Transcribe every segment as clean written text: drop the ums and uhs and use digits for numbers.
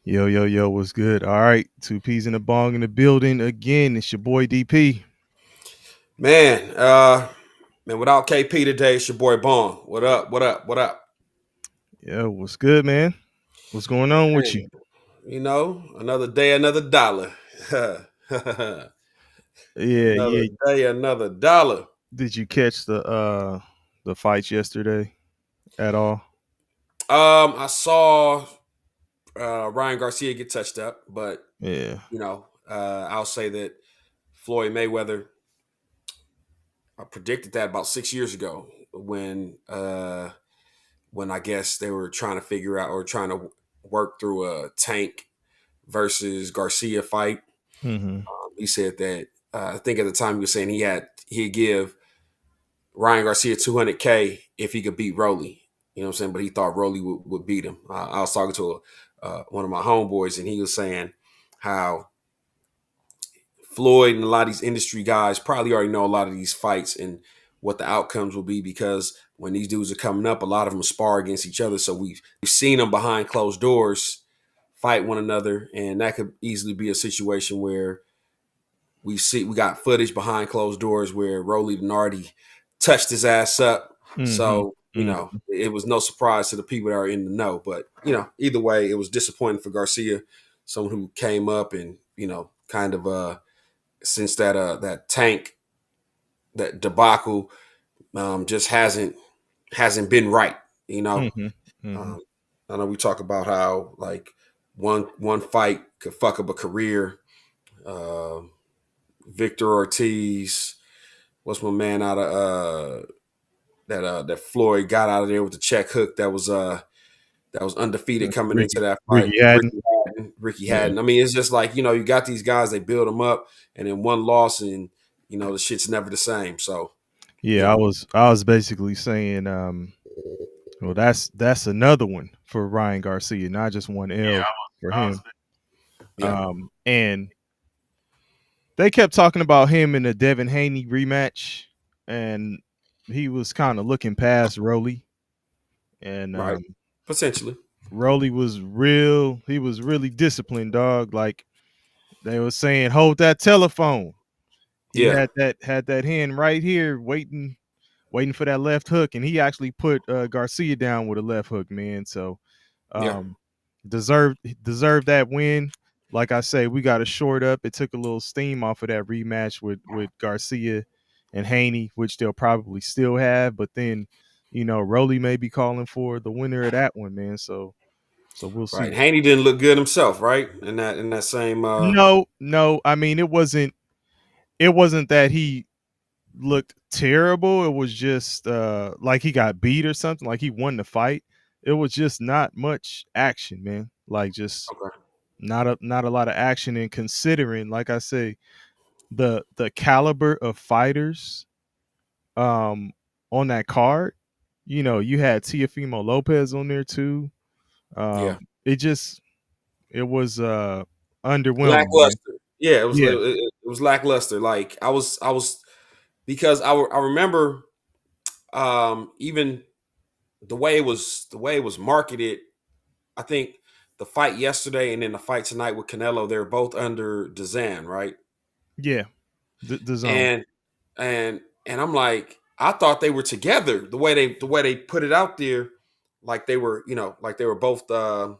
Yo, yo, yo, what's good? All right, two P's in the bong in the building again. It's your boy DP. Man, man, without KP today, it's your boy Bong. What up? What up? What up? Yo, what's good, man? What's going on with you? Man, another day, another dollar. Another Yeah, yeah. day, another dollar. Did you catch the fights yesterday at all? I saw Ryan Garcia get touched up, but Yeah. I'll say that Floyd Mayweather. I predicted that about 6 years ago when I guess they were trying to figure out or trying to work through a Tank versus Garcia fight. Mm-hmm. He said that I think at the time he was saying he'd give Ryan Garcia 200K if he could beat Rolly. You know what I'm saying? But he thought Rolly would beat him. I was talking to one of my homeboys, and he was saying how Floyd and a lot of these industry guys probably already know a lot of these fights and what the outcomes will be because when these dudes are coming up, a lot of them spar against each other. So we've seen them behind closed doors fight one another, and that could easily be a situation where we got footage behind closed doors where Rolly Denardi touched his ass up. Mm-hmm. So, Mm-hmm. it was no surprise to the people that are in the know. But, either way, it was disappointing for Garcia, someone who came up and, kind of since that tank, that debacle, just hasn't been right, you know. Mm-hmm. Mm-hmm. Um, I know we talk about how like one fight could fuck up a career. Um Victor Ortiz. What's my man out of that Floyd got out of there with the check hook that was undefeated coming into that fight. Ricky Hadden. Ricky Yeah. Hadden. I mean, it's just like you got these guys, they build them up, and then one loss, and the shit's never the same. So you Yeah, I know, was I was basically saying well that's another one for Ryan Garcia, not just one L for him. yeah, And they kept talking about him in the Devin Haney rematch, and he was kind of looking past Rolly. And right, potentially, Rolly was real. He was really disciplined, dog. Like they were saying, hold that telephone. He yeah, had that hand right here, waiting for that left hook, and he actually put Garcia down with a left hook, man. So yeah, um, deserved that win. Like I say, we got to short up. It took a little steam off of that rematch with Garcia and Haney, which they'll probably still have. But then, Rolly may be calling for the winner of that one, man. So we'll right. see. Haney didn't look good himself, right? In that same No, no. I mean, it wasn't that he looked terrible. It was just like he got beat or something, like he won the fight. It was just not much action, man. Like just okay, not a lot of action, and considering, like I say, the caliber of fighters um on that card, you had Teofimo Lopez on there too. yeah, It just it was underwhelming, man. lackluster. Yeah, Yeah. it was lackluster. Like I was because I remember even the way it was marketed. I think the fight yesterday and then the fight tonight with Canelo, they're both under DeZan, right? Yeah. The zone. And and I'm like, I thought they were together. The way they put it out there, like they were, like they were both on,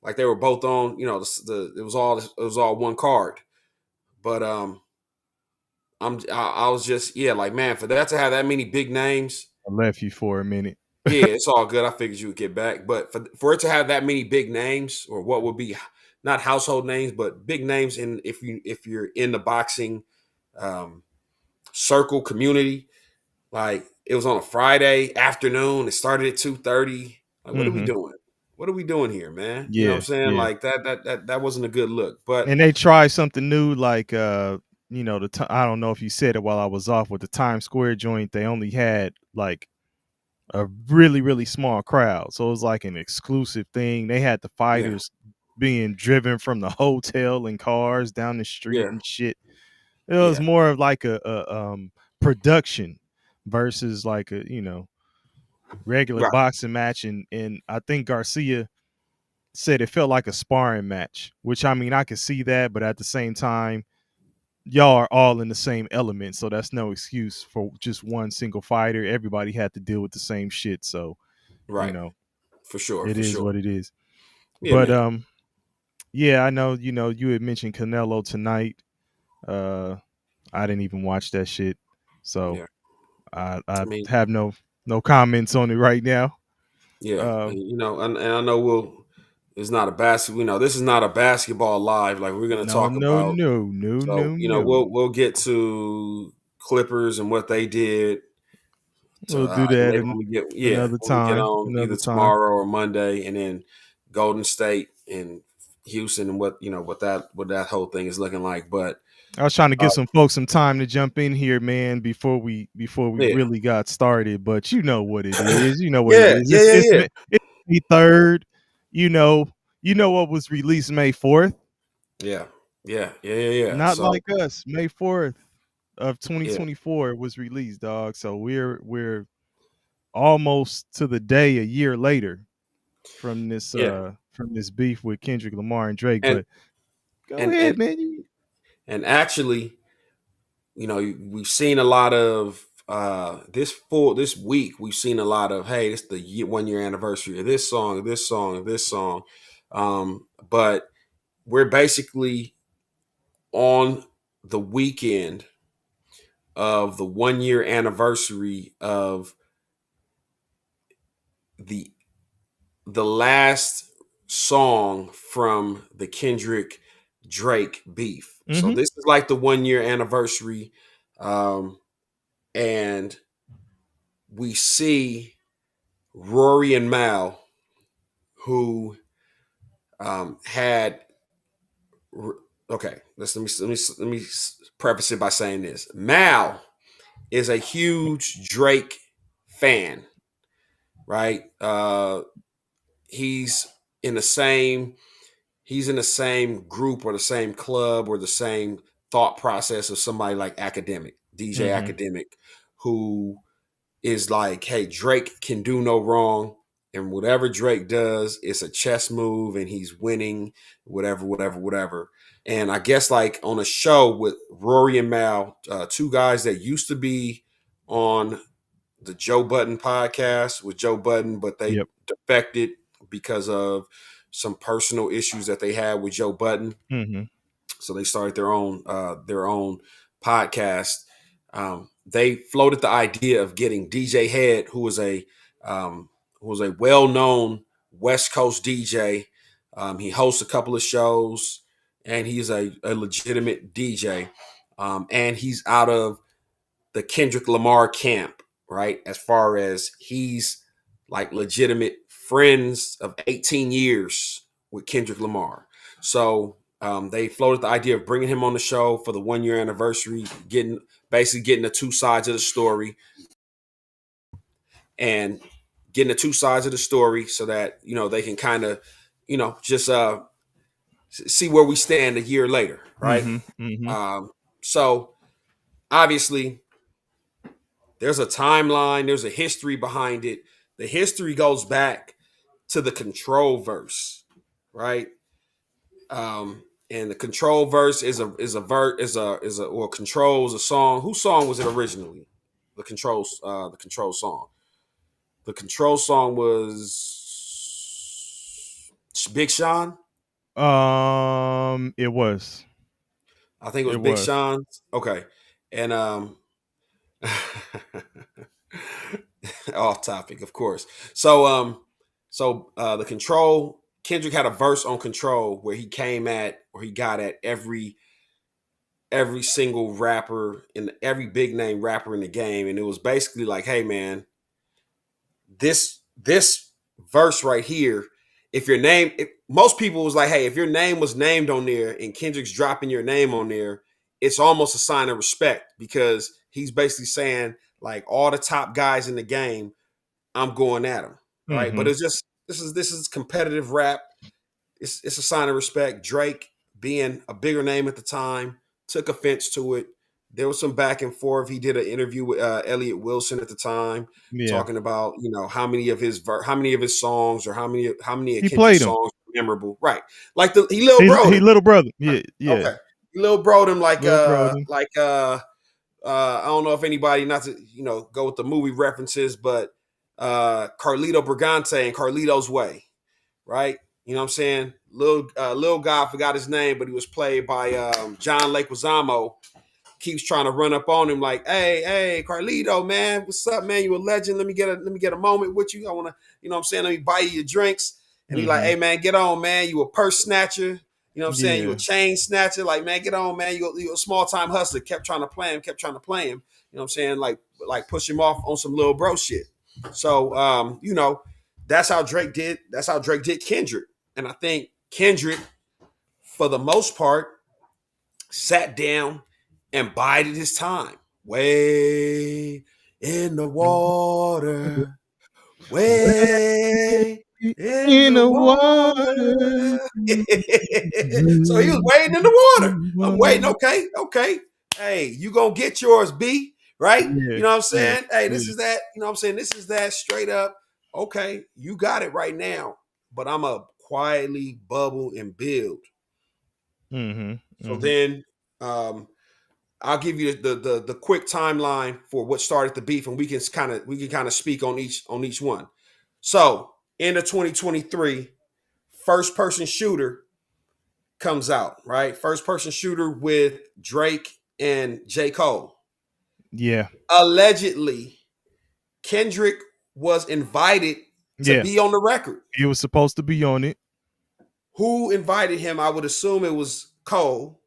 it was all one card. But I was just, yeah, like, man, for that to have that many big names. I left you for a minute. Yeah, it's all good. I figured you would get back, but for it to have that many big names, or what would be not household names, but big names, in if you're in the boxing um, circle community, like it was on a Friday afternoon. It started at 2:30. Like, what are we Hmm. doing? What are we doing here, man? You know what Yeah, I'm saying? yeah. Like that wasn't a good look. But And they tried something new, like I don't know if you said it while I was off with the Times Square joint. They only had like a really really small crowd, so it was like an exclusive thing. They had the yeah, fighters being driven from the hotel in cars down the street yeah, and shit. It was yeah, more of like a production versus like a regular right, boxing match. And I think Garcia, said it felt like a sparring match, which I mean I could see that, but at the same time, y'all are all in the same element, so that's no excuse for just one single fighter. Everybody had to deal with the same shit, so you Right. know For sure. it For is sure. what it is. Yeah, But man. yeah, I know. You had mentioned Canelo tonight. Uh, I didn't even watch that shit, so Yeah. I I mean, have no comments on it right now. yeah. Um, And I know it's not a basketball. This is not a basketball live. Like we're gonna no, talk no, about. no, no, So no, no. we'll get to Clippers and what they did. We'll do that Maybe another when we get time. on Another either time. tomorrow or Monday, and then Golden State and Houston and what that whole thing is looking like. But I was trying to uh, give some folks some time to jump in here, man, before we yeah, really got started. But you know what it is. You know what it yeah, is. yeah, yeah, yeah, It's May 3rd. You know, you know what was released May 4th. yeah, yeah, yeah, yeah, yeah. Not So like us. May 4th of yeah, 2024 was released, dog. So we're almost to the day a year later yeah, from this beef with Kendrick Lamar and Drake. and But go and and ahead, man. and actually, we've seen a lot of this week. We've seen a lot of, hey, it's the 1 year anniversary of this song, this song, this song. But we're basically on the weekend of the 1 year anniversary of the the last song from the Kendrick Drake beef. So Mm-hmm. this is like the 1 year anniversary, um, and we see Rory and Mal, who had. Okay, let me preface it by saying this: Mal is a huge Drake fan, right? He's in the same he's in the same group or the same club or the same thought process of somebody like Academic, DJ Mm-hmm. Academic, who is like, hey, Drake can do no wrong. And whatever Drake does, it's a chess move and he's winning, whatever, whatever, whatever. And I guess like on a show with Rory and Mal, two guys that used to be on the Joe Budden podcast with Joe Budden, but they Yep. defected because of some personal issues that they had with Joe Budden. Mm-hmm. So they started their own podcast. They floated the idea of getting DJ Head, um, who was a well known West Coast DJ. He hosts a couple of shows, and he's a legitimate DJ. And he's out of the Kendrick Lamar camp, right? As far as he's like legitimate friends of 18 years with Kendrick Lamar. So they floated the idea of bringing him on the show for the 1 year anniversary, getting the two sides of the story and getting the two sides of the story so that, they can kind of, just see where we stand a year later, right? Mm-hmm. Mm-hmm. So obviously, there's a timeline, there's a history behind it. The history goes back to the control verse, right? And the control verse is a or controls a song. Whose song was it originally? The control song. The control song was Big Sean. It was. I think it was It Big was. Sean's. Okay, and off topic, of course. So the control Kendrick had a verse on control where he got at every single rapper and every big name rapper in the game, and it was basically like, hey man, this verse right here, most people was like, hey, if your name was named on there and Kendrick's dropping your name on there, it's almost a sign of respect because he's basically saying like all the top guys in the game, I'm going at him, right? But Mm-hmm. it's just this is competitive rap. It's a sign of respect. Drake, being a bigger name at the time, took offense to it. There was some back and forth. He did an interview with Elliot Wilson at the time, Yeah. talking about how many of his songs or how many of He Kendrick's played him. songs. memorable, right? Like he little He broed him. little brother. Yeah, yeah. Okay, he little broed him Little brother. I don't know if anybody, not to go with the movie references, but Carlito Brigante and Carlito's Way, right? You know what I'm saying? Little guy, I forgot his name, but he was played by John Leguizamo. Keeps trying to run up on him like, hey, Carlito, man, what's up, man? You a legend. Let me get a moment with you. I want to, you know what I'm saying? Let me buy you your drinks. And he like, Mm-hmm. hey, man, get on, man. You a purse snatcher. You know what I'm saying? You a Yeah. chain snatcher. Like, man, get on, man. You a small time hustler. Kept trying to play him. You know what I'm saying? Like push him off on some little bro shit. So, that's how Drake did. That's how Drake did Kendrick. And I think Kendrick, for the most part, sat down and bided his time. Way in the water, way in In the the water. water. So he was waiting in the water. I'm waiting. Okay. Hey, you gonna get yours, B? Right? Yeah, You know what I'm yeah, saying? Hey, this yeah. is that. You know what I'm saying? This is that straight up. Okay, you got it right now. But I'm a quietly bubble and build. Mm-hmm. So Mm-hmm. then, I'll give you the quick timeline for what started the beef, and we can kind of speak on each one. So, end of 2023, first person shooter comes out, right? First person shooter with Drake and J. Cole. Yeah, Allegedly, Kendrick was invited to yeah. be on the record. He was supposed to be on it. Who invited him? I would assume it was Cole,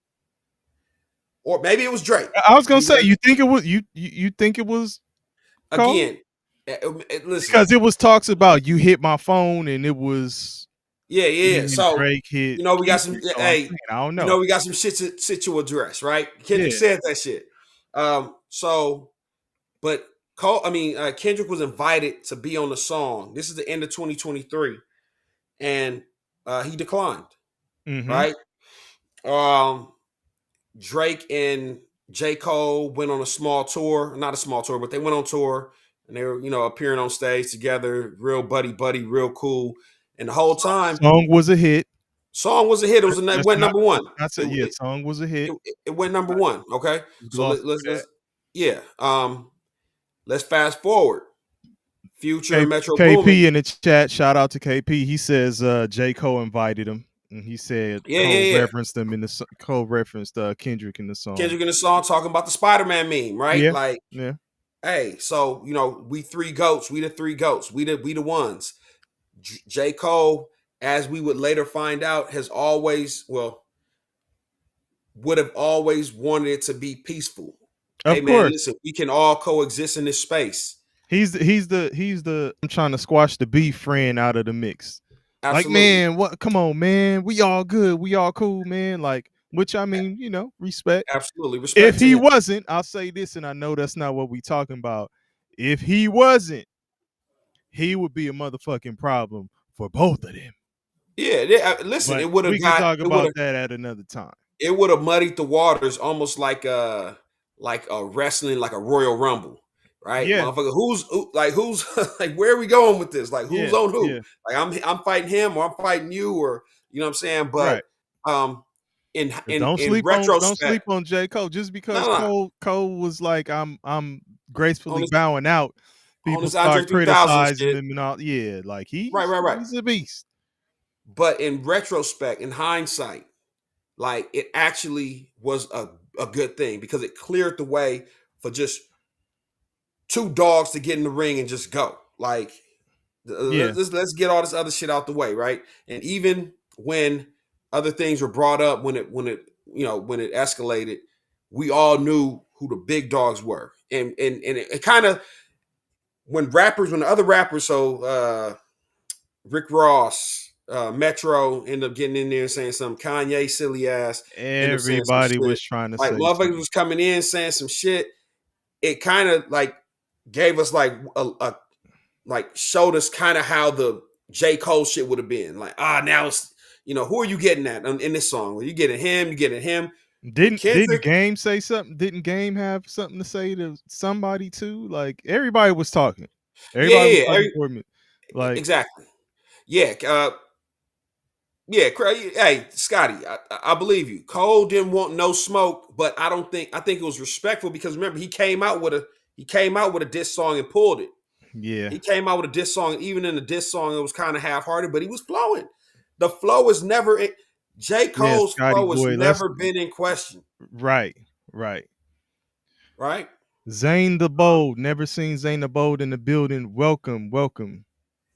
or maybe it was Drake. I was gonna say, you think it was you think it was Cole? Again, listen, Because it was talks about you hit my phone and it was yeah. me and So, Drake hit we got some. Kendrick. So I'm Hey, saying I don't know. we got some shit to address, right? Kendrick Yeah. said that shit. So, but Kendrick was invited to be on the song. This is the end of 2023, and he declined. Mm-hmm. Right? Drake and J. Cole went on a small tour, not a small tour, but they went on tour, and they were, appearing on stage together, real buddy, real cool. And the whole time, Song was a hit. song was a hit. It went number one. Let's not say yeah, song was a hit. It went number one. Okay, so Gloss over that. let's yeah. Let's fast forward. Future K- and Metro Boomin. KP in the chat, shout out to KP. He says J. Cole invited him. And he said Cole Yeah. referenced him in the Cole referenced Kendrick in the song. Kendrick in the song talking about the Spider-Man meme, right? Yeah, Like, yeah. hey, so we three goats. We the three goats. We the ones. J. Cole, as we would later find out, would have always wanted it to be peaceful. Hey Of man, course. listen, we can all coexist in this space. He's the I'm trying to squash the beef friend out of the mix. Like, Absolutely. man, what come on, man. We all good. We all cool, man. Like, which I mean, respect. Absolutely. If Respect to he him. wasn't, I'll say this, and I know that's not what we talking about. If he wasn't, he would be a motherfucking problem for both of them. Yeah, listen, But it would have we can got talk about that at another time. it would have muddied the waters almost like a wrestling, like a Royal Rumble, right? Yeah, Motherfucker, who's like, where are we going with this? Like, who's yeah, on who? yeah. Like, I'm fighting him or I'm fighting you, or you know what I'm saying? But Right. um in Don't in sleep retrospect, on J. Cole. Just because no, Cole was like, I'm on gracefully this bowing out, people Andre start 3000 criticizing shit. him and all. Yeah, like Right. he's a beast. But in retrospect, in hindsight, like, it actually was a good thing because it cleared the way for just two dogs to get in the ring and just go. Like, Yeah. let's get all this other shit out the way, right? And even when other things were brought up, when it escalated, we all knew who the big dogs were, and it kind of, when the other rappers, so Rick Ross, Metro, ended up getting in there and saying something. Kanye, silly ass, ended up saying some Everybody shit. was trying to Like, say motherfuckers something. was coming in saying some shit. It kind of like gave us like a like showed us kind of how the J. Cole shit would have been. Like, now it's, who are you getting at in this song? Are you getting him? You getting him? With Didn't Kendrick, Game say something? Didn't Game have something to say to somebody too? Like, everybody was talking. yeah, Everybody was yeah, talking for me. Like, exactly. Yeah, Yeah, hey, Scotty, I believe you. Cole didn't want no smoke, but I think it was respectful because remember he came out with a diss song and pulled it. Yeah. He came out with a diss song. Even in the diss song, it was kind of half-hearted, but he was flowing. The flow is never J. Yeah, Cole's Scotty flow has boy. Let's never been in question, right, right. right? Zane the Bold. Never seen Zane the Bold in the building. Welcome, welcome.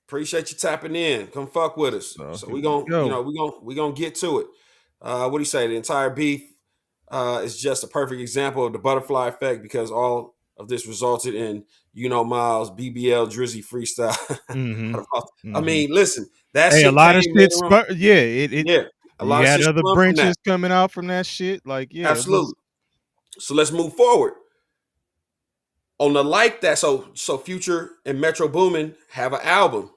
Appreciate you tapping in. Come fuck with us. So So here we go. we gonna get to it. What do you say? The entire beef is just a perfect example of the butterfly effect because all of this resulted in Miles BBL Drizzy freestyle. Mm-hmm. I Mm-hmm. mean, listen, that Hey, a shit lot of came shit. later on. Yeah, it. Yeah, a lot You of had shit other spun from that. branches coming out from that shit. Like, yeah, it was. Absolutely. So let's move forward on the like that. So Future and Metro Boomin have an album.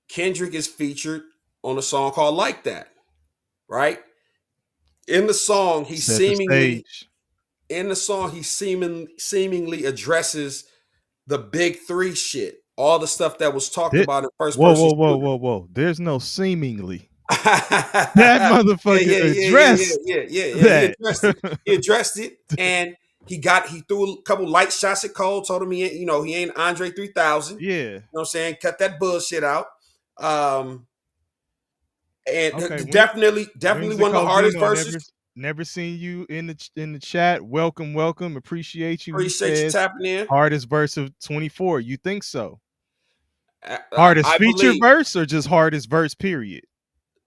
Kendrick is featured on a song called Like That, right? In the song, Set the stage. seemingly addresses the big three shit, all the stuff that was talked Did, about in first whoa, person whoa, whoa, shooter. whoa, whoa. There's no seemingly. That yeah, motherfucker addressed yeah. He that. addressed it. He addressed it, and he threw a couple light shots at Cole. Told him he ain't Andre 3000. You Yeah. know what I'm saying? Cut that bullshit out. Um, and Okay. definitely one of the Whimsical hardest Dino, verses. never seen you in the chat. Welcome, welcome. Appreciate you. He Appreciate you says tapping in. hardest verse of 24. You think so? I Hardest feature believe verse or just hardest verse, period?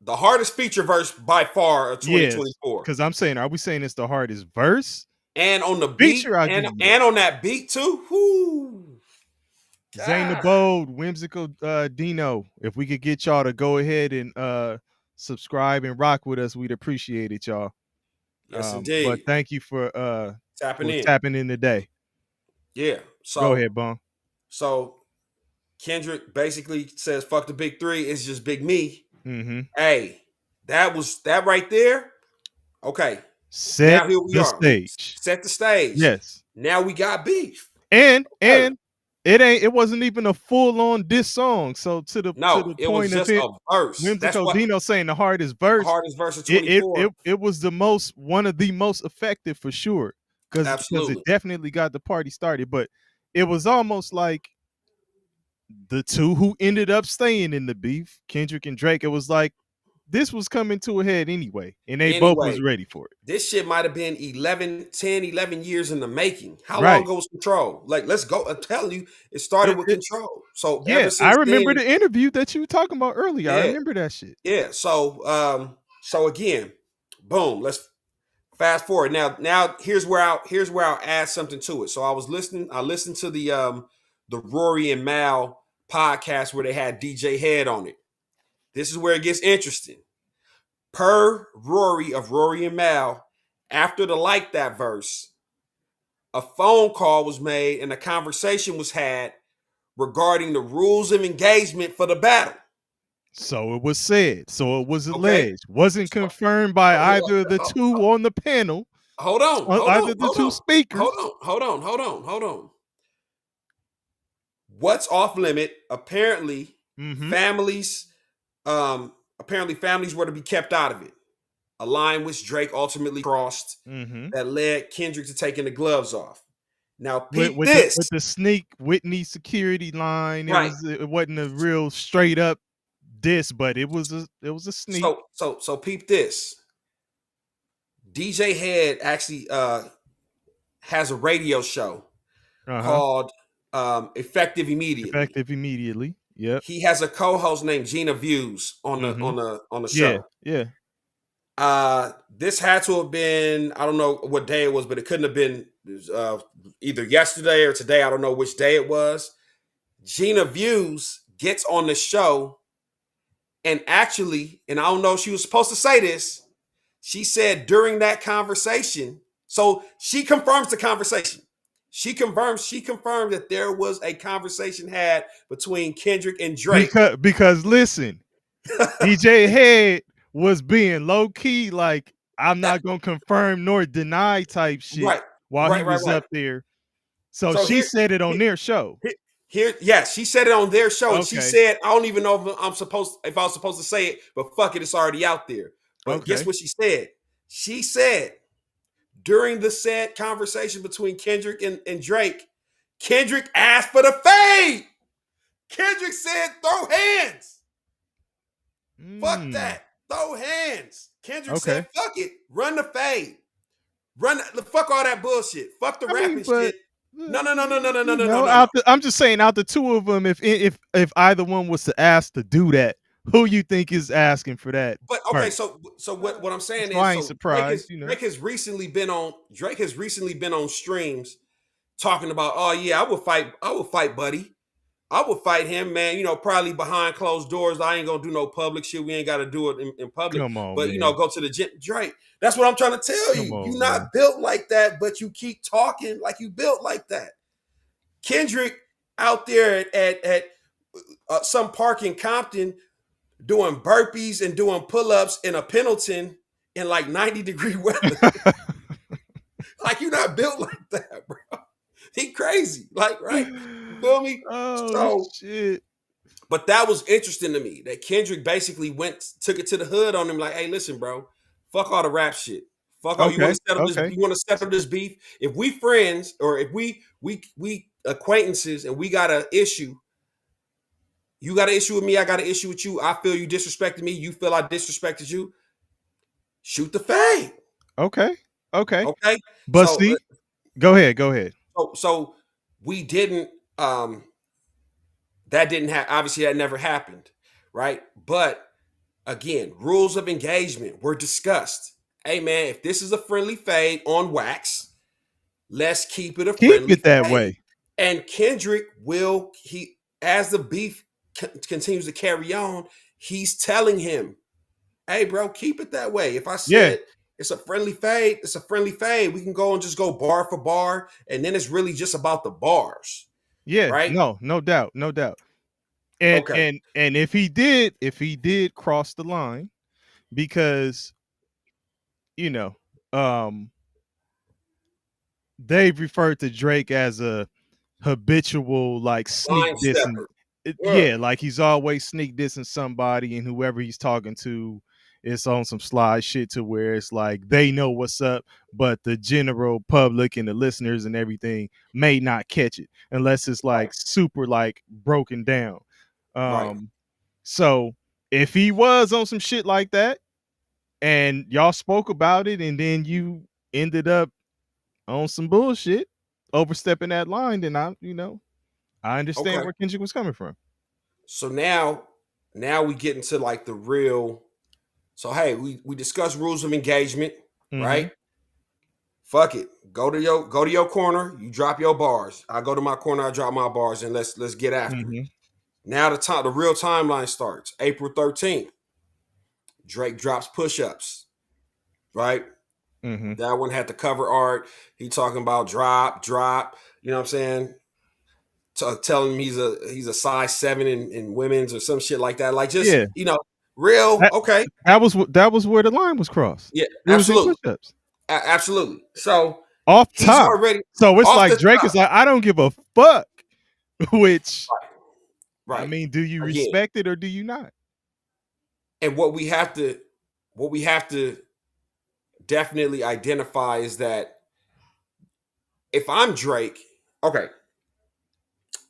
the hardest feature verse by far of Yes. 2024. Because I'm saying, are we saying it's the hardest verse? And on the beat, Feature, I'll give you that. and on that beat too. Whoo. Zane the God. Bold, Whimsical Dino. If we could get y'all to go ahead and subscribe and rock with us, we'd appreciate it, y'all. Yes, But indeed. thank you for Tapping in. tapping in today. Yeah. Go ahead, Bong. So Kendrick basically says, fuck the big three, it's just big me. Mm-hmm. Hey, that right there. Okay. Set Now here we the are. We stage. set the stage. Yes. Now we got beef. And Okay. it wasn't even a full on diss song. So to No, the it was point of just it, a verse. That's Whimsical what Dino saying the hardest the verse, hardest verse of 24. it was one of the most effective for sure. Because it Absolutely. definitely got the party started. But it was almost like the two who ended up staying in the beef, Kendrick and Drake, it was like this was coming to a head anyway. And they both was Anyway, ready for it. this shit might have been 11 years in the making. How long Right. ago was Control? Like, let's go. I'm telling you, it started with It, Control. So yeah, ever I since remember then, the interview that you were talking about earlier. I yeah, remember that shit. yeah. So again, boom. Let's fast forward. Now here's where I'll add something to it. So I listened to the Rory and Mal podcast where they had DJ Head on it. This is where it gets interesting. Per Rory of Rory and Mal, after the Like That verse, a phone call was made and a conversation was had regarding the rules of engagement for the battle. So it was said. So it was Okay. alleged. Wasn't So, confirmed by hold either of the two on the panel, either the two speakers. hold on. What's off limit? Apparently, Mm-hmm. families, families were to be kept out of it. A line which Drake ultimately crossed Mm-hmm. that led Kendrick to taking the gloves off. Now, With peep with the this. with the sneak Whitney security line. Right. It wasn't a real straight up diss, but it was a sneak. So peep this. DJ Head actually has a radio show called Effective Immediately. Effective immediately. Yep. He has a co-host named Gina Views on the Mm-hmm. on the Yeah. show. Yeah. This had to have been, I don't know what day it was, but it couldn't have been either yesterday or today. I don't know which day it was. Gina Views gets on the show and actually, and I don't know if she was supposed to say this, she said during that conversation, so she confirms the conversation. She confirmed that there was a conversation had between Kendrick and Drake. Because listen, DJ Head was being low key, like I'm That, not gonna confirm nor deny type shit right, while he was up there. So she here, said it on their show. Here, yes, she said it on their show, and she Okay. said, I don't even know if I was supposed to say it, but fuck it, it's already out there. But guess Okay. what she said? She said during the said conversation between Kendrick and Drake, Kendrick asked for the fade. Kendrick said, throw hands. Fuck Mm. that. Throw hands. Kendrick Okay. said, fuck it. Run the fade. Fuck all that bullshit. Fuck the I mean, rapping but shit. No, no, no, no, no, no, no, you no, no, know, no, no. I'm just saying, out the two of them, if either one was to ask to do that, who you think is asking for that But okay, first? so what I'm saying So is, I ain't so Drake surprised, has you know. Drake has recently been on Drake has recently been on streams talking about, oh yeah, I would fight Buddy. I would fight him, man. You know, probably behind closed doors. I ain't gonna do no public shit. We ain't got to do it in public. Come on, But you know, man. go to the gym. Drake. That's what I'm trying to tell Come you. You on, man. not built like that, but you keep talking like you built like that. Kendrick out there at some park in Compton doing burpees and doing pull-ups in a Pendleton in like 90-degree weather. Like you not built like that, bro. He crazy. Like, right? You feel me? Oh So shit. but that was interesting to me that Kendrick basically took it to the hood on him, like, hey, listen, bro, fuck all the rap shit. Fuck all you want Okay. to settle this, Okay. you want to settle this beef. If we friends or if we acquaintances and we got an issue, you got an issue with me, I got an issue with you. I feel you disrespected me, you feel I disrespected you. Shoot the fade. Okay. Okay. Okay. But So see, go ahead. Go ahead. so we didn't that didn't have obviously that never happened, right? But again, rules of engagement were discussed. Hey man, if this is a friendly fade on wax, let's keep it a Keep friendly it that fade. way. And Kendrick will he as the beef continues to carry on, he's telling him, "Hey bro, keep it that way. If I Yeah. said it's a friendly fade, it's a friendly fade. We can go and just go bar for bar, and then it's really just about the bars, Yeah. right?" No. No doubt. No doubt. And Okay, and if he did cross the line, because you know, um, they've referred to Drake as a habitual like sneak line dissing. stepper. Yeah, Yeah, like he's always sneak dissing somebody, and whoever he's talking to is on some sly shit to where it's like they know what's up, but the general public and the listeners and everything may not catch it unless it's right, like super like broken down. right. Um, so if he was on some shit like that and y'all spoke about it and then you ended up on some bullshit, overstepping that line, then I understand Okay. where Kendrick was coming from. So now we get into like the real. So hey, we discuss rules of engagement, right? Mhm. Fuck it. Go to your corner. You drop your bars. I go to my corner. I drop my bars, and let's get after it. Mhm. Now the real timeline starts. April 13th. Drake drops push-ups. Right. Mhm. That one had the cover art. He talking about drop. You know what I'm saying? Telling him he's a size 7 in women's or some shit like that. Like just Yeah. real. That Okay. that was where the line was crossed. Yeah. It was in Absolutely. push-ups. Absolutely. So Off he's top. already So it's off like the Drake is top. like, I don't give a fuck. Which I Right. mean, do you Again. respect it or do you not? And what we have to definitely identify is that if I'm Drake, okay,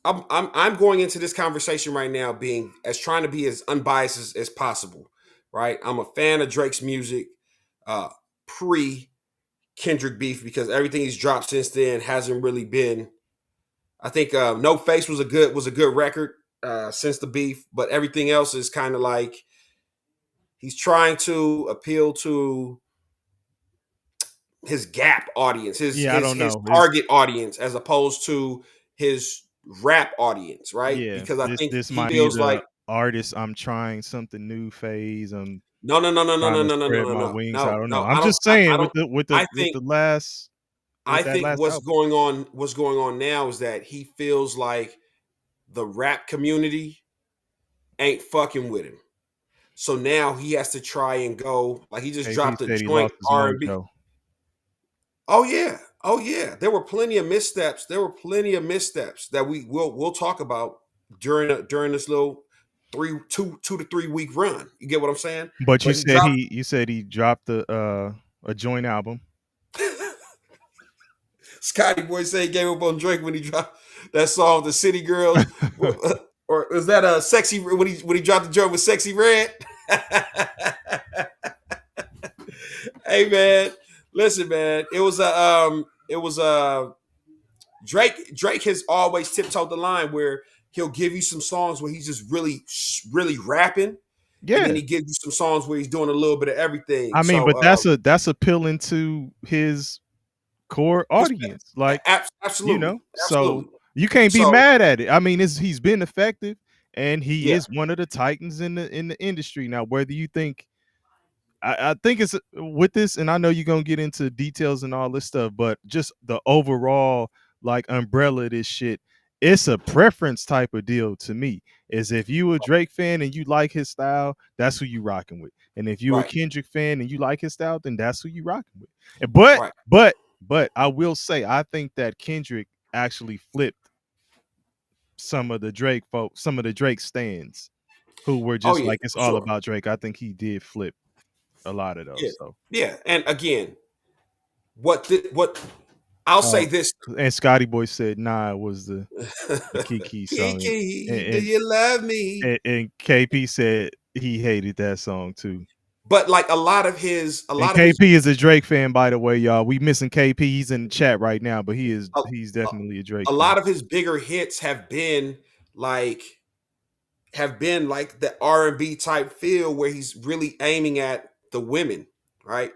I'm going into this conversation right now being as trying to be as unbiased as possible, right? I'm a fan of Drake's music, uh, pre Kendrick beef because everything he's dropped since then hasn't really been. I think No Face was a good record since the beef, but everything else is kind of like he's trying to appeal to his gap audience, his Yeah, I his don't his know. target audience, as opposed to his rap audience, right? Yeah, Because I this think this he might be feels the like artist I'm trying something new phase. I'm no, no, no, no, no, trying no, to no, no, spread no, my no, wings. I no, don't know. no. I'm just saying I don't. I with think the last I with that think last what's album. going on now is that he feels like the rap community ain't fucking with him. So now he has to try and go like he just KP dropped a said he joint lost his R and B. mojo. Oh yeah, Oh yeah, there were plenty of missteps. There were plenty of missteps that we'll talk about during this little 2 to 3 week run. You get what I'm saying? But But he dropped. you said he dropped a joint album. Scotty Boy said he gave up on Drake when he dropped that song, "The City Girls," or is that a sexy when he dropped the joint with "Sexy Red"? Hey man, listen man, it was Drake has always tiptoed the line where he'll give you some songs where he's just really rapping, and then Yeah. he gives you some songs where he's doing a little bit of everything. I mean, So but that's appealing to his core his audience. Like, absolutely, so absolutely. you can't be So mad at it. I mean, he's been effective and he yeah, is one of the titans in the industry. Now, whether you think I think it's with this, and I know you're gonna get into details and all this stuff, but just the overall like umbrella of this shit, it's a preference type of deal to me. Is if you a Drake fan and you like his style, that's who you rocking with. And if you a right, Kendrick fan and you like his style, then that's who you rocking with. And but right. but but I will say I think that Kendrick actually flipped some of the Drake folks, some of the Drake stands who were Oh just yeah, like it's for all sure. about Drake. I think he did flip a lot of Yeah, those. So yeah. And again, what I'll say oh, this. and Scotty Boy said, "Nah, it was the Kiki song," Kiki, do you love me? and KP said he hated that song too. But like a And lot of his KP is a Drake fan, by the way, y'all. We missing KP. He's in the chat right now, but a, he's a, definitely a Drake a fan. lot of his bigger hits like have been like the R&B type feel where he's really aiming at the women, right?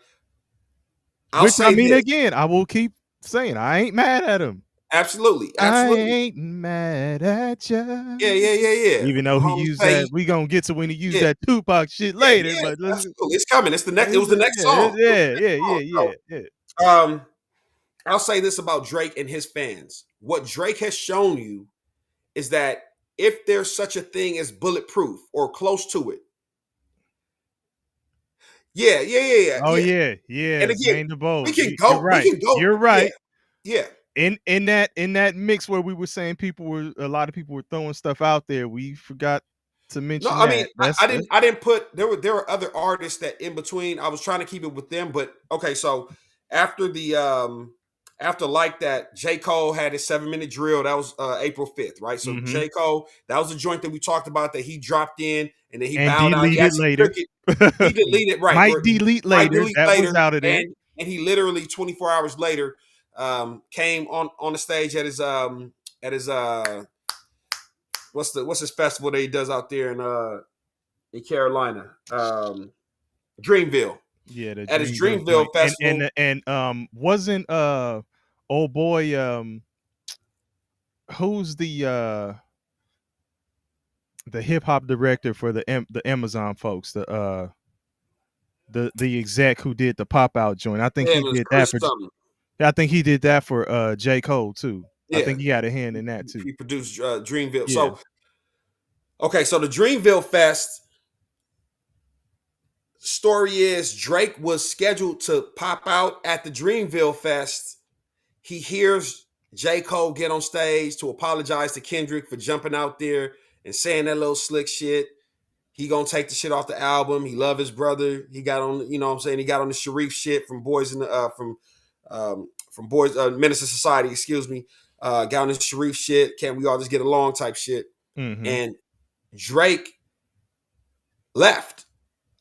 I'll Which I say mean, this. again, I will keep saying I ain't mad at him. Absolutely, I absolutely. ain't mad at Yeah, you. yeah, yeah, yeah. Even though My he homie used say, that, we gonna get to when he used yeah, that Tupac shit yeah, later. yeah, But let's absolutely. It's coming. It was the next yeah, song. It was yeah, the yeah, next yeah, song. yeah, yeah. I'll say this about Drake and his fans. What Drake has shown you is that if there's such a thing as bulletproof or close to it, yeah, yeah, yeah, yeah, Oh yeah. yeah, And yeah. again, Zane the Bold. You're we right. can go, You're yeah, right. yeah. In that mix where we were saying a lot of people were throwing stuff out there. We forgot to No, mention I mean, that. That's I didn't put there were other artists that in between. I was trying to keep it with them, but okay. So after the after like that, J Cole had his 7 minute drill. That was April 5th, right? So mm-hmm. J Cole, that was a joint that we talked about that he dropped in and then he And bowed out. He deleted actually later. took it. He deleted right, Might or delete might later. delete That was later, out of there. and he literally 24 hours later came on the stage at his what's his festival that he does out there in Carolina, Dreamville. Yeah, the At his Dreamville Dreamville joint. festival, And wasn't old boy who's the hip hop director for the Amazon folks, the exec who did the pop out joint. I think yeah, he it was did that Chris for something. I think he did that for J. Cole too. I Yeah, think he had a hand in that too. he produced Dreamville. Yeah. So okay, so the Dreamville Fest story is Drake was scheduled to pop out at the Dreamville Fest. He hears J. Cole get on stage to apologize to Kendrick for jumping out there and saying that little slick shit. He gonna take the shit off the album. He love his brother. He got on, you know what I'm saying? He got on the Sharif shit from Boys in the from Boys Minister Society, excuse me. Got on the Sharif shit. Can't we all just get along type shit? Mm-hmm. And Drake left.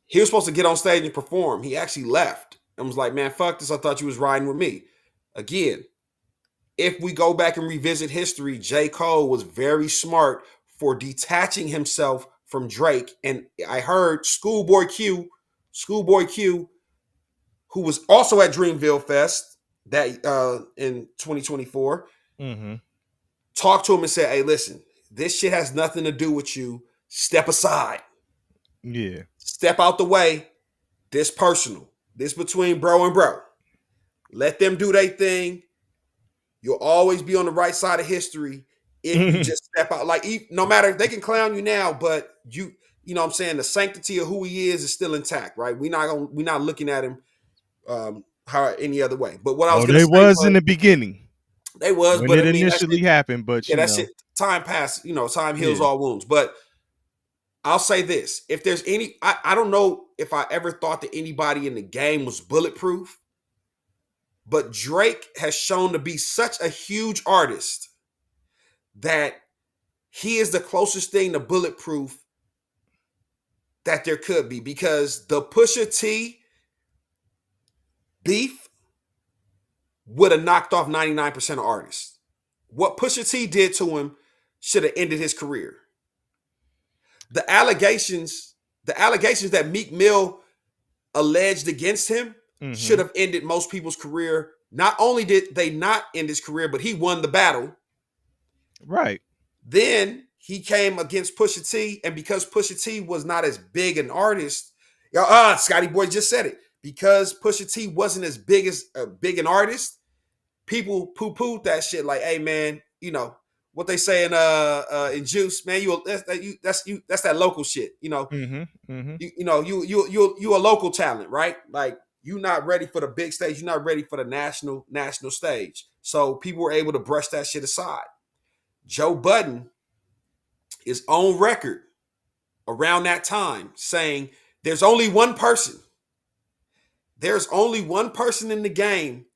He was supposed to get on stage and perform. He actually left and was like, man, fuck this. I thought you was riding with me. Again, if we go back and revisit history, J. Cole was very smart for detaching himself from Drake. And I heard Schoolboy Q, who was also at Dreamville Fest that in 2024, Mm-hmm. talked to him and said, hey, listen, this shit has nothing to do with you. Step aside. Yeah. Step out the way. This personal. This between bro and bro. Let them do their thing. You'll always be on the right side of history if you just step out. Like, no matter, they can clown you now, but you know what I'm saying, the sanctity of who he is still intact, right? We're not looking at him how any other way. But what I was Oh, gonna they say was in was the beginning they was, when but it I mean that shit, initially happened, but yeah, that shit time passed, time heals yeah. all wounds. But I'll say this. If there's I don't know if I ever thought that anybody in the game was bulletproof, but Drake has shown to be such a huge artist that he is the closest thing to bulletproof that there could be, because the Pusha T beef would have knocked off 99% of artists. What Pusha T did to him should have ended his career. The allegations, the allegations that Meek Mill alleged against him should Mm-hmm. have ended most people's career. Not only did they not end his career, but he won the battle. Right. Then he came against Pusha T, and because Pusha T was not as big an artist, Scotty Boy just said it. Because Pusha T wasn't as big an artist, people poo-pooed that shit. Like, hey man, what they say in Juice, man, that's that local shit. Mm-hmm. Mm-hmm. You a local talent, right? Like, you not ready for the big stage, you're not ready for the national stage. So people were able to brush that shit aside. Joe Budden is on record around that time saying there's only one person in the game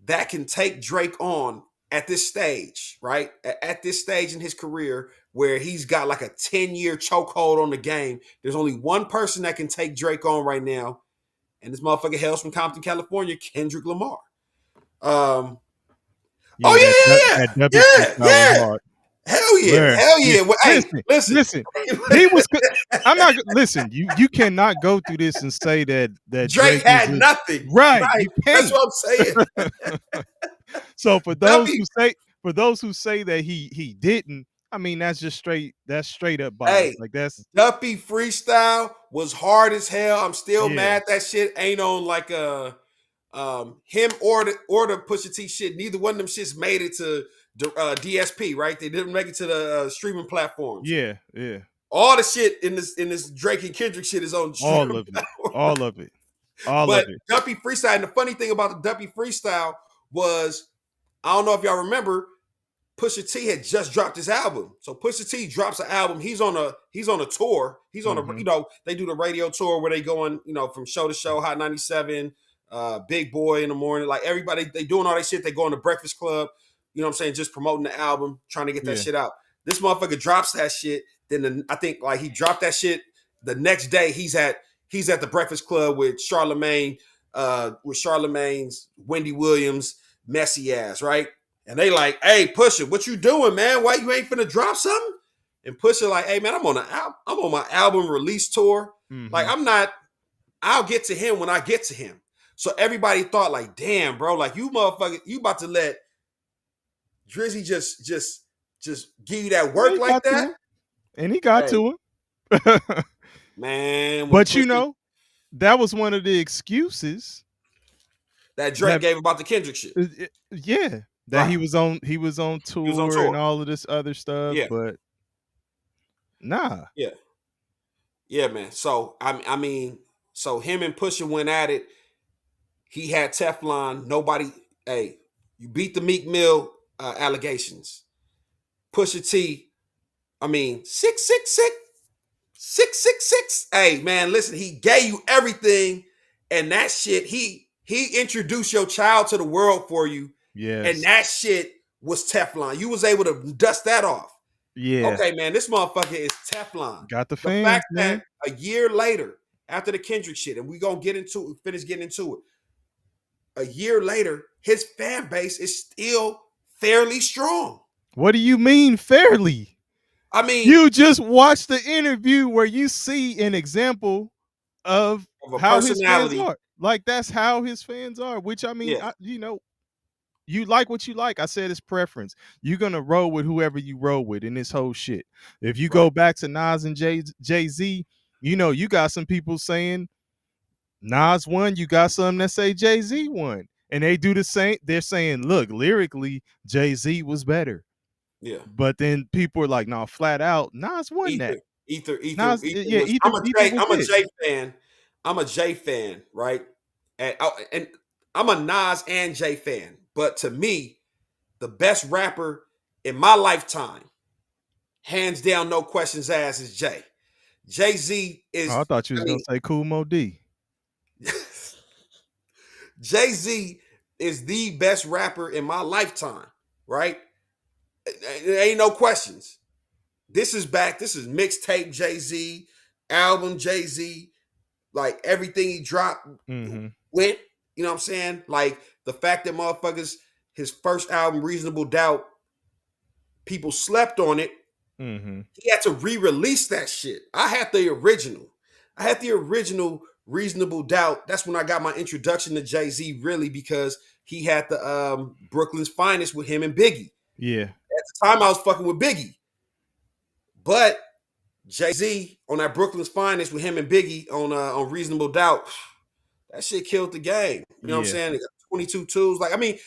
that can take Drake on at this stage, right? At this stage in his career where he's got like a 10-year chokehold on the game. There's only one person that can take Drake on right now, and this motherfucker hails from Compton, California, Kendrick Lamar. Um, Yeah, oh that W yeah, yeah, freestyle was yeah. hard. Where? Hell Yeah. yeah. Well, hey, Listen, listen. listen. He was. I'm not. Listen. You cannot go through this and say that Drake Drake is had nothing. right. Right. You That's can't. what I'm saying. So W, for those who say that he didn't, I mean that's just straight. That's straight up bias. hey, Like that's Duppy freestyle was hard as hell. I'm still yeah, mad that shit ain't on like him or the Pusha T shit. Neither one of them shits made it to DSP, right? They didn't make it to the streaming platforms. yeah, yeah. All the shit in this Drake and Kendrick shit is on All streaming of it. platforms. All of it. All But of it. Duppy freestyle, and the funny thing about the Duppy freestyle was, I don't know if y'all remember, Pusha T had just dropped his album. So Pusha T drops an album. He's on a tour. He's on Mm-hmm. they do the radio tour where they going, from show to show, Hot 97, Big Boy in the morning. Like, everybody, they doing all that shit. They go on the Breakfast Club, you know what I'm saying, just promoting the album, trying to get that Yeah. shit out. This motherfucker drops that shit. Then I think like he dropped that shit the next day. He's at the Breakfast Club with Charlemagne's Wendy Williams messy ass, right? And they like, hey, Pusha, what you doing, man? Why you ain't finna drop something? And Pusha like, hey, man, I'm on my album release tour. Like, Mm-hmm. I'll get to him when I get to him. So everybody thought like, damn, bro, like, you motherfucker, you about to let Drizzy just give you that Well, work he like got to that? him. And he got Hey, to him. man, when But Pusha, that was one of the excuses that Drake that gave about the Kendrick shit. yeah, that Right. he was on He was on tour and tour. all of this other stuff, Yeah. but nah. Yeah. Yeah, man. So I mean, so him and Pusha went at it. He had Teflon. Nobody, hey, you beat the Meek Mill allegations. Pusha T, I mean, 666. Hey, man, listen, he gave you everything, and that shit, he introduced your child to the world for you, and Yes. that shit was Teflon. You was able to dust that off. Yeah. Okay, man, this motherfucker is Teflon. Got the The fans, fact that man. a year later, after the Kendrick shit, and we gonna finish getting into it. A year later, his fan base is still fairly strong. What do you mean fairly? I mean, You just watched the interview where you see an example of of a how his fans personality, are. Like that's how his fans are, which I mean, yeah, you like what you like. I said it's preference. You're gonna roll with whoever you roll with in this whole shit. If you go right, back to Nas and Jay-Z, you got some people saying Nas won, you got some that say Jay-Z won. And they do the same. They're saying, look, lyrically, Jay-Z was better. yeah. But then people are like, no, flat out, Nas won that. Nas, Ether yeah, was. Ether was I'm a it. Jay fan. I'm a Jay fan, right? And I'm a Nas and Jay fan, but to me, the best rapper in my lifetime, hands down, no questions asked, is Jay. Jay-Z Oh, I is, thought you was I gonna mean, say Cool Mo D. Jay-Z is the best rapper in my lifetime, right? There ain't no questions. This is back. This is mixtape Jay-Z, album Jay-Z, like everything he dropped Mm-hmm. went. You know what I'm saying? Like the fact that motherfuckers, his first album, Reasonable Doubt, people slept on it. Mm-hmm. He had to re-release that shit. I had the original. I had the original Reasonable Doubt. That's when I got my introduction to Jay-Z, really, because he had the Brooklyn's Finest with him and Biggie. Yeah. At the time, I was fucking with Biggie. But Jay-Z on that Brooklyn's Finest with him and Biggie on Reasonable Doubt, that shit killed the game. You know what I'm Yeah. saying? They got 22 twos. Like, I mean,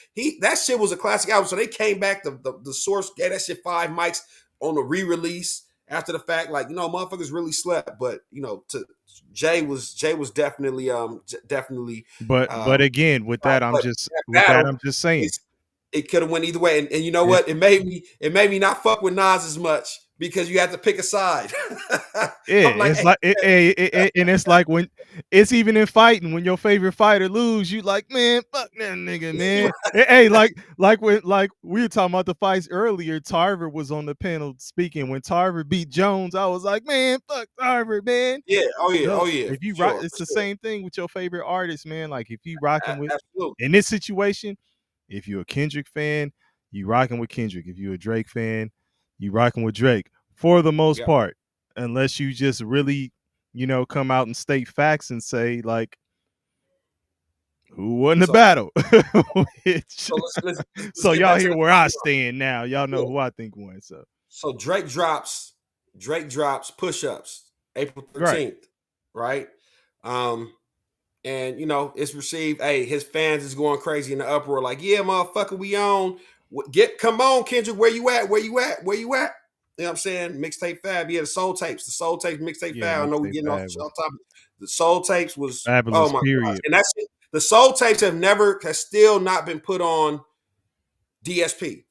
that shit was a classic album. So they came back, the source gave that shit 5 mics on the re-release after the fact. Like, motherfuckers really slept. But, Jay was definitely But again, with that I'm but just that battle, saying. it could have went either way. And you know what? It made me not fuck with Nas as much because you had to pick a side. Yeah, I'm like, it's like and it's like when it's even in fighting when your favorite fighter lose, you like, man, fuck that nigga, man. Hey, like when we were talking about the fights earlier, Tarver was on the panel speaking. When Tarver beat Jones, I was like, man, fuck Tarver, man. yeah, oh yeah, No, oh yeah, if you for rock, sure, it's for the sure. same thing with your favorite artist, man. Like if you rocking with Absolutely. in this situation, if you're a Kendrick fan, you rocking with Kendrick. If you're a Drake fan, you rocking with Drake for the most Yeah. part, unless you just really, come out and state facts and say like, who won the So, battle? so let's So get y'all back to hear the where I stand now. Y'all know yeah. who I think won. So So Drake drops push-ups April right, 13th, right? And it's received. Hey, his fans is going crazy in the uproar, like, yeah, motherfucker, we on. Come on, Kendrick, where you at? Where you at? Where you at? You know what I'm saying? Mixtape Fab, yeah, the Soul Tapes, Mixtape yeah, Fab. I know we mixtape getting off Fab was topic. The Soul Tapes was, oh fabulous. my gosh, Period. and that's it. The Soul Tapes has still not been put on DSP.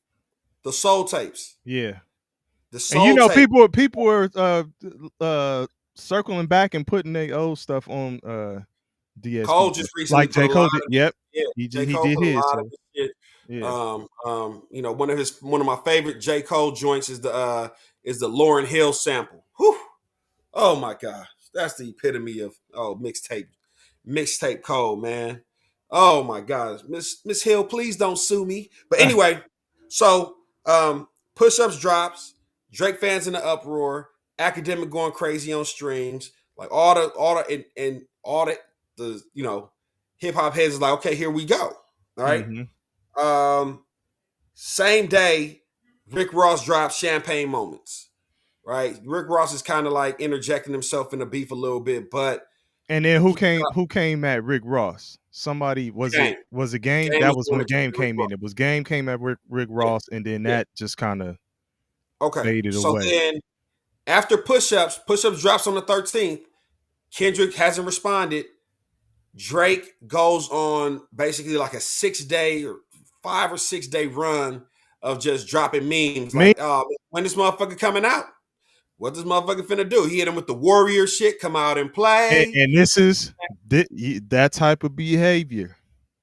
The Soul Tapes, Yeah. the And Soul Tape. people were circling back and putting their old stuff on DSP. Cole just recently Like put a J. lot Cole did. of Yep. yeah. J. He Cole did put a his. lot of So his shit. yeah. One of my favorite J. Cole joints is the Lauryn Hill sample. Whew. Oh my gosh, that's the epitome of mixtape Cole, man. Oh my gosh, Miss Hill, please don't sue me. But anyway, so push-ups drops, Drake fans in the uproar, academic going crazy on streams, like all the hip hop heads is like, okay, here we go. All right. Mm-hmm. Same day, Rick Ross drops Champagne Moments. Right, Rick Ross is kind of like interjecting himself in the beef a little bit, but And then he who came at Rick Ross? Somebody was Game. it Game? Game That was was doing when it to Game Rick came Ross. in. It was Game came at Rick Yeah, Ross, and then yeah. that just kind of Okay. faded So away. then after push-ups drops on the 13th. Kendrick hasn't responded. Drake goes on basically like a 6-day or 5 or 6-day run of just dropping memes. Me Like, when this motherfucker coming out? What this motherfucker finna do? He hit him with the Warrior shit, come out and play. and this is that type of behavior.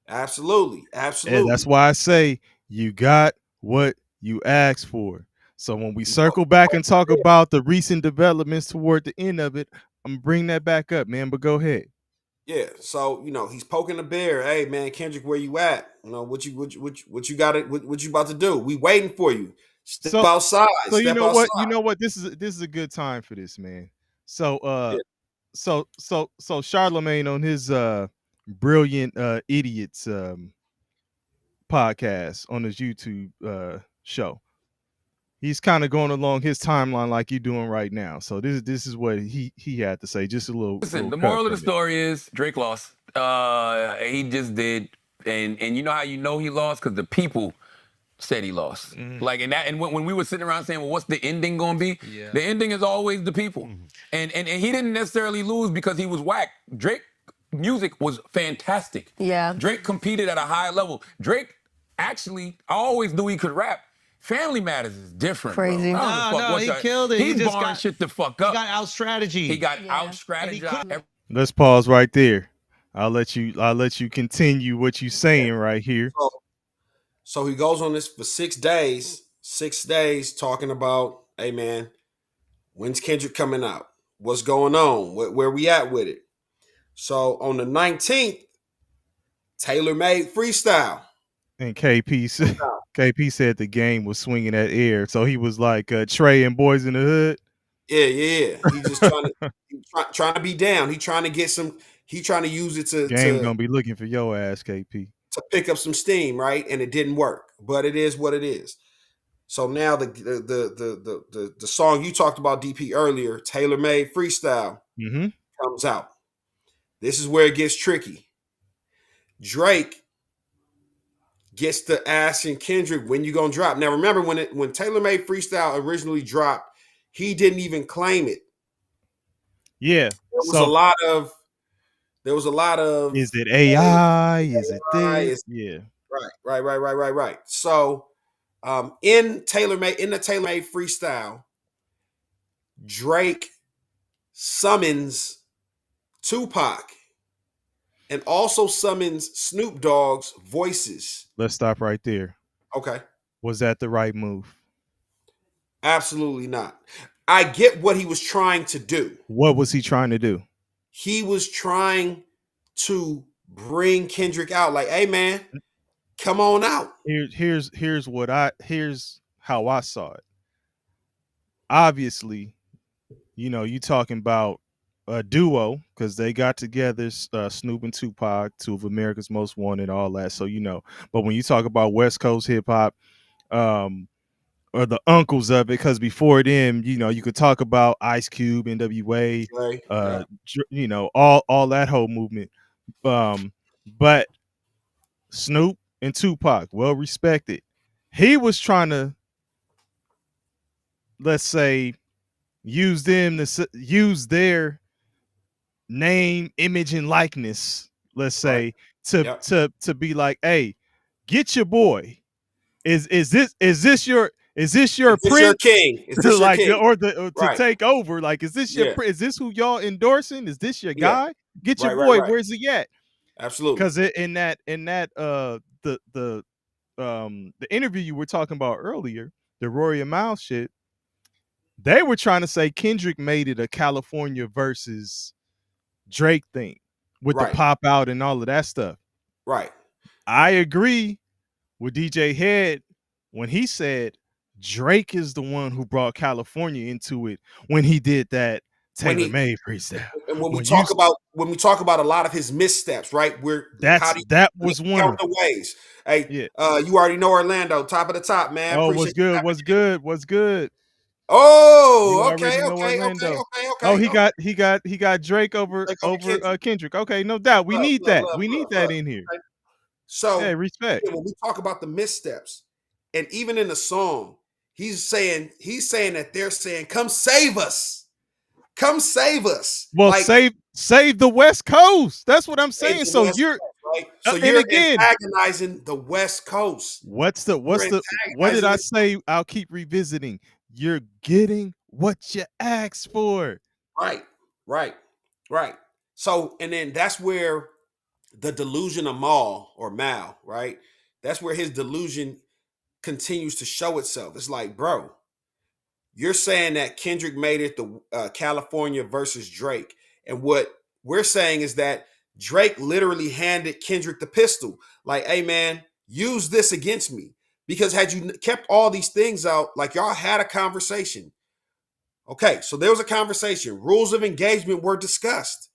Absolutely. And that's Absolutely. why I say you got what you asked for. So when we circle back and talk about the recent developments toward the end of it, I'm gonna bring that back up, man. But go ahead. Yeah, so he's poking the bear. Hey man, Kendrick, where you at? What you got it? What you about to do? We waiting for you. Step So outside. so you Step know outside. what? You know what? This is a good time for this, man. So Yeah. so Charlemagne on his brilliant idiots podcast on his YouTube show. He's kind of going along his timeline like you're doing right now. So this is what he had to say. Just a little. Listen, the cut moral of the from it. story is Drake lost. He just did, and you know how you know he lost because the people said he lost. Like and when we were sitting around saying, well, what's the ending gonna be? Yeah. The ending is always the people. And he didn't necessarily lose because he was whack. Drake music was fantastic. Yeah. Drake competed at a high level. Drake actually, I always knew he could rap. Family Matters is different, Crazy. bro. I don't give a fuck No, what he y'all- killed it. He's He just barring got- shit the fuck He up. got out strategy. He got Yeah. out And he strategized. Let's pause right there. I'll let you continue what you saying right here. So he goes on this for 6 days. 6 days talking about, hey man, when's Kendrick coming out? What's going on? Where we at with it? So on the 19th, Taylor made freestyle. And KP said the game was swinging at air, so he was like Trey and Boys in the Hood. Yeah. He just trying to be down. He trying to get some. He trying to use it Game gonna be looking for your ass, KP. to pick up some steam, right? And it didn't work, but it is what it is. So now the song you talked about, DP, earlier, Taylor Made Freestyle, comes out. This is where it gets tricky. Drake gets to asking Kendrick, when you gonna drop? Now remember when Taylor Made Freestyle originally dropped, he didn't even claim it. Yeah. There was a lot of is it AI? Is it this? Yeah. Right. So in the Taylor Made Freestyle, Drake summons Tupac and also summons Snoop Dogg's voices. Let's stop right there. Okay. Was that the right move? Absolutely not. I get what he was trying to do. What was he trying to do? He was trying to bring Kendrick out. Like, hey man, come on out. Here's how I saw it. Obviously, you talking about a duo because they got together, Snoop and Tupac, two of America's Most Wanted, all that. So but when you talk about West Coast hip hop, or the uncles of it, because before then, you could talk about Ice Cube, NWA, all that whole movement. But Snoop and Tupac, well respected. He was trying to, let's say, use their name, image, and likeness. Let's say to be like, hey, get your boy. Is this your prince? Your king? Is this like your king? to take over? Like, is this is this who y'all endorsing? Is this your guy? Get your boy. Right. Where's he at? Absolutely. Because in that the interview you were talking about earlier, the Rory and Miles shit, they were trying to say Kendrick made it a California versus Drake thing with the pop out and all of that stuff. Right. I agree with DJ Head when he said Drake is the one who brought California into it when he did that Taylor Made freestyle. And when we talk about a lot of his missteps, right? That was one of the ways. Hey, you already know Orlando, top of the top, man. Oh, what's good? Oh, okay. Oh, he got Drake over Kendrick. Okay, no doubt. We need that. We need that in here. Okay. So, hey, respect. When we talk about the missteps, and even in the song, he's saying that they're saying, "Come save us, come save us." Well, like, save the West Coast. That's what I'm saying. So you're right. So you're antagonizing the West Coast. What did I say? I'll keep revisiting. You're getting what you asked for. Right. So, and then that's where the delusion of Mal, right? That's where his delusion continues to show itself. It's like, bro, you're saying that Kendrick made it the California versus Drake. And what we're saying is that Drake literally handed Kendrick the pistol. Like, hey, man, use this against me. Because had you kept all these things out, like y'all had a conversation. Okay, so there was a conversation. Rules of engagement were discussed.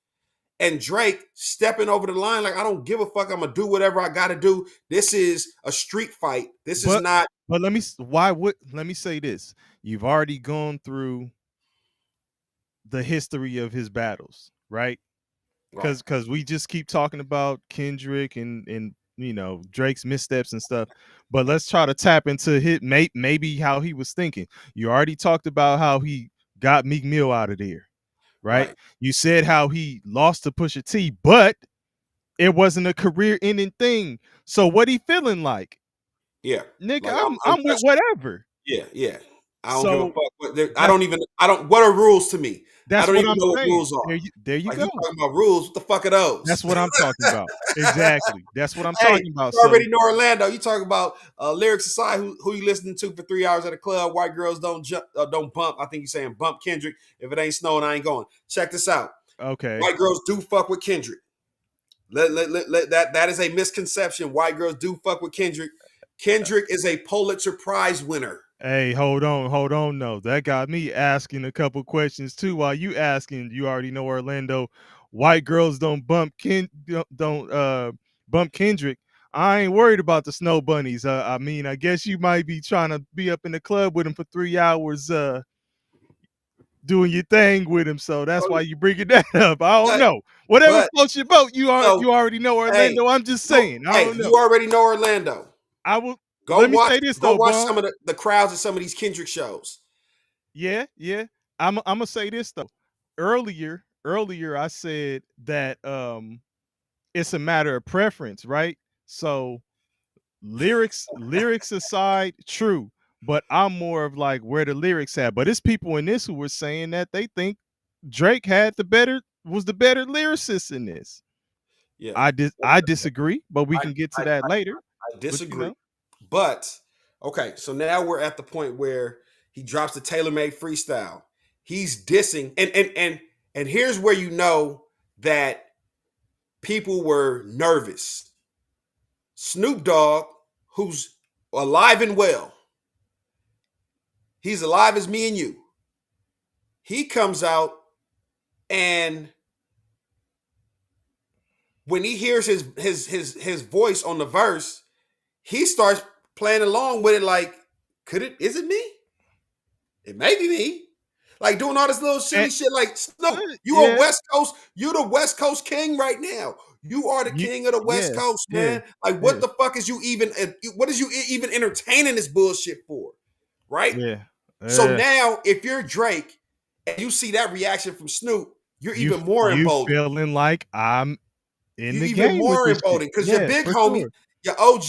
And Drake stepping over the line like, I don't give a fuck. I'm going to do whatever I got to do. This is a street fight. This is not. But let me say this. You've already gone through the history of his battles, right? Because we just keep talking about Kendrick and Drake's missteps and stuff. But let's try to tap into maybe how he was thinking. You already talked about how he got Meek Mill out of there. Right? You said how he lost to Pusha T, but It wasn't a career-ending thing. So what he feeling like? Yeah. Nigga, Like I'm I'm I'm with just whatever. yeah. I don't give a So fuck. that's I don't what are rules to me? I that's don't what even I'm know what saying. rules are. There you Like go. you talking about rules? What the fuck are those? That's what I'm talking about. Exactly. That's what I'm Hey, talking about. you So already know Orlando. You talk about lyrics aside, who you listening to for 3 hours at a club? White girls don't bump. I think you're saying bump Kendrick. If it ain't snowing, I ain't going. Check this out. okay. White girls do fuck with Kendrick. That is a misconception. White girls do fuck with Kendrick. Kendrick is a Pulitzer Prize winner. Hey, hold on. No, that got me asking a couple questions too. While you asking, you already know Orlando. White girls don't bump Kendrick. I ain't worried about the snow bunnies. I mean, I guess you might be trying to be up in the club with him for 3 hours, doing your thing with him. So that's why you bringing that up. I don't But know. Whatever but floats your boat. so You already know hey, Orlando. I'm just saying. I don't know. you already know Orlando. I will. Go Let me watch say this go though, watch Bond. some of the crowds at some of these Kendrick shows. Yeah. I'm gonna say this though. Earlier I said that it's a matter of preference, right? So lyrics aside, true. But I'm more of like where the lyrics at. But it's people in this who were saying that they think Drake was the better lyricist in this. Yeah. I disagree, but we I, can get to I, that later. I But you disagree. know, But okay, so now we're at the point where he drops the tailor-made freestyle. He's dissing, and here's where you know that people were nervous. Snoop Dogg, who's alive and well, he's alive as me and you. He comes out and when he hears his voice on the verse, he starts playing along with it like, is it me? It may be me. Like doing all this little silly and, shit. Like, no, yeah, you're the West Coast king right now. You are the king of the West yeah, Coast, yeah, man. Like, what yeah, the fuck is you even, what is you even entertaining this bullshit for? Right? yeah. So now, if you're Drake and you see that reaction from Snoop, you're you even more you emboldened. feeling like I'm in You the even game with more this shit. emboldened because your Yeah, big for homie, sure. your OG,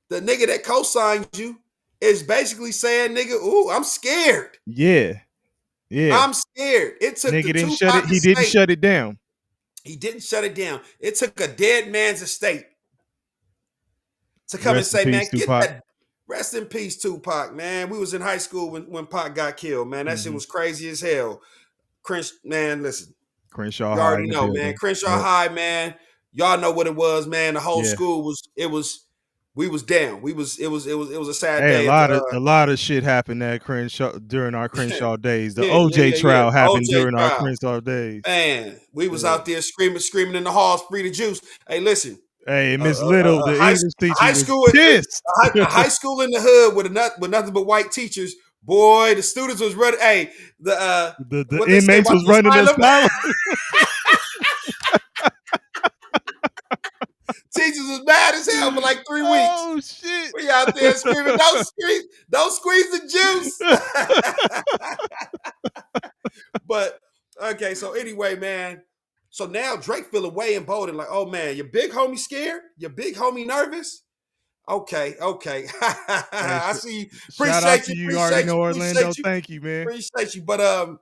the nigga that co-signed you, is basically saying, nigga, ooh, I'm scared. Yeah, yeah. I'm scared. It took the Nigga didn't shut it. Tupac He didn't estate. shut it down. He didn't shut it down. It took a dead man's estate to come and Rest in say, man, peace, get Tupac. that. Rest in peace, Tupac, man. We was in high school when Pac got killed, man. That shit Mhm. was crazy as hell. Man, listen, Crenshaw you High already in the know, man. building. Crenshaw Yep. High, man. Y'all know what it was, man. The whole Yeah. school we was down. It was a sad Hey, day at the a lot of shit happened at Crenshaw during our Crenshaw days. The OJ yeah. trial happened OJ during our trial. Crenshaw days. Man, we was Yeah. out there screaming in the halls, free the juice. Hey, listen, Hey, Miss Little, the English a teacher high was school pissed. a high school in the hood with nothing but white teachers. Boy, the students was ready. Hey, The what they say inmates about was the running the asylum? asylum. Teachers was mad as hell for like 3 weeks. Oh shit. We out there screaming, don't squeeze the juice. But okay, so anyway, man. So now Drake feeling way emboldened, like, oh man, your big homie scared, your big homie nervous. Okay. Hey, I see you. shout out to you. You already Appreciate know you. Orlando. Thank you, man. Appreciate you. But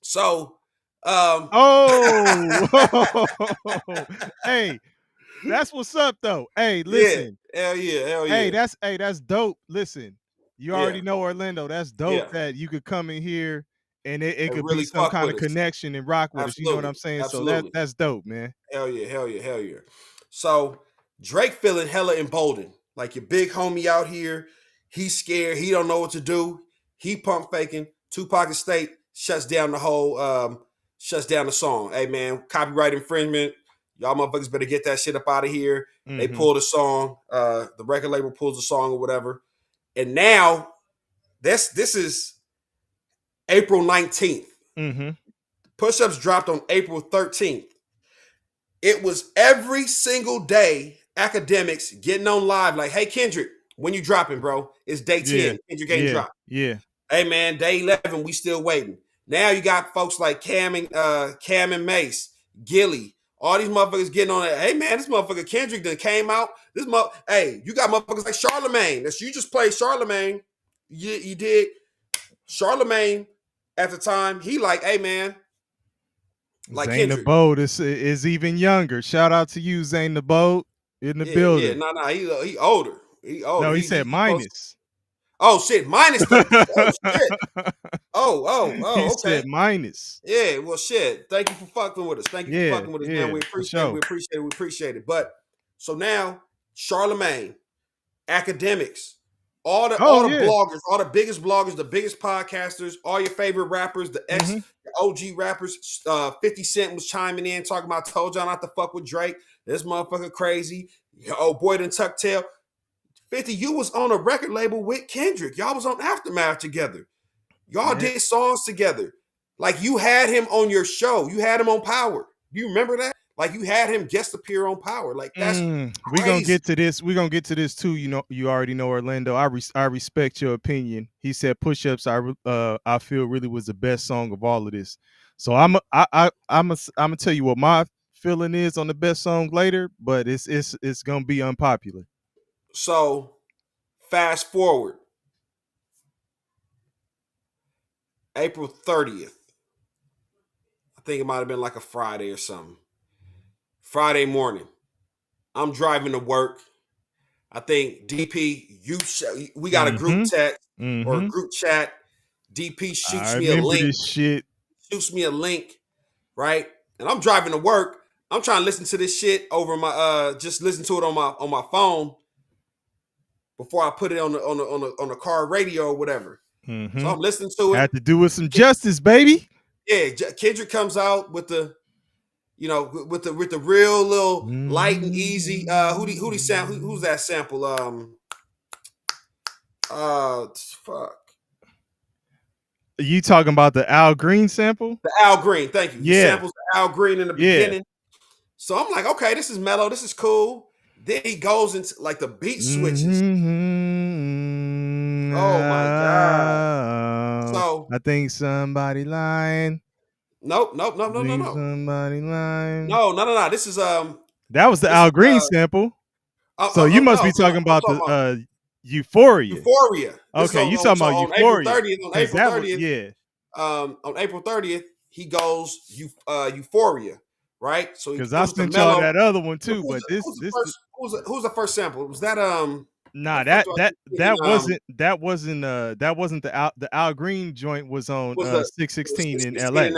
so Oh, hey, that's what's up though. Hey, yeah, listen. hell yeah, That's dope. Listen, you yeah, already know Orlando. That's dope yeah. that you could come in here and it And could be really some fuck kind with of us. connection and rock with us. You know what I'm Absolutely, saying? So absolutely. that's dope, man. Hell yeah, hell yeah. So Drake feeling hella emboldened. Like your big homie out here, he's scared. He don't know what to do. He pump faking. Tupac Estate shuts down the song. Hey man, copyright infringement. Y'all motherfuckers better get that shit up out of here. They Mm-hmm. pull the song. The record label pulls the song or whatever. And now this is April 19th. Mm-hmm. Push-ups dropped on April 13th. It was every single day academics getting on live like, hey, Kendrick, when you dropping, bro? It's day Yeah. 10. Kendrick ain't Yeah. dropped. Yeah. Hey, man, day 11, we still waiting. Now you got folks like Cam and Mace, Gilly, All these motherfuckers getting on it. Hey man, this motherfucker Kendrick that came out. Hey, you got motherfuckers like Charlemagne. That's you just played Charlemagne. You did Charlemagne at the time. He like, hey man, like Zane the Kendrick. Boat is even younger. Shout out to you, Zane the Boat, in the building. No, he older. He older. No, he said minus. Oh shit, minus 30. Oh shit. He Okay. said minus. Yeah, well, shit. Thank you for fucking with us. Thank you for fucking with us, man. We appreciate it. Sure. We appreciate it. We appreciate it. But so now, Charlemagne, academics, all the bloggers, all the biggest bloggers, the biggest podcasters, all your favorite rappers, the OG rappers. 50 Cent was chiming in talking about told y'all not to fuck with Drake. This motherfucker crazy. Oh boy, done tuck tail. 50, you was on a record label with Kendrick. Y'all was on Aftermath together. Y'all did songs together. Like you had him on your show. You had him on Power. Do you remember that? Like you had him guest appear on Power. Like that's we're gonna get to this. We're gonna get to this too. You know, you already know Orlando. I respect your opinion. He said push-ups I feel really was the best song of all of this. So I'm gonna tell you what my feeling is on the best song later, but it's gonna be unpopular. So fast forward. April 30th. I think it might have been like a Friday or something. Friday morning. I'm driving to work. I think DP, we got a group text or a group chat. DP shoots me a link. This shit. Shoots me a link, right? And I'm driving to work. I'm trying to listen to this shit over my just listen to it on my phone before I put it on the car radio or whatever. So I'm listening to it. Had to do with some justice, baby. Yeah, Kendrick comes out with the, you know, with the real little light and easy. Who's that sample? Fuck. You talking about the Al Green sample? The Al Green, thank you. Yeah. He samples the Al Green in the beginning. So I'm like, okay, this is mellow. This is cool. Then he goes into like the beat switches. Oh my god! So I think somebody lying. Nope. Somebody lying. No. This is That was the Al Green sample. So you must be talking about the Euphoria. Euphoria. Okay, you talking about Euphoria? On April 30th. On April 30th, he goes Euphoria, right? So because I sent y'all that other one too, but who's the first sample? Was that Nah, that wasn't the Al Green joint was on 616 in LA.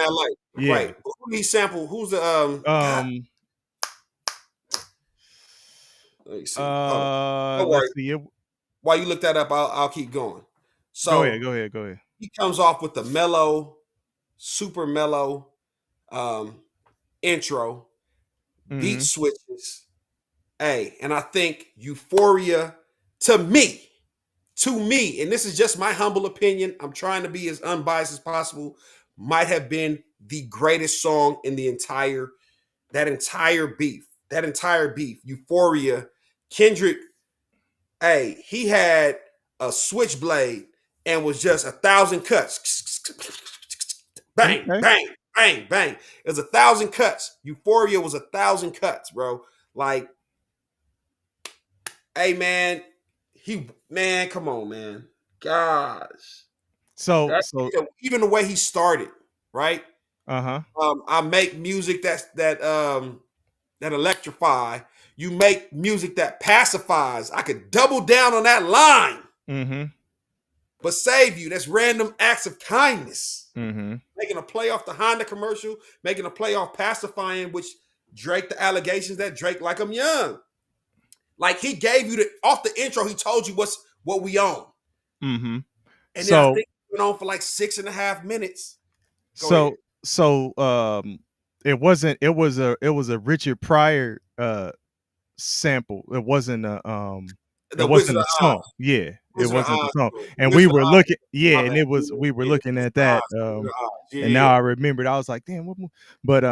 Yeah. Right. Who he sample? Who's the let me see. Let's see. While you look that up, I'll keep going. So go ahead. He comes off with the mellow, super mellow intro, beat switches. Hey, and I think Euphoria to me, and this is just my humble opinion, I'm trying to be as unbiased as possible, might have been the greatest song in the entire beef. Euphoria, Kendrick, hey, he had a switchblade and was just 1,000 cuts. Bang, bang, bang, bang. It was 1,000 cuts. Euphoria was 1,000 cuts, bro. Like, hey, man, come on, man. Gosh. So even the way he started, right? I make music that electrify. You make music that pacifies. I could double down on that line. But save you. That's random acts of kindness. Making a play off the Honda commercial, making a play off pacifying, which Drake, the allegations that Drake like I'm young. Like he gave you off the intro, he told you what we own. And then I think it went on for like 6.5 minutes. It was a Richard Pryor sample. It wasn't a song. Yeah, it wasn't a song. And we were looking, we were looking at that. And now I remembered. I was like, damn, what more? But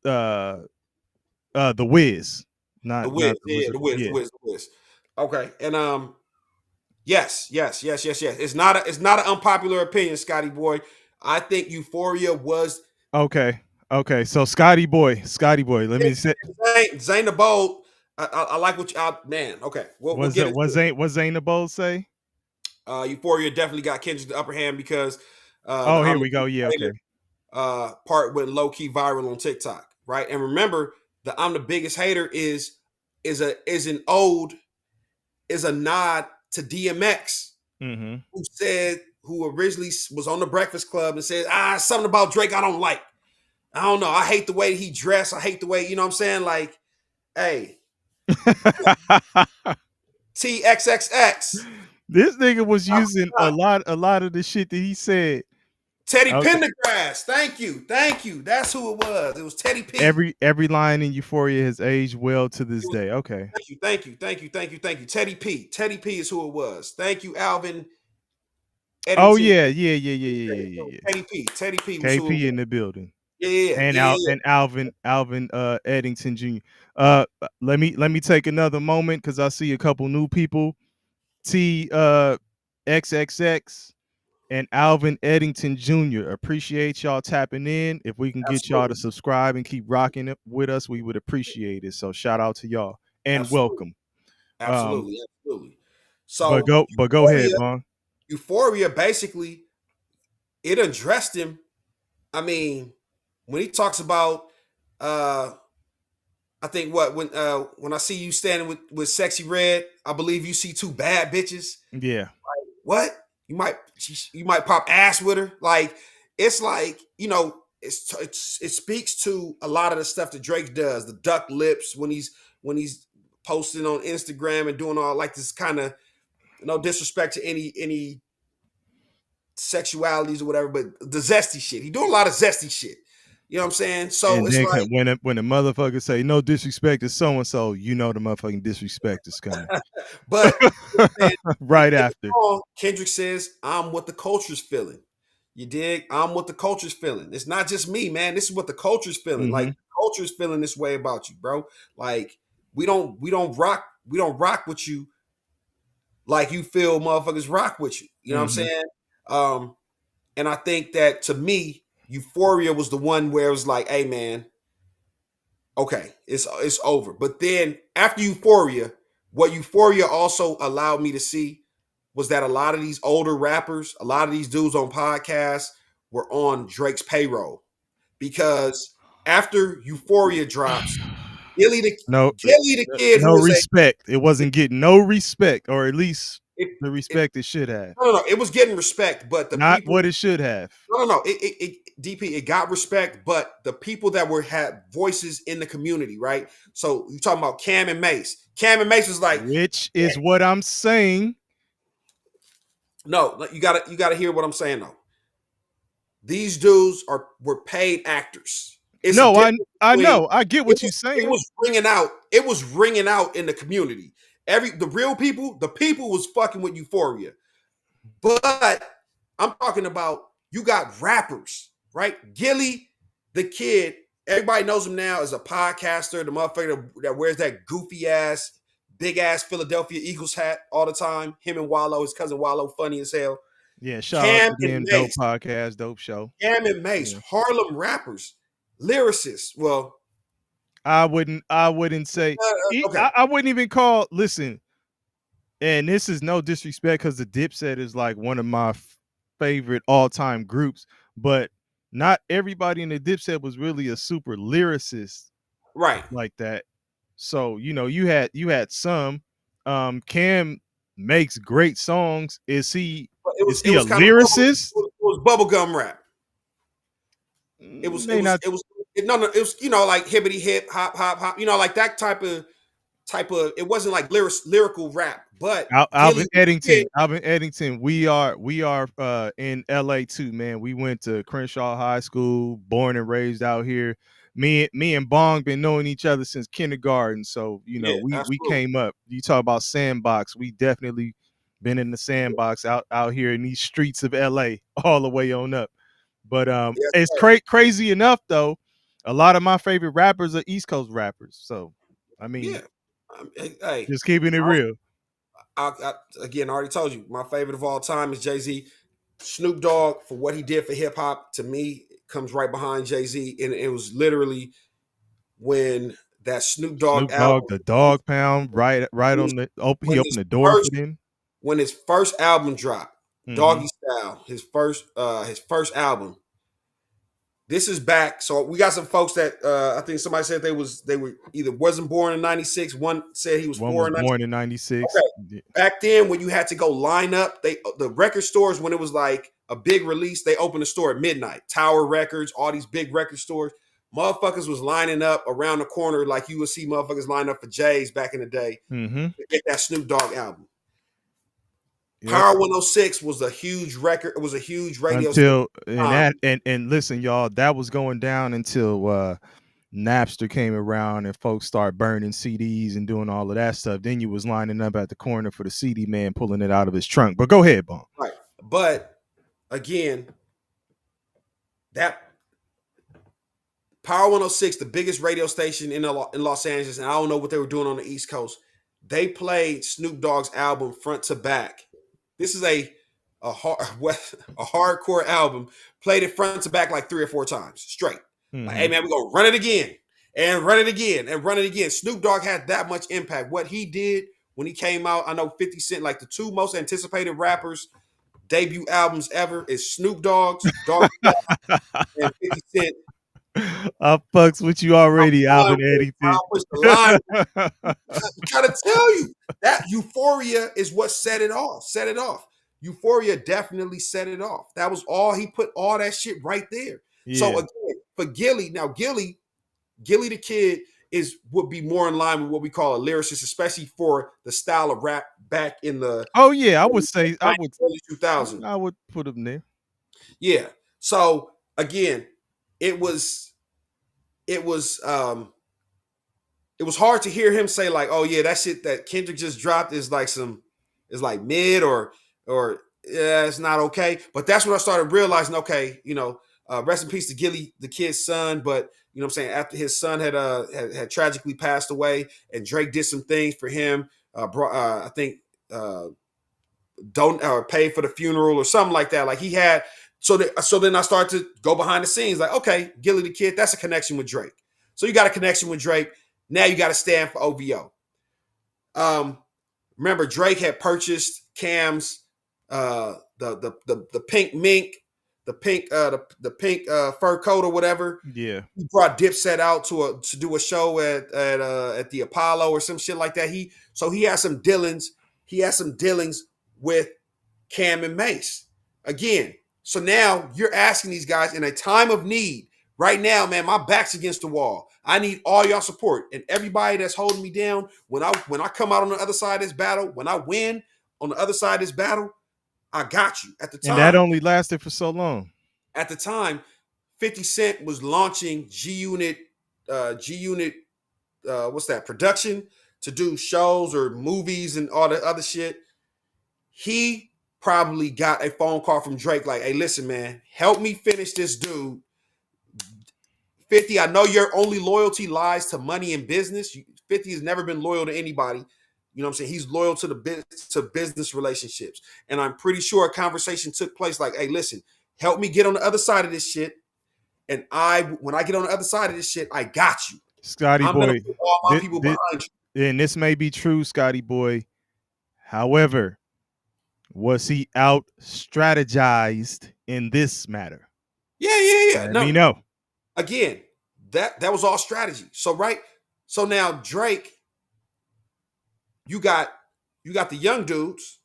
the Wiz. The Wiz. Okay. And yes. It's not an unpopular opinion, Scotty boy. I think Euphoria was okay. Okay, so Scotty Boy. Let me say Zane the Bold. I like what you man. Okay, we'll get into it. what Zayn the Bold say? Euphoria definitely got Kendrick the upper hand because the Oh, here I'm we the go. Yeah, okay. Hater part went low key viral on TikTok, right? And remember, the I'm the biggest hater is an ode, is a nod to DMX, Mm-hmm. who originally was on the Breakfast Club and said, something about Drake I don't like. I don't know. I hate the way he dressed. I hate the way, you know what I'm saying? Like, hey, TXXX. This nigga was using a lot of the shit that he said. Teddy Okay. Pendergrass. Thank you. Thank you. That's who it was. It was Teddy P. Every line in Euphoria has aged well to this day. Okay. Thank you. Thank you. Thank you. Thank you. Thank you. Teddy P. Teddy P is who it was. Thank you, Alvin Oh Eddington. yeah, yeah. Teddy P. Teddy P was who it KP was. in the building. Yeah. And Alvin Eddington Jr. Let me take another moment because I see a couple new people. T XXX and Alvin Eddington Jr. Appreciate y'all tapping in. If we can get y'all to Absolutely. subscribe and keep rocking it with us, we would appreciate it. So shout out to y'all and Absolutely. welcome. Absolutely. Absolutely. But So go ahead, Bong. Euphoria basically it addressed him. I mean, when he talks about I think when I see you standing with Sexy Red, I believe you see two bad bitches. Yeah. What? You might pop ass with her. Like it's like, it speaks to a lot of the stuff that Drake does. The duck lips when he's posting on Instagram and doing all like this kind of no disrespect to any sexualities or whatever, but the zesty shit. He doing a lot of zesty shit. You know what I'm saying? So And it's then like when a motherfucker say no disrespect to so and so, you know the motherfucking disrespect is coming. but in Right the after. song, Kendrick says, I'm what the culture's feeling. You dig? I'm what the culture's feeling. It's not just me, man. This is what the culture's feeling. Like Mm-hmm. the culture's feeling this way about you, bro. Like we don't rock with you like you feel motherfuckers rock with you. You know what I'm Mm-hmm. saying? And I think that to me, Euphoria was the one where it was like, hey man, okay, it's over. But then after Euphoria, what Euphoria also allowed me to see was that a lot of these older rappers, a lot of these dudes on podcasts were on Drake's payroll because after Euphoria drops, No, Gilly the kid no who is a respect. It wasn't getting no respect, or at least it, the it respect it should have. no, it was getting respect, but the Not people what it should have. no, DP, it got respect, but the people that had voices in the community, right? So you talking about Cam and Mace. Cam and Mace was like, Which is what I'm saying. no, you gotta hear what I'm saying though. These dudes were paid actors. It's a No, difference I between know. I get it what you're it saying. was ringing out. It was ringing out in the community. The real people, the people was fucking with Euphoria. But I'm talking about you got rappers, right? Gilly, the kid, everybody knows him now as a podcaster, the motherfucker that wears that goofy ass, big ass Philadelphia Eagles hat all the time. Him and Wallow, his cousin Wallow, funny as hell. Yeah, shout out Cam to and them. Dope Mace, podcast, dope show. Yeah. Harlem rappers, lyricists. Well, I wouldn't say okay, I wouldn't even call listen, and this is no disrespect because the Dipset is like one of my favorite all-time groups, but not everybody in the Dipset was really a super lyricist right. like that. So, you had some. Cam makes great songs. But Is it he a was kind of lyricist? bubblegum rap. It was it May was not. it was no, it was like hibbity hip hop hop hop, like that type of it wasn't like lyrical rap, but Gilly Alvin did. Eddington. Alvin Eddington. We are in LA too, man. We went to Crenshaw High School, born and raised out here. Me and Bong been knowing each other since kindergarten. So, Yeah, we absolutely. came up. You talk about sandbox. We definitely been in the sandbox out here in these streets of LA all the way on up. But Yes, it's sir. crazy enough though. A lot of my favorite rappers are East Coast rappers. So I mean, Yeah. Hey, just keeping it real. again, I already told you my favorite of all time is Jay-Z. Snoop Dogg, for what he did for hip hop, to me, comes right behind Jay-Z, and it was literally when that Snoop Dogg Snoop Dogg, album, the Dog Pound, right on the he when opened his the door for first them. when his first album dropped, Mm-hmm. Doggy Style, his first album. This is back. So we got some folks that I think somebody said they were either wasn't born in 96. One said he was One born was in 96. born in '96. Okay. Back then, when you had to go line up, the record stores, when it was like a big release, they opened the store at midnight. Tower Records, all these big record stores, motherfuckers was lining up around the corner like you would see motherfuckers line up for Jay's back in the day Mm-hmm. to get that Snoop Dogg album. Yep. Power 106 was a huge record. It was a huge radio Until station. and listen, y'all, that was going down until Napster came around and folks started burning CDs and doing all of that stuff. Then you was lining up at the corner for the CD man pulling it out of his trunk. But go ahead, Bong. Right. But again, that Power 106, the biggest radio station in Los Angeles, and I don't know what they were doing on the East Coast. They played Snoop Dogg's album front to back. This is a hardcore album. Played it front to back like 3 or 4 times straight. Mm-hmm. Like, hey man, we're gonna run it again and run it again and run it again. Snoop Dogg had that much impact. What he did when he came out, I know 50 Cent, like the 2 most anticipated rappers debut albums ever is Snoop Dogg's Dogg and 50 Cent. I fucks with you already, Alvin Eddie. I'm trying to tell you that Euphoria is what set it off. Euphoria definitely set it off. That was all. He put all that shit right there. Yeah. So again, for Gilly, now Gilly the Kid would be more in line with what we call a lyricist, especially for the style of rap back in the I would say early 2000s. I would put him there. Yeah. So again, it was hard to hear him say like, oh yeah, that shit that Kendrick just dropped is like mid or yeah, it's not okay. But that's when I started realizing, okay, rest in peace to Gilly, the Kid's son. But you know what I'm saying, after his son had tragically passed away, and Drake did some things for him, I think don't pay for the funeral or something like that. Like he had. So then I started to go behind the scenes, like, okay, Gilly the Kid, that's a connection with Drake. So you got a connection with Drake. Now you got to stand for OVO. Remember, Drake had purchased Cam's the pink mink, the pink fur coat or whatever. Yeah, he brought Dipset out to do a show at the Apollo or some shit like that. He had some dealings. He had some dealings with Cam and Mace again. So now you're asking these guys in a time of need. Right now, man, my back's against the wall. I need all y'all support and everybody that's holding me down. When I come out on the other side of this battle, when I win on the other side of this battle, I got you. At the time, and that only lasted for so long. At the time, 50 Cent was launching G Unit, what's that, production to do shows or movies and all the other shit. He probably got a phone call from Drake like, hey, listen, man, help me finish this dude. 50, I know your only loyalty lies to money and business. 50 has never been loyal to anybody. You know what I'm saying? He's loyal to business relationships. And I'm pretty sure a conversation took place like, hey, listen, help me get on the other side of this shit. And when I get on the other side of this shit, I got you. Scotty I'm boy. put all my people behind you. And this may be true, Scotty boy. However, was he out strategized in this matter? Yeah. Let me know. Again, that was all strategy. So now Drake, you got the young dudes.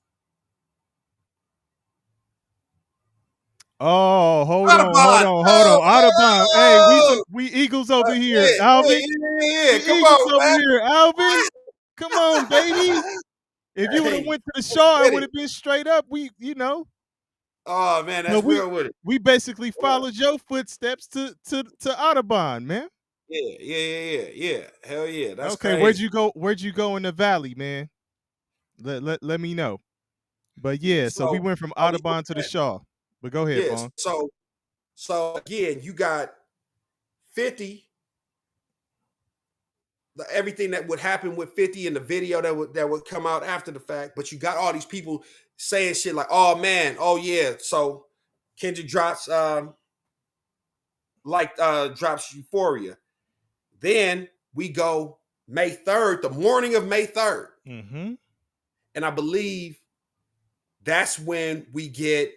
Oh, hold on. Audubon. Hey, we Eagles over here. Alvin. Yeah. Come Eagles on, over man. here. Alvin. Come on, baby. If you would have went to the Shaw, it would have been straight up. Oh man, that's real with it. We basically followed your footsteps to Audubon, man. Yeah. Hell yeah. That's okay. Crazy. Where'd you go in the valley, man? Let me know. But yeah, so we went from Audubon to the Shaw. But go ahead, Bong. So again, you got 50. Everything that would happen with 50 in the video that would come out after the fact, but you got all these people saying shit like, oh man, oh yeah. So Kendrick drops drops Euphoria. Then we go May 3rd, the morning of May 3rd. Mm-hmm. And I believe that's when we get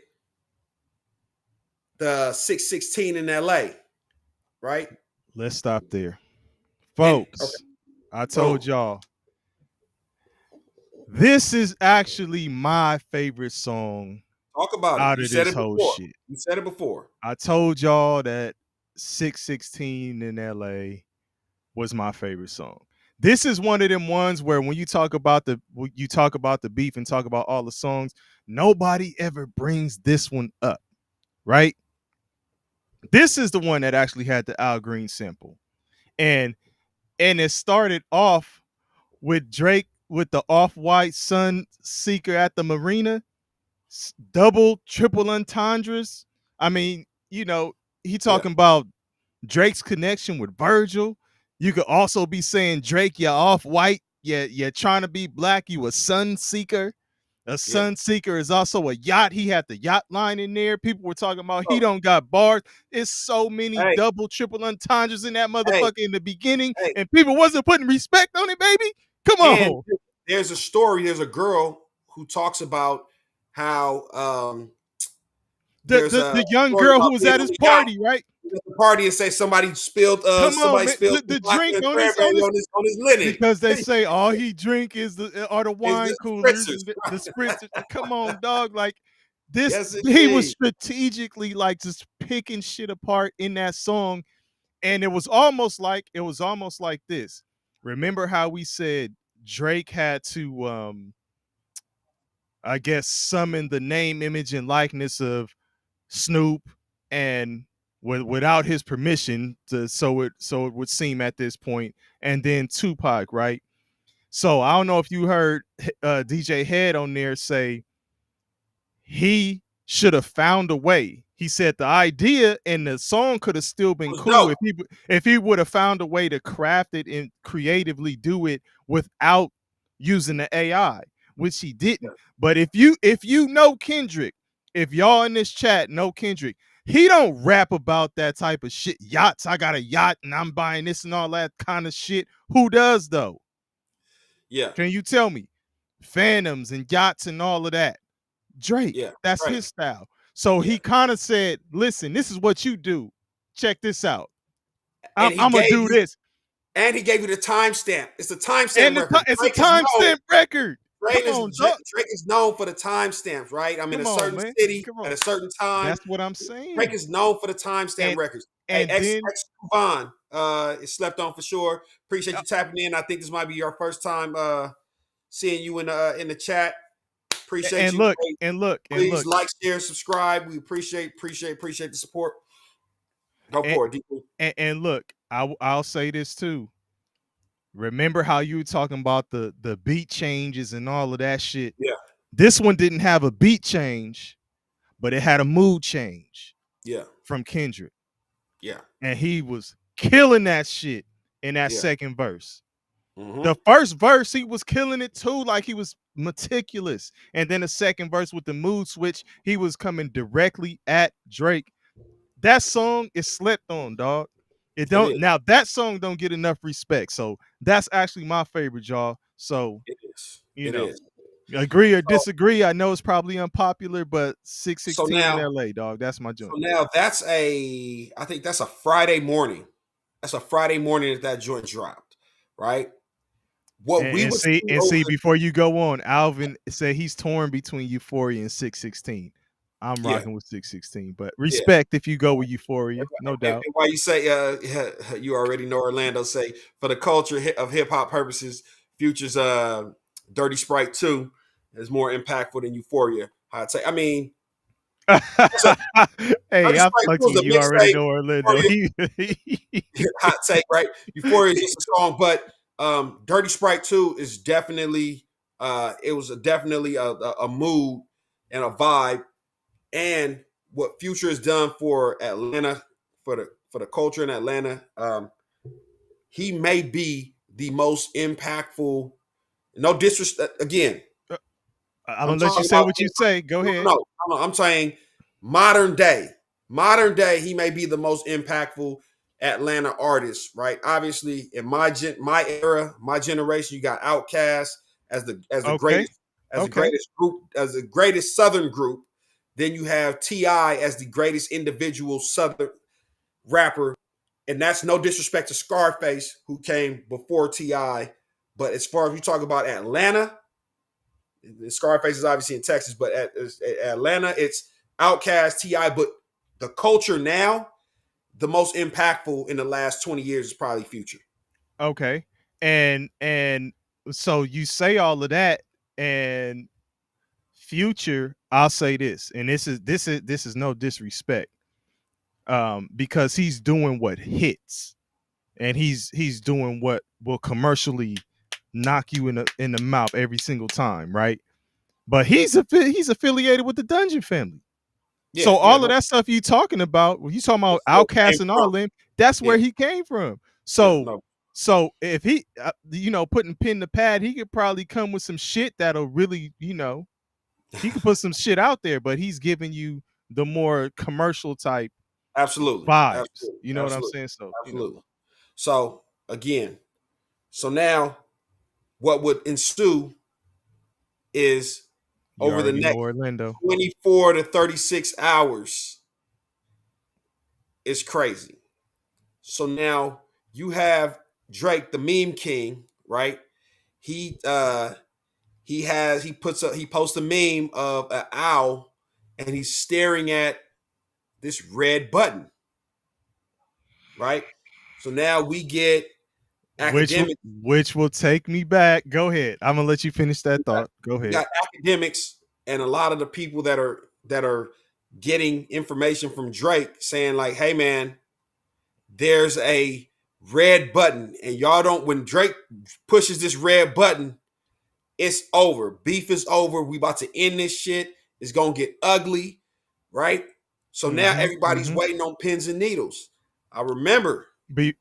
the 616 in LA, right? Let's stop there. And okay, Folks, I told boom. y'all, this is actually my favorite song Talk about it. out You of said this it whole before. shit. You said it before. I told y'all that 616 in LA was my favorite song. This is one of them ones where when you talk about the beef and talk about all the songs, nobody ever brings this one up, right? This is the one that actually had the Al Green sample. And it started off with Drake with the off-white sun seeker at the marina, double, triple entendres. I mean, he Yeah. talking about Drake's connection with Virgil. You could also be saying, Drake, you're off-white. You're trying to be black. You a sun seeker. A Yeah. sun seeker is also a yacht. He had the yacht line in there. People were talking about he Oh, don't got bars. It's so many hey, double, triple entendres in that hey, motherfucker in the beginning, hey. and people wasn't putting respect on it, baby. Come And on. there's a story, there's a girl who talks about how there's a The young story girl who about was being at on his the yacht party, right? at the party and say somebody Come on, man. spilled some The vodka drink and on his cranberry on his linen. because they say all he drink is the Is wine the coolers spritzers. and the spritz. Come on, dog. Like this, Yes, he was indeed. strategically like just picking shit apart in that song, and it was almost like this. Remember how we said Drake had to, I guess, summon the name, image, and likeness of Snoop, and without his permission, so it would seem at this point, and then Tupac, right? So I don't know if you heard DJ Head on there say he should have found a way. He said the idea and the song could have still It been was cool dope. if he would have found a way to craft it and creatively do it without using the AI, which he didn't. But if you know Kendrick, if y'all in this chat know Kendrick, he don't rap about that type of shit. Yachts, I got a yacht and I'm buying this and all that kind of shit. Who does though? Yeah. Can you tell me? Phantoms and yachts and all of that. Drake, Yeah. that's Right. his style. So Yeah. he kind of said, listen, this is what you do. Check this out. I'm, And he I'm gonna gave do you this. the timestamp. It's a timestamp And record. it's a Drake is known. timestamp record. Come on, dog. Drake is known for the timestamps, right? I'm in a Come on, certain man. city Come at on. a certain time. That's what I'm Drake saying. is known for the timestamp And records. Hey, and X then Vaughn, is slept on for sure. Appreciate uh, you tapping in. I think this might be your first time seeing you in the chat. Appreciate and you. look, Hey, and look, and please look, like, share, subscribe. We appreciate the support. Go and, for it, DP. and look, I'll say this too. Remember how you were talking about the beat changes and all of that shit? Yeah, This one didn't have a beat change, but it had a mood change yeah, from Kendrick. yeah, And he was killing that shit in that yeah. second verse. Mm-hmm. The first verse, he was killing it too, like he was meticulous. And then the second verse with the mood switch, he was coming directly at Drake. That song is slept on, dog. It It don't is. now that song don't get enough respect. So that's actually my favorite, y'all. So, It is. you It know, is. agree or So, disagree. I know it's probably unpopular, but so 616 in now, LA, dog. That's my so joint. now I think that's a Friday morning. That's a Friday morning that joint dropped, right? What And, we and would see see and over see the before you go on, Alvin said he's torn between Euphoria and 616. I'm yeah, rocking with 616, but yeah. respect if you go with Euphoria, no doubt. And why you say you already know Orlando say for the culture of hip hop purposes, Future's Dirty Sprite 2 is more impactful than Euphoria. I'd say. I mean, it's a, Hey, Dirty I Sprite 2 fucks is with a you already mixtape. know Orlando. Euphoria, hot take, right? Euphoria is just a song, but Dirty Sprite 2 is definitely it was definitely a mood and a vibe, and what Future has done for Atlanta, for the culture in Atlanta. He may be the most impactful. No disrespect. Again, I'm I'm gonna let you talking say about what you say. Go ahead. no. I'm saying modern day. Modern day, he may be the most impactful Atlanta artist, right? Obviously, in my era, my generation, you got Outkast as the Okay. Okay. greatest group, as the greatest Southern group. Then you have T.I. as the greatest individual Southern rapper, and that's no disrespect to Scarface, who came before T.I. But as far as we talk about Atlanta, Scarface is obviously in Texas, but at Atlanta, it's Outkast, T.I. But the culture now, the most impactful in the last 20 years is probably Future. Okay. And so you say all of that, and Future, I'll say this, and this is no disrespect, because he's doing what hits, and he's doing what will commercially knock you in the mouth every single time, right? But he's affiliated with the Dungeon family. Yeah, So yeah, all of no, that stuff you talking about, when you talking about that's where it Outcast came and all from. them, that's Yeah, where he came from. yeah, So no, so if he, putting pen to pad, he could probably come with some shit that'll really, he could put some shit out there, but he's giving you the more commercial type absolutely, vibes. absolutely, You know what I'm absolutely, saying? So, absolutely. So again, so now what would ensue is you over the already know next Orlando. 24 to 36 hours is crazy. So now you have Drake, the meme king, right? He he posts a meme of an owl and he's staring at this red button, right? So now we get Which will academics. which will take me back. Go ahead. I'm gonna let you finish that We got, thought. Go we ahead. got academics and a lot of the people that are getting information from Drake saying like, "Hey man, there's a red button, and y'all don't. When Drake pushes this red button, it's over. Beef is over. We about to end this shit. It's gonna get ugly, right? So now Mm-hmm. everybody's Mm-hmm. waiting on pins and needles. I remember. Be,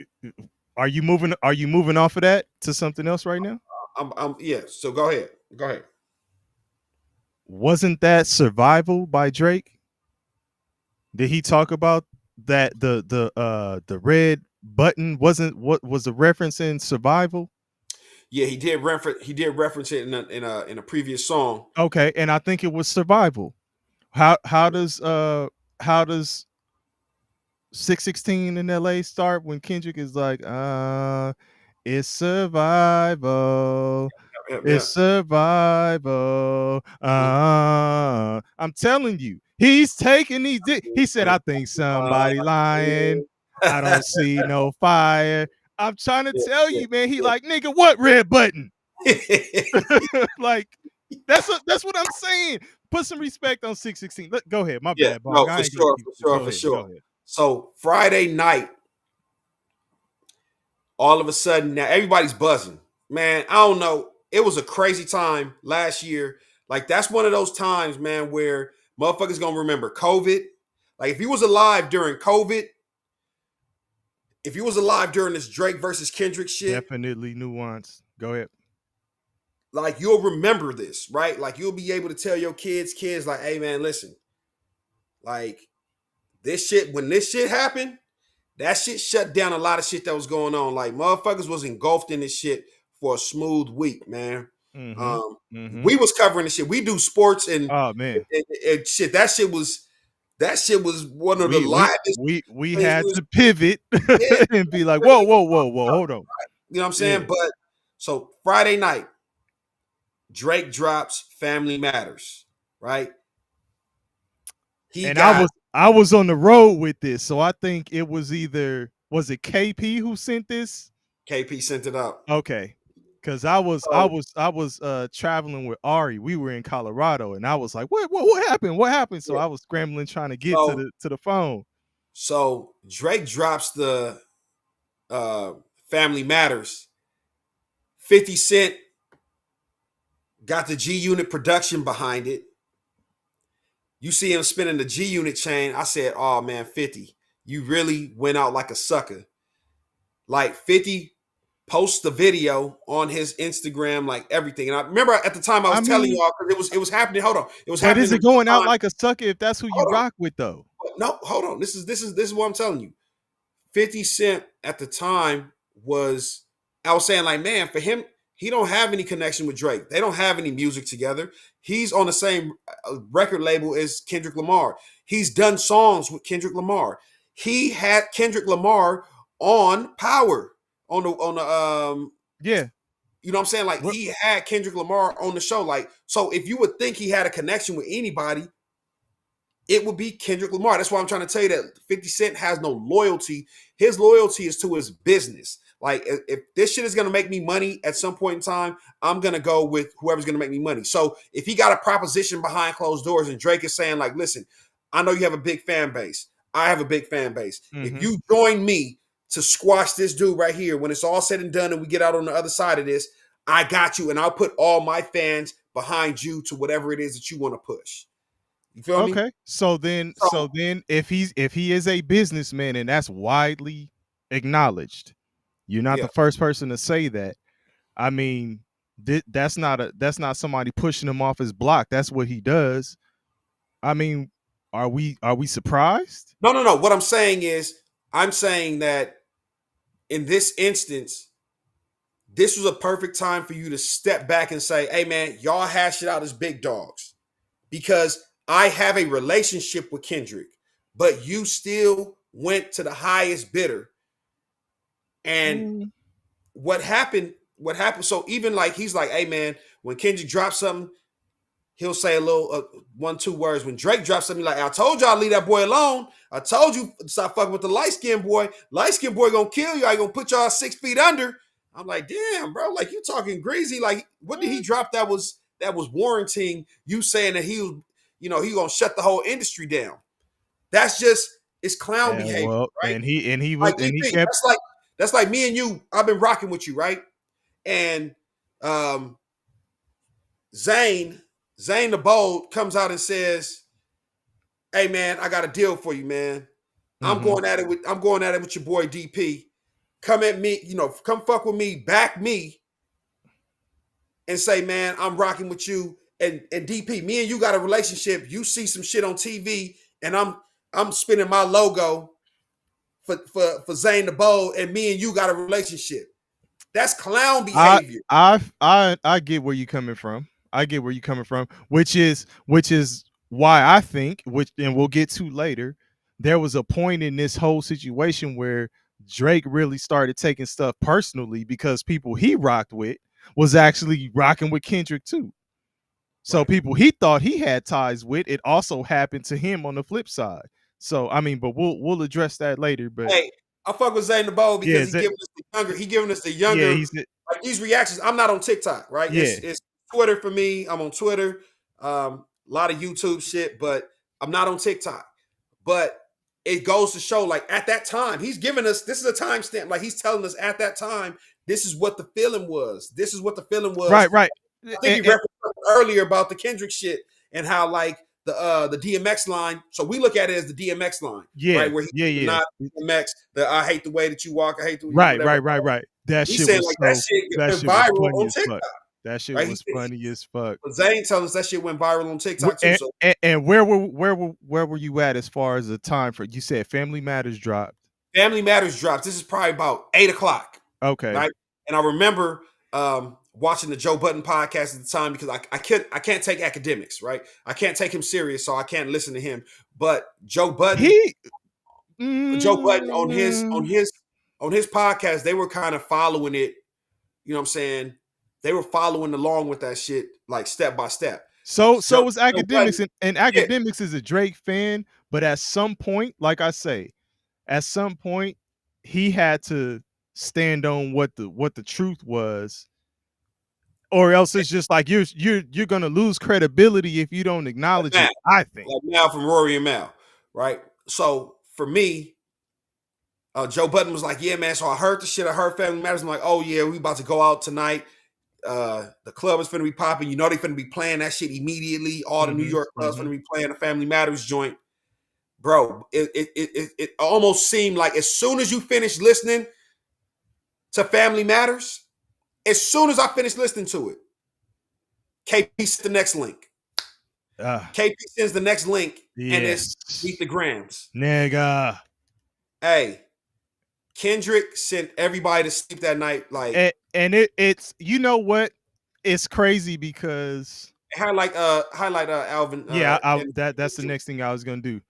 are you moving? Are you moving off of that to something else right now? Yeah. So go ahead. Go ahead. Wasn't that Survival by Drake? Did he talk about that the red button wasn't what was the reference in Survival? Yeah, he did reference. He did reference it in a previous song. Okay, and I think it was Survival. How does 616 in LA start when Kendrick is like, it's survival. Yeah, It's yeah. survival. I'm telling you, he's taking these. He said, I think somebody lying. I don't see no fire. I'm trying to tell yeah, you, man. He yeah, like, nigga, what red button? yeah. Like, that's what I'm saying. Put some respect on 616. Go ahead. My Yeah, bad, no, Bong. I for ain't gonna sure, keep. for sure, Go for ahead. sure. Go ahead. So Friday night, all of a sudden now everybody's buzzing. Man, I don't know. It was a crazy time last year. Like that's one of those times, man, where motherfuckers gonna remember COVID. Like if you was alive during COVID, if you was alive during this Drake versus Kendrick shit, Definitely nuance. Go ahead. like you'll remember this, right? Like you'll be able to tell your kids, like, hey man, listen, like this shit, when this shit happened, that shit shut down a lot of shit that was going on. Like motherfuckers was engulfed in this shit for a smooth week, man. Mm-hmm. Um, Mm-hmm. we was covering the shit. We do sports Oh man. and shit. That shit was one of the We we livest we we things. had We was, to pivot yeah, and be like, whoa, really, whoa, whoa, whoa, hold on. you know what I'm saying? Yeah. But so Friday night, Drake drops "Family Matters," right? He And I got was I was on the road with this. So I think it was was it KP who sent this? KP sent it up. Okay. Cause I was traveling with Ari. We were in Colorado, and I was like, what happened? What happened? So Yeah. I was scrambling trying to get to So the phone. so Drake drops the "Family Matters." 50 Cent got the G Unit production behind it. You see him spinning the G Unit chain. I said, oh man, 50, you really went out like a sucker. Like 50 post the video on his Instagram, like everything. And I remember at the time I was telling y'all because it was happening. Hold on, it was but happening is in it going real out time. like a sucker if that's who you Hold on. rock with though? No, hold on. This is what I'm telling you. 50 Cent at the time was, I was saying like, man, for him, he don't have any connection with Drake. They don't have any music together. He's on the same record label as Kendrick Lamar. He's done songs with Kendrick Lamar. He had Kendrick Lamar on Power on the Yeah. you know what I'm saying? Like he had Kendrick Lamar on the show. Like, so if you would think he had a connection with anybody, it would be Kendrick Lamar. That's why I'm trying to tell you that 50 Cent has no loyalty. His loyalty is to his business. Like, if this shit is going to make me money at some point in time, I'm going to go with whoever's going to make me money. So if he got a proposition behind closed doors and Drake is saying like, listen, I know you have a big fan base. I have a big fan base. If you join me to squash this dude right here, when it's all said and done and we get out on the other side of this, I got you. And I'll put all my fans behind you to whatever it is that you want to push. You feel me? Okay. So then if he is a businessman and that's widely acknowledged, you're not the first person to say that. I mean, that's not somebody pushing him off his block. That's what he does. I mean, are we surprised? No. What I'm saying is, I'm saying that in this instance, this was a perfect time for you to step back and say, hey man, y'all hash it out as big dogs. Because I have a relationship with Kendrick, but you still went to the highest bidder. And what happened? So even like, he's like, hey man, when Kendrick drops something, he'll say a little 1-2 words. When Drake drops something, like, I told y'all leave that boy alone. I told you stop fucking with the light-skinned boy. Light-skinned boy gonna kill you. I gonna put y'all 6 feet under. I'm like, damn, bro, like you talking greasy. Like, what did he drop that was warranting you saying that he was, he gonna shut the whole industry down? That's just, it's clown behavior, Well, right? and he was Like, and he EP, kept that's like me and you. I've been rocking with you, right? And Zane the Bold comes out and says, hey man, I got a deal for you, man. I'm going at it with your boy DP. Come at me, come fuck with me, back me, and say, man, I'm rocking with you. And DP, me and you got a relationship. You see some shit on TV, and I'm spinning my logo for Zane the Bold, and me and you got a relationship. That's clown behavior. I get where you're coming from. I get where you're coming from, which is why I think, and we'll get to later, there was a point in this whole situation where Drake really started taking stuff personally because people he rocked with was actually rocking with Kendrick too. So people he thought he had ties with, it also happened to him on the flip side. So I mean, but we'll address that later. But hey, I fuck with Zane the Bold because yeah, he giving us the younger he's like these reactions. I'm not on TikTok, right? Yeah. It's Twitter for me. I'm on Twitter, a lot of YouTube shit, but I'm not on TikTok. But it goes to show, like, at that time, he's giving us, this is a timestamp. Like, he's telling us at that time, this is what the feeling was. This is what the feeling was. Right. I think he referenced earlier about the Kendrick shit and how, like, the DMX line. So we look at it as the DMX line, right? Where he's not DMX. I hate the way that you walk. I hate the way right. That he shit said was like so, that shit went viral on TikTok. That shit was funny as fuck. But Zane telling us that shit went viral on TikTok too. And where were you at as far as the time for? You said Family Matters dropped. Family Matters dropped. This is probably about 8:00. Okay. Right? And I remember watching the Joe Budden podcast at the time because I can't take academics, right? I can't take him serious, so I can't listen to him. But Joe Budden on his podcast, they were kind of following it. You know what I'm saying? They were following along with that shit, like step by step. So was academics, and academics is a Drake fan, but at some point, like I say, at some point, he had to stand on what the truth was, or else it's just like you're gonna lose credibility if you don't acknowledge it. I think like Mal from Rory and Mal, right? So for me, Joe Budden was like, "Yeah, man." So I heard the shit. I heard Family Matters. I'm like, "Oh yeah, we about to go out tonight. The club is finna be popping. You know they finna be playing that shit immediately. All the New York clubs finna be playing the Family Matters joint, bro. It almost seemed like as soon as you finished listening to Family Matters. As soon as I finished listening to it, KP sent the next link. KP sends the next link, and it's Meet the Grams. Nigga. Hey, Kendrick sent everybody to sleep that night. Like, and it's you know what? It's crazy because highlight Alvin. That's the next thing I was gonna do.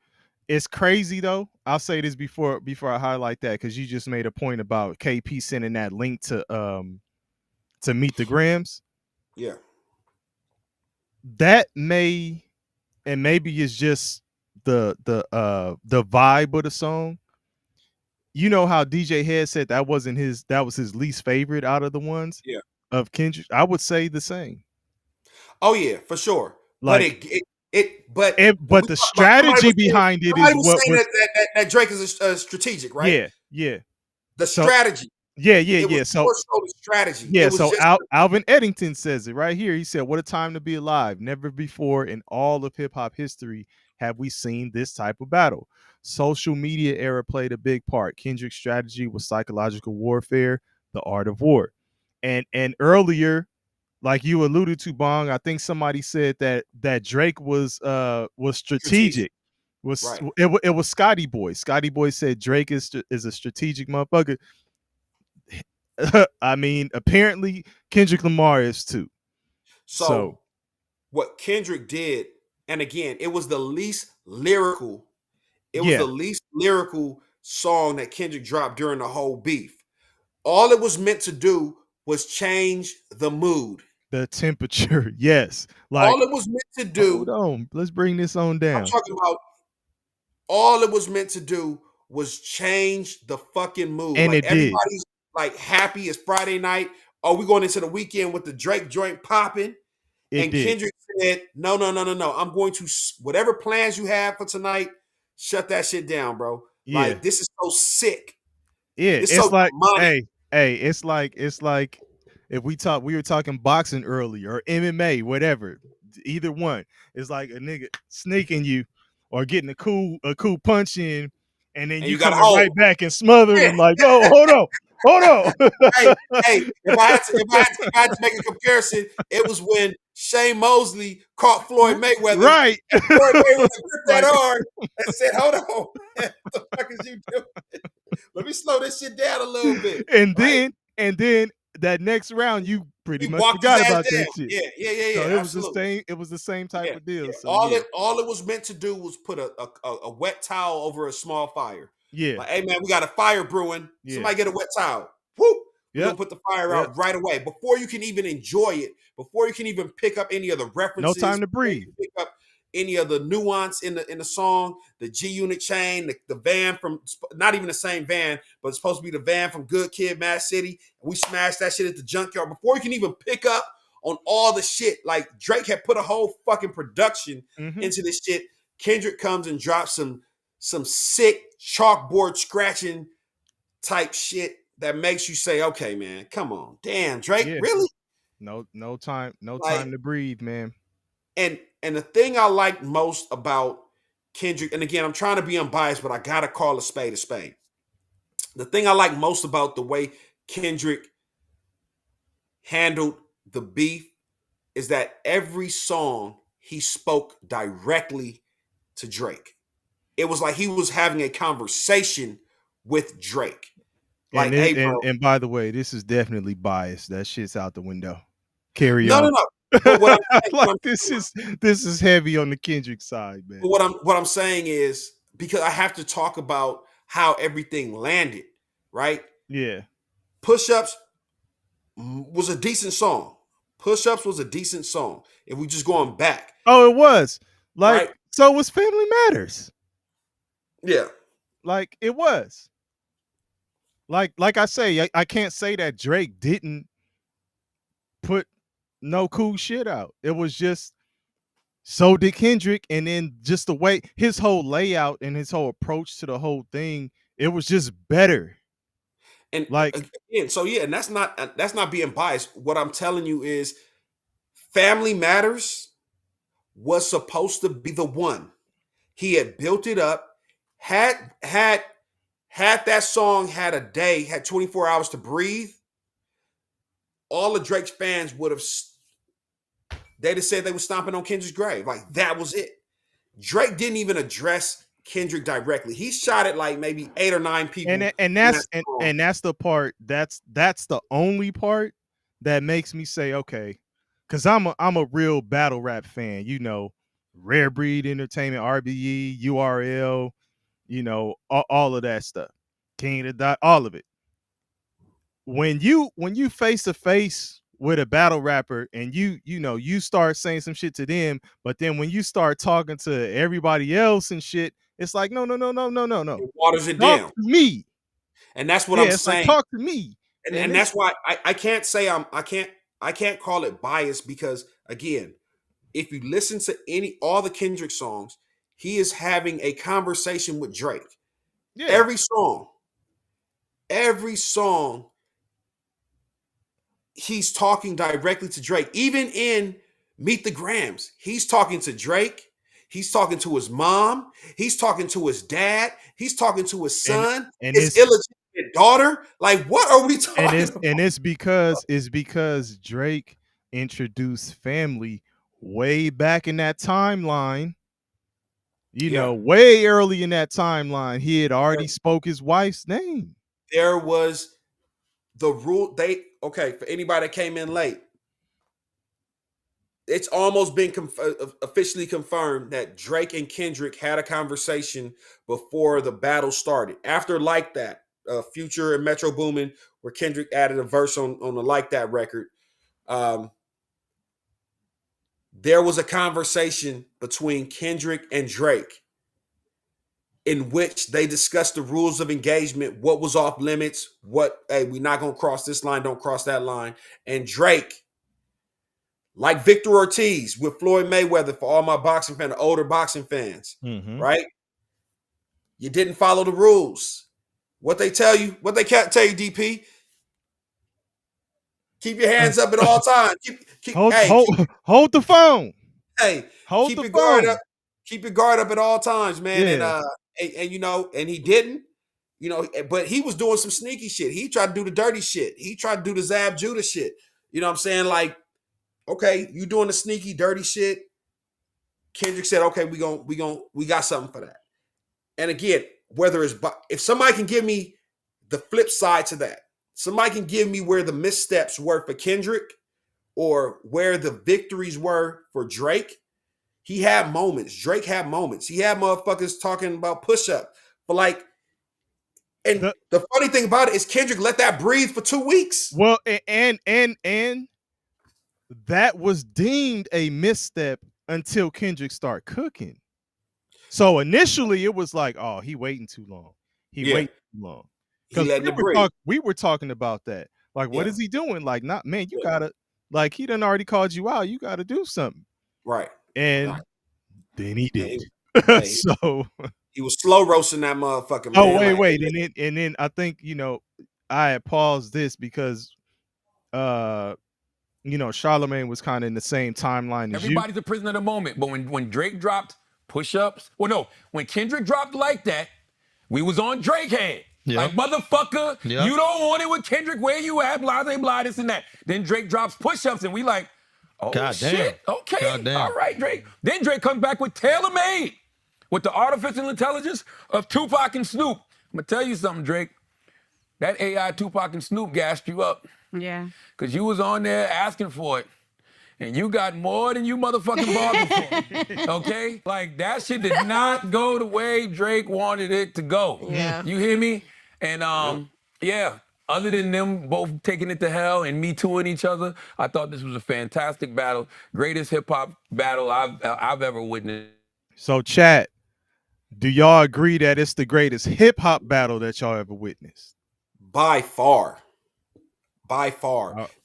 It's crazy though. I'll say this before I highlight that because you just made a point about KP sending that link to Meet the Grams. Yeah. That maybe it's just the vibe of the song. You know how DJ Head said that was his least favorite out of the ones of Kendrick. I would say the same. Oh yeah, for sure. Like but the strategy behind it is what saying that Drake is strategic, right? Yeah. The strategy. Yeah. So the strategy. Yeah. So Alvin Eddington says it right here. He said, "What a time to be alive! Never before in all of hip hop history have we seen this type of battle. Social media era played a big part. Kendrick's strategy was psychological warfare, the art of war." And earlier, like you alluded to, Bong, I think somebody said that Drake was strategic. Right. It was Scotty Boy. Scotty Boy said Drake is a strategic motherfucker. I mean, apparently Kendrick Lamar is too. So what Kendrick did, and again, it was the least lyrical. It was the least lyrical song that Kendrick dropped during the whole beef. All it was meant to do was change the mood, the temperature. Yes, like all it was meant to do. Hold on, let's bring this on down. I'm talking about all it was meant to do was change the fucking mood. And like it did. Everybody's like happy. It's Friday night. Oh, we going into the weekend with the Drake joint popping. And Kendrick said, no. I'm going to, whatever plans you have for tonight, shut that shit down, bro. Yeah. Like, this is so sick. Yeah, it's so like, demonic. Hey, it's like if we were talking boxing earlier or MMA, whatever, either one. It's like a nigga sneaking you or getting a cool punch in, and then you come right back and smother him like, oh, hold on. hey, if I had to make a comparison, it was when Shane Mosley caught Floyd Mayweather. Right. Floyd Mayweather gripped that arm and said, hold on. What the fuck is you doing? Let me slow this shit down a little bit. And then that next round, you pretty much forgot about that shit. Yeah. So it was the same type of deal. Yeah. So all it was meant to do was put a wet towel over a small fire. Yeah. Like, hey man, we got a fire brewing. Yeah. Somebody get a wet towel. Whoop. We're gonna put the fire out right away. Before you can even enjoy it, before you can even pick up any of the references. No time to breathe. Pick up any of the nuance in the song, the G Unit chain, the van from, not even the same van, but it's supposed to be the van from Good Kid, Mad City. And we smashed that shit at the junkyard. Before you can even pick up on all the shit, like Drake had put a whole fucking production into this shit. Kendrick comes and drops some sick chalkboard scratching type shit that makes you say, okay, man, come on. Damn, Drake, really? No time to breathe, man. And the thing I like most about Kendrick, and again, I'm trying to be unbiased, but I gotta call a spade a spade. The thing I like most about the way Kendrick handled the beef is that every song he spoke directly to Drake. It was like he was having a conversation with Drake. Like, and, hey, bro. And by the way, this is definitely biased. That shit's out the window. Carry on. No. But what this is heavy on the Kendrick side, man. But what I'm saying is, because I have to talk about how everything landed, right? Yeah. Push-Ups was a decent song. Push-Ups was a decent song. If we just going back. Oh, it was. Like, right? So was Family Matters. Yeah. Like, it was. Like I say, I can't say that Drake didn't put no cool shit out. It was just, so did Kendrick, and then just the way his whole layout and his whole approach to the whole thing, it was just better. And like, again, so yeah, and that's not being biased. What I'm telling you is, Family Matters was supposed to be the one. He had built it up, had Had that song had a day, had 24 hours to breathe, all of Drake's fans would have, they'd have said they were stomping on Kendrick's grave. Like, that was it. Drake didn't even address Kendrick directly. He shot at like maybe 8 or 9 people. And that's the part, that's the only part that makes me say, okay, because I'm a real battle rap fan, you know, Rare Breed Entertainment, RBE, URL, you know, all of that stuff. King of the Dot, all of it. When you face to face with a battle rapper and you start saying some shit to them, but then when you start talking to everybody else and shit, it's like no. It waters it Talk down. to me. And that's what Yeah, I'm it's like saying. talk to me. And that's why I can't say I can't call it bias, because again, if you listen to all the Kendrick songs, he is having a conversation with Drake. Yeah. Every song, he's talking directly to Drake. Even in Meet the Grams, he's talking to Drake. He's talking to his mom. He's talking to his dad. He's talking to his son, and his illegitimate daughter. Like, what are we talking about? And it's because Drake introduced family way back in that timeline. You know, way early in that timeline, he had already spoke his wife's name. There was the rule. For anybody that came in late, it's almost been officially confirmed that Drake and Kendrick had a conversation before the battle started. After Like That, Future and Metro Boomin, where Kendrick added a verse on the Like That record, there was a conversation between Kendrick and Drake in which they discussed the rules of engagement, what was off limits, hey, we're not going to cross this line, don't cross that line. And Drake, like Victor Ortiz with Floyd Mayweather, for all my boxing fans, older boxing fans, right? You didn't follow the rules. What they tell you, can't tell you, DP. Keep your hands up at all times. Hold the phone. Hey, keep your guard up. Keep your guard up at all times, man. Yeah. And you know, and he didn't, you know, but he was doing some sneaky shit. He tried to do the dirty shit. He tried to do the Zab Judah shit. You know what I'm saying? Like, okay, you doing the sneaky, dirty shit. Kendrick said, okay, we got something for that. And again, if somebody can give me the flip side to that, somebody can give me where the missteps were for Kendrick or where the victories were for Drake. He had moments. Drake had moments. He had motherfuckers talking about push-up. But like, and the funny thing about it is Kendrick let that breathe for 2 weeks. Well, and that was deemed a misstep until Kendrick started cooking. So initially it was like, oh, he waiting too long. He waiting too long. Because we were talking about that. Like, what is he doing? Like, man, you gotta, like, he done already called you out. You gotta do something. Right. And then he did. So he was slow roasting that motherfucker, man. Oh, wait. And then I think, you know, I had paused this because you know, Charlemagne was kind of in the same timeline as Everybody's a prisoner of the moment. But when Drake dropped push-ups, when Kendrick dropped Like That, we was on Drake head. Yep. Like, motherfucker, you don't want it with Kendrick, where you at, blah, this and that. Then Drake drops push-ups and we like, oh, God shit, damn. Okay, all right, Drake. Then Drake comes back with Tailor Made, with the artificial intelligence of Tupac and Snoop. I'm going to tell you something, Drake. That AI Tupac and Snoop gassed you up. Yeah. Because you was on there asking for it. And you got more than you motherfucking bargained for. Okay? Like, that shit did not go the way Drake wanted it to go. Yeah. You hear me? And, other than them both taking it to hell and Me Tooing each other, I thought this was a fantastic battle. Greatest hip-hop battle I've ever witnessed. So, chat, do y'all agree that it's the greatest hip-hop battle that y'all ever witnessed? By far.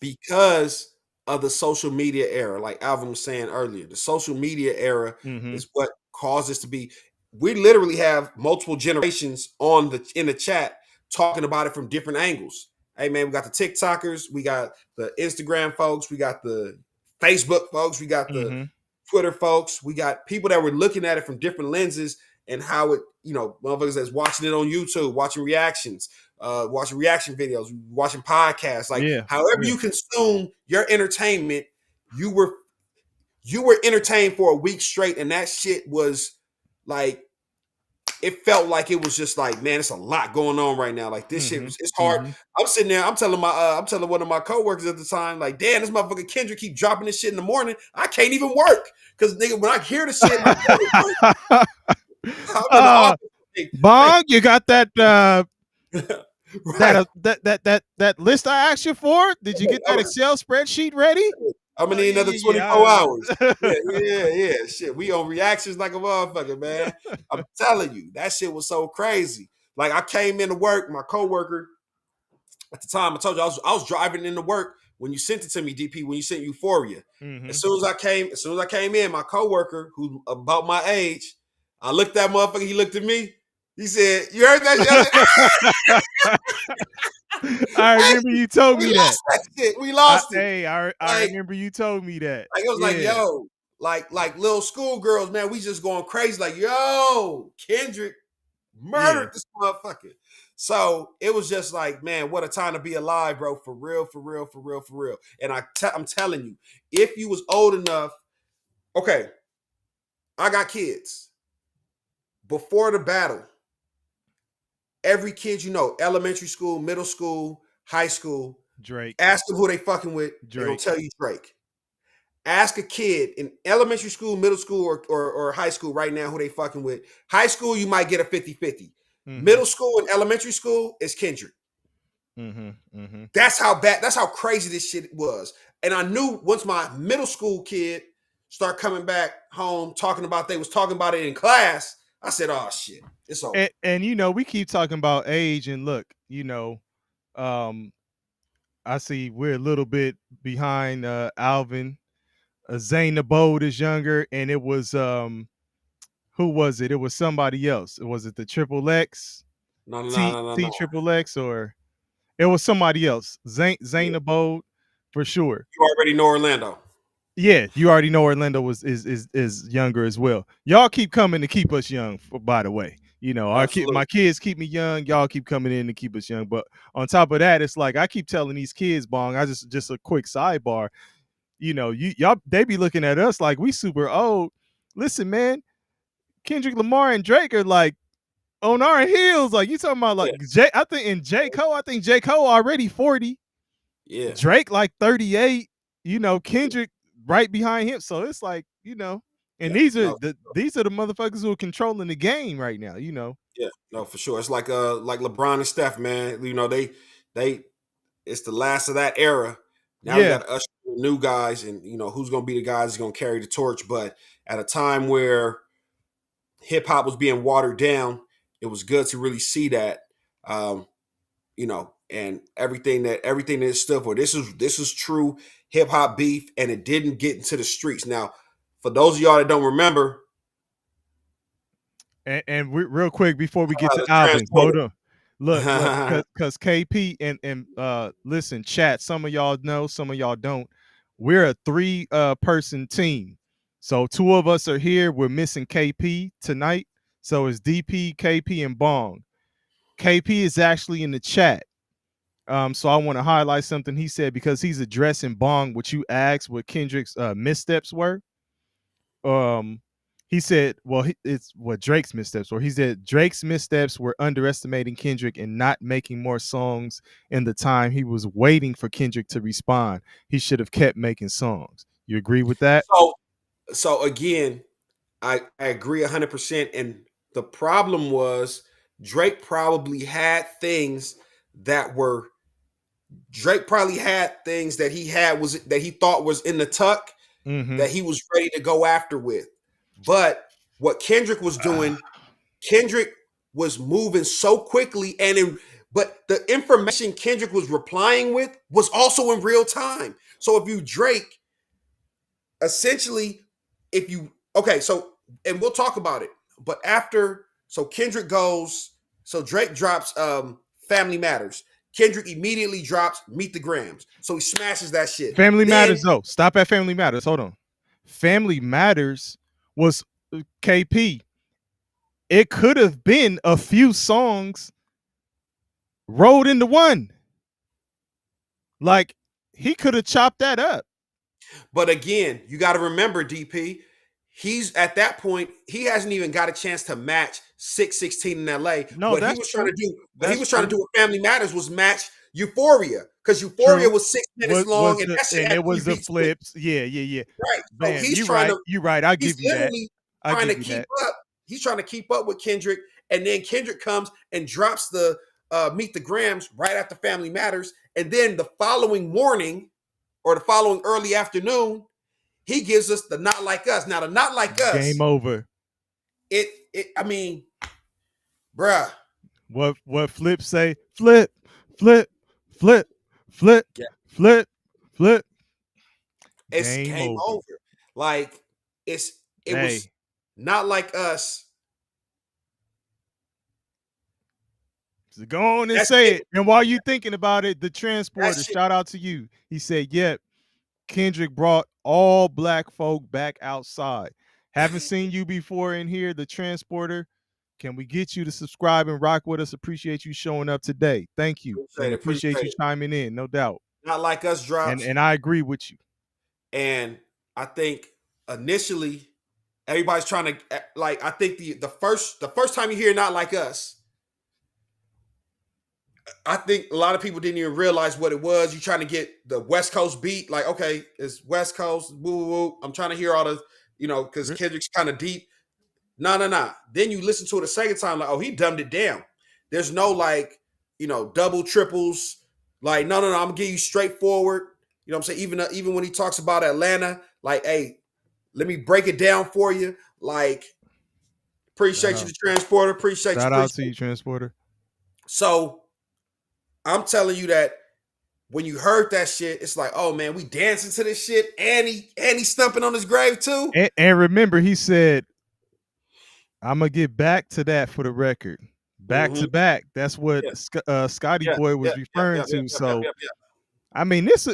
Because of the social media era, like Alvin was saying earlier. The social media era is what caused this to be. We literally have multiple generations in the chat talking about it from different angles. Hey, man, we got the TikTokers, we got the Instagram folks, we got the Facebook folks, we got the Twitter folks, we got people that were looking at it from different lenses and how it, motherfuckers that's watching it on YouTube, watching reactions, watching reaction videos, watching podcasts, like however you consume your entertainment, you were entertained for a week straight, and that shit was like, it felt like it was just like, man, it's a lot going on right now. Like this shit it's hard. I'm sitting there, I'm telling one of my coworkers at the time, like, damn, this motherfucker Kendrick keep dropping this shit in the morning. I can't even work. Cause nigga, when I hear the shit, I'm in the office. Bong, you got that right. that list I asked you for? Did you get that Excel spreadsheet ready? I'm gonna need another 24 hours. Yeah. Shit, we on reactions like a motherfucker, man. I'm telling you, that shit was so crazy. Like I came into work, my coworker at the time, I told you I was driving into work when you sent it to me, DP, when you sent Euphoria. As soon as I came in, my coworker, who's about my age, I looked at that motherfucker, he looked at me. He said, "You heard that shit?" I remember you told me that. We lost it. Hey, I remember you told me that. Like it was like, yo, like little schoolgirls, man, we just going crazy. Like, yo, Kendrick murdered this motherfucker. So it was just like, man, what a time to be alive, bro. For real. And I'm telling you, if you was old enough, okay, I got kids. Before the battle, every kid elementary school, middle school, high school, Drake. Ask them who they fucking with. They're gonna tell you Drake. Ask a kid in elementary school, middle school, or high school right now who they fucking with. High school, you might get a 50-50. Middle school and elementary school is Kendrick. That's how bad, that's how crazy this shit was. And I knew once my middle school kid start coming back home they was talking about it in class, I said, oh shit, it's over. And we keep talking about age, and look, I see we're a little bit behind Alvin. Zane the Bold is younger, and it was who was it? It was somebody else. Was it the Triple X? No. T Triple X, or it was somebody else. Zane the Bold, for sure. You already know Orlando. Yeah, you already know Orlando is younger as well. Y'all keep coming to keep us young, by the way. My kids keep me young. Y'all keep coming in to keep us young. But on top of that, it's like I keep telling these kids, Bong, just a quick sidebar. Y'all, they be looking at us like we super old. Listen, man, Kendrick Lamar and Drake are like on our heels. Like you talking about like I think J. Cole already 40. Yeah. Drake like 38. Kendrick right behind him. So it's like, and these are the motherfuckers who are controlling the game right now, Yeah, no, for sure. It's like LeBron and Steph, man. They it's the last of that era. Now we got to usher in new guys, and who's gonna be the guys that's gonna carry the torch. But at a time where hip hop was being watered down, it was good to really see that. And everything that it stood for. This is true hip hop beef, and it didn't get into the streets. Now, for those of y'all that don't remember, and real quick before we get to Alvin, hold on. Look, because KP and listen, chat. Some of y'all know, some of y'all don't. We're a 3 person team, so 2 of us are here. We're missing KP tonight, so it's DP, KP, and Bong. KP is actually in the chat. So I want to highlight something he said because he's addressing Bong, what you asked what Kendrick's missteps were. He said, it's what Drake's missteps were. He said Drake's missteps were underestimating Kendrick and not making more songs in the time he was waiting for Kendrick to respond. He should have kept making songs. You agree with that? So again, I agree 100%. And the problem was Drake probably had things that he thought was in the tuck that he was ready to go after with. But what Kendrick was doing, Kendrick was moving so quickly, but the information Kendrick was replying with was also in real time. So if you Drake, essentially, and we'll talk about it, but Kendrick goes, so Drake drops Family Matters. Kendrick immediately drops Meet the Grams. So he smashes that shit. Family Matters, though. Stop at Family Matters. Hold on. Family Matters was KP. it could have been a few songs rolled into one. Like he could have chopped that up. But again, you got to remember, DP, he's at that point, he hasn't even got a chance to match 616 in LA. No, What he that's was true. trying to do, what he That's was trying to true. do with Family Matters was match Euphoria, because Euphoria True. was 6 minutes long, and that shit And had it 3 was the beats to it. flips. Yeah. Right. So Bam, you right. You right. I'll he's give you that. literally I'll trying to give you keep that. up. He's trying to keep up with Kendrick, and then Kendrick comes and drops the Meet the Grams right after Family Matters, and then the following morning or the following early afternoon, he gives us the Not Like Us. Now, the Not Like Us, Game over. I mean, bruh. What Flip say? Flip. Yeah. It's Game over. Like it was Not Like Us. So go on and say it. And while you thinking about it, the transporter, shout out to you. He said, yep, Kendrick brought all black folk back outside. Haven't seen you before in here, the transporter. Can we get you to subscribe and rock with us? Appreciate you showing up today. Thank you. Appreciate you chiming in, no doubt. Not Like Us drops. And I agree with you. And I think initially everybody's trying to like, I think the first time you hear Not Like Us, I think a lot of people didn't even realize what it was. You're trying to get the West Coast beat, like, okay, it's West Coast, woo, woo, woo. I'm trying to hear all the, because Kendrick's kind of deep. No. Then you listen to it a second time, like, oh, he dumbed it down. There's no like, double triples. Like, no, I'm gonna give you straightforward. You know what I'm saying? Even when he talks about Atlanta, like, hey, let me break it down for you. Like, appreciate you, the transporter. Appreciate you. Shout out to you, transporter. So I'm telling you that when you heard that shit, it's like, oh man, we dancing to this shit, and he stumping on his grave too. And remember, he said, I'm gonna get back to that for the record. Back to back. That's what Scotty Boy was referring to. So, I mean, this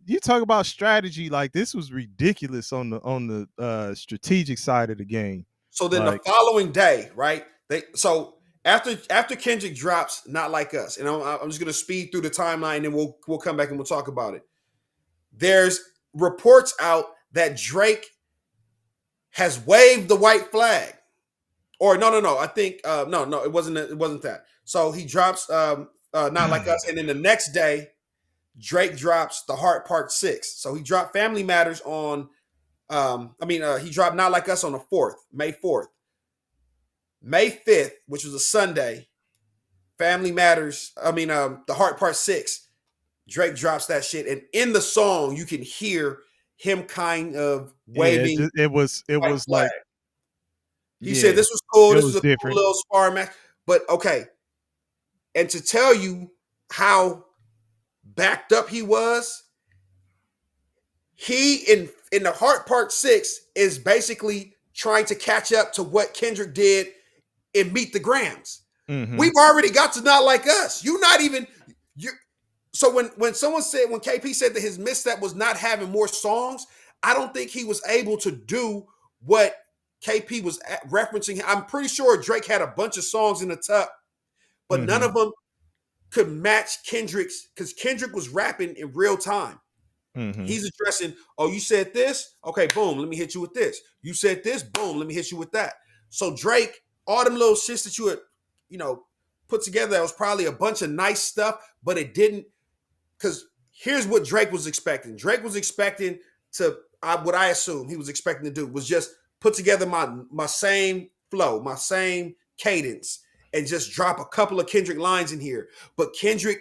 you talk about strategy. Like, this was ridiculous on the strategic side of the game. So then the following day, right? After Kendrick drops Not Like Us, and I'm just gonna speed through the timeline, and then we'll come back and we'll talk about it. There's reports out that Drake has waved the white flag. Or no. I think no, it wasn't that. So he drops Not Like Us, and then the next day, Drake drops The Heart Part 6. So he dropped Family Matters on he dropped Not Like Us on the 4th, May 4th. May 5th, which was a Sunday, Family Matters, The Heart Part 6, Drake drops that shit, and in the song you can hear him kind of waving. Yeah, it was like he said this was cool. This was a cool little sparring match. But okay. And to tell you how backed up he was, he in The Heart Part 6 is basically trying to catch up to what Kendrick did in Meet the Grams. Mm-hmm. We've already got to Not Like Us. So when someone said, when KP said that his misstep was not having more songs, I don't think he was able to do what KP was referencing. I'm pretty sure Drake had a bunch of songs in the tuck, but none of them could match Kendrick's, because Kendrick was rapping in real time. Mm-hmm. He's addressing, oh, you said this? Okay, boom, let me hit you with this. You said this? Boom, let me hit you with that. So Drake, all them little shits that you had, put together, that was probably a bunch of nice stuff, but it didn't, because here's what Drake was expecting. Drake was expecting to, what I assume he was expecting to do was just put together my same flow, my same cadence, and just drop a couple of Kendrick lines in here. But Kendrick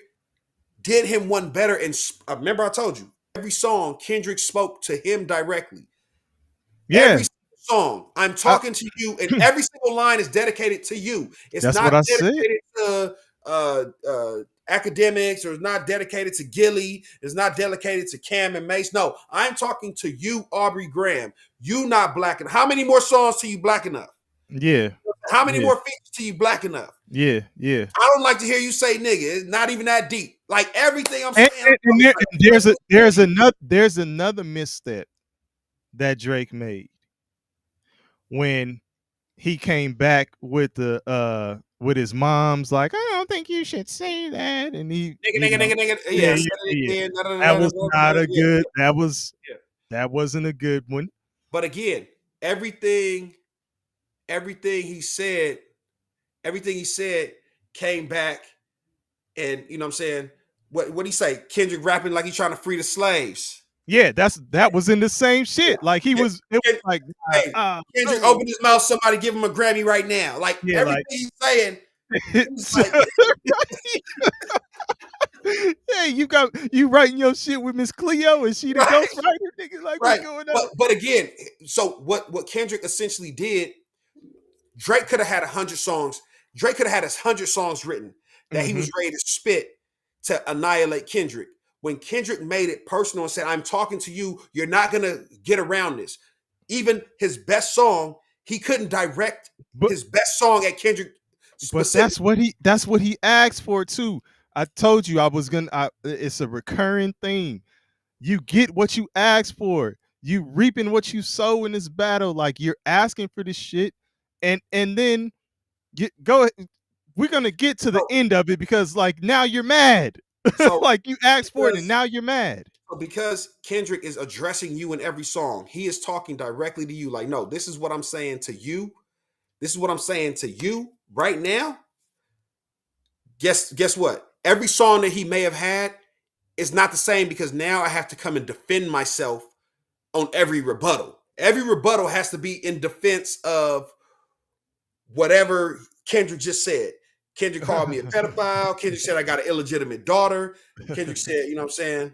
did him one better. And remember, I told you, every song Kendrick spoke to him directly. Yeah. Every song, I'm talking to you, and every single line is dedicated to you. It's not dedicated to academics, or it's not dedicated to Gilly. It's not dedicated to Cam and Mace. No, I'm talking to you, Aubrey Graham. You not black enough. How many more songs till you black enough? Yeah. How many more features till you black enough? Yeah. I don't like to hear you say nigga. It's not even that deep. Like everything I'm saying. There's another misstep that Drake made when he came back with his mom's like, I don't think you should say that, and he, Nigga. yeah, Yeah, yeah, said it yeah. again. That was not a Yeah, good. yeah. That wasn't a good one. But again, everything he said, everything he said came back, and you know what I'm saying. What he say? Kendrick rapping like he's trying to free the slaves. Yeah, that was in the same Yeah, shit. Like he yeah. was, it was Ken- like, hey, Kendrick, oh, open his mouth. Somebody give him a Grammy right now. Like yeah, everything like, he's saying, it's like hey, you writing your shit with Miss Cleo, and she the right, ghostwriter, nigga. Like, what's right. going But on? but again, so what Kendrick essentially did, Drake could have had 100 songs. Drake could have had 100 songs written that he Mm-hmm. was ready to spit to annihilate Kendrick. When Kendrick made it personal and said, I'm talking to you, you're not going to get around this. Even his best song, he couldn't direct But his best song at Kendrick but specific. that's what he asked for too. I told you I was gonna. It's a recurring theme. You get what you ask for. You reaping what you sow in this battle. Like you're asking for this shit, and then go. We're gonna get to the So, end of it because like now you're mad. so Like you asked for it and because, now you're mad. because Kendrick is addressing you in every song, he is talking directly to you. Like, no, this is what I'm saying to you. This is what I'm saying to you right now. Guess what? Every song that he may have had is not the same because now I have to come and defend myself on every rebuttal. Every rebuttal has to be in defense of whatever Kendrick just said. Kendrick called me a pedophile. Kendrick said I got an illegitimate daughter. Kendrick said, you know what I'm saying?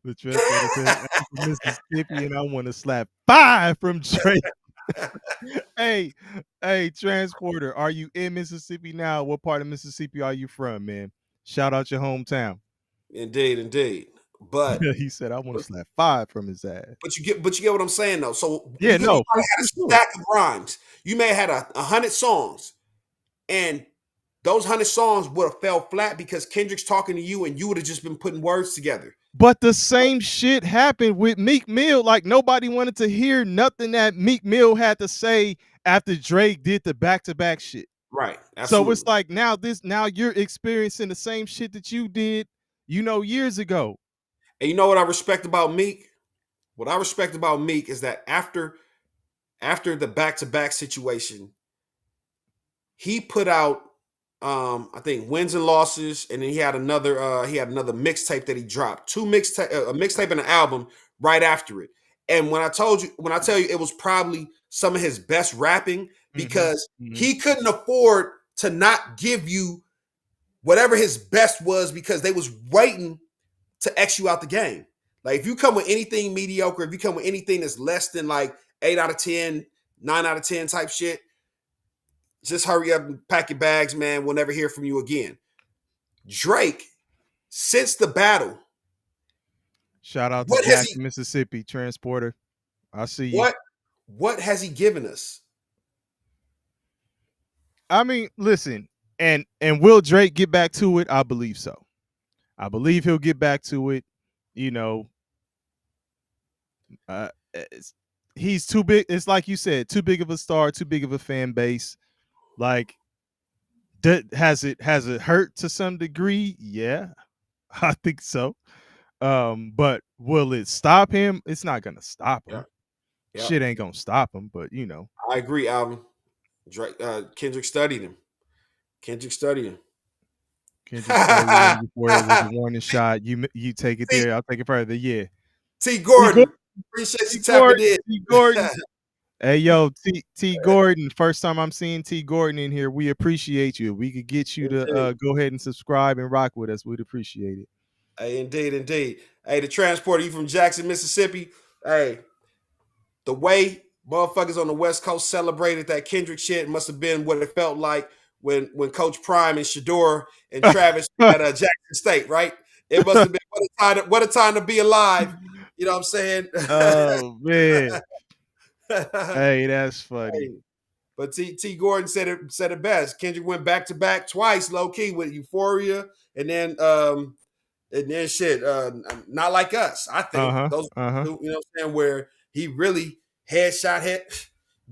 The transporter said, I'm from Mississippi and I want to slap 5 from Drake. Hey, transporter, are you in Mississippi now? What part of Mississippi are you from, man? Shout out your hometown. Indeed. But He said, I want to slap 5 from his ass. but you get what I'm saying though. So Yeah, you no, might have had a sure. stack of rhymes. You may have had 100 songs, and those 100 songs would have fell flat because Kendrick's talking to you, and you would have just been putting words together. But the same shit happened with Meek Mill. Like nobody wanted to hear nothing that Meek Mill had to say after Drake did the back-to-back shit. Right. So it's Absolutely. like now you're experiencing the same shit that you did, years ago. And you know what I respect about Meek? What I respect about Meek is that after the back-to-back situation, he put out I think wins and losses, and then he had another mixtape that he dropped. A mixtape and an album right after it. And when I tell you it was probably some of his best rapping because he couldn't afford to not give you whatever his best was because they was waiting to X you out the game. Like if you come with anything mediocre, if you come with anything that's less than like 8 out of 10, 9 out of 10 type shit, just hurry up and pack your bags, man. We'll never hear from you again. Drake, since the battle, Shout out to what has Jackson, he Mississippi, transporter. I see you. what has he given us? I mean, listen, and will Drake get back to it? I believe so. I believe he'll get back to it. You know, he's too big. It's like you said, too big of a star, too big of a fan base. Like, has it hurt to some degree? Yeah, I think so. But will it stop him? It's not gonna stop him. Yeah. Shit ain't gonna stop him. But I agree, Alvin. Drake, Kendrick studied him. Kendrick studied him. Kendrick studied him before it was a warning shot. You take it there. I'll take it further. Yeah. T. Gordon. Appreciate you tapping in. T. Gordon. Hey, yo, T. Gordon. First time I'm seeing T. Gordon in here. We appreciate you. If we could get you to go ahead and subscribe and rock with us, we'd appreciate it. Hey, indeed. Hey, the transporter, you from Jackson, Mississippi. Hey, the way motherfuckers on the West Coast celebrated that Kendrick shit must have been what it felt like when Coach Prime and Shador and Travis at Jackson State, right? It must have been what a time to be alive. You know what I'm saying? Oh man. Hey, that's funny. Hey, but T. Gordon said it best. Kendrick went back to back twice, low key with Euphoria, and then shit, not like us. I think those, you know what I'm saying, where he really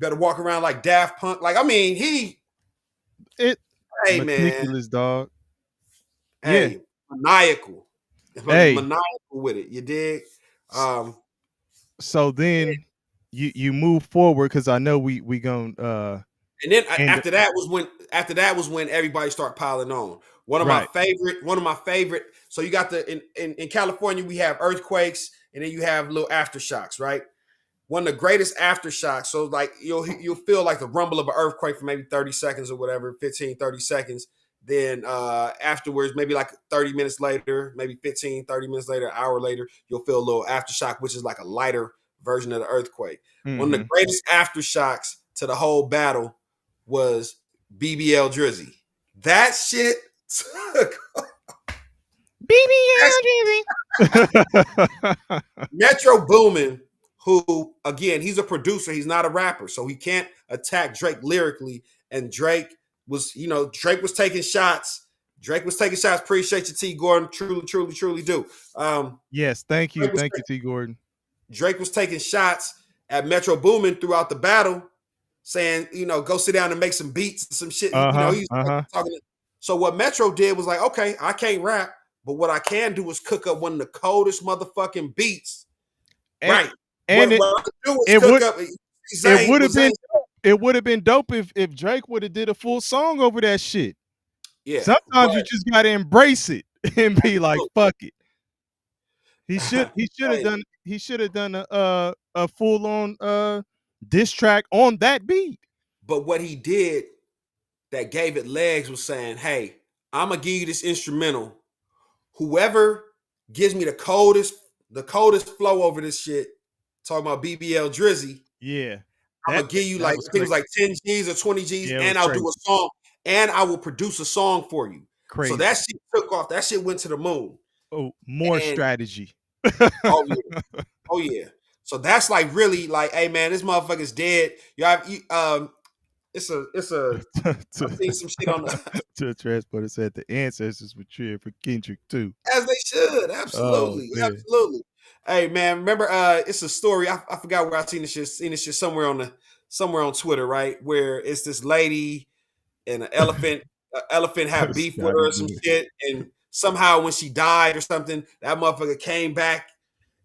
better walk around like Daft Punk. Like, I mean, hey meticulous, man, dog. hey, maniacal, Hey, maniacal with it. You dig? so then you move forward because I know we gonna and then end after that was when everybody started piling on. One of right. my favorite. So you got in California we have earthquakes, and then you have little aftershocks, right? One of the greatest aftershocks. So like you'll feel like the rumble of an earthquake for maybe 30 seconds or whatever, 15, 30 seconds. Then afterwards, maybe like 30 minutes later, maybe 15, 30 minutes later, an hour later, you'll feel a little aftershock, which is like a lighter version of the earthquake. One of the greatest aftershocks to the whole battle was BBL Drizzy. That shit took Metro Boomin, who again, he's a producer, he's not a rapper, so he can't attack Drake lyrically. And Drake was taking shots. Appreciate you, T. Gordon. Truly do. Yes, thank you, T. Gordon. Drake was taking shots at Metro Boomin throughout the battle, saying, go sit down and make some beats and some shit. He's talking. So what Metro did was like, okay, I can't rap, but what I can do is cook up one of the coldest motherfucking beats. Right. And it would have been dope if Drake would have did a full song over that shit. Yeah. Sometimes you just gotta embrace it and be like, fuck it. He should have done a full on diss track on that beat. But what he did that gave it legs was saying, hey, I'm gonna give you this instrumental. Whoever gives me the coldest flow over this shit, talking about BBL Drizzy. Yeah. I'm gonna give you like things like 10 G's or 20 G's, and I'll do a song, and I will produce a song for you. Crazy. So that shit took off. That shit went to the moon. Oh, more strategy. Oh yeah. So that's like really like, hey man, this motherfucker's dead. It's I've seen some shit on the to a transporter said the ancestors were cheering for Kendrick too. As they should. Absolutely. Oh, absolutely. Hey man, remember it's a story. I forgot where I seen this shit somewhere on Twitter, right? Where it's this lady and an elephant had beef with her or some shit, and somehow when she died or something, that motherfucker came back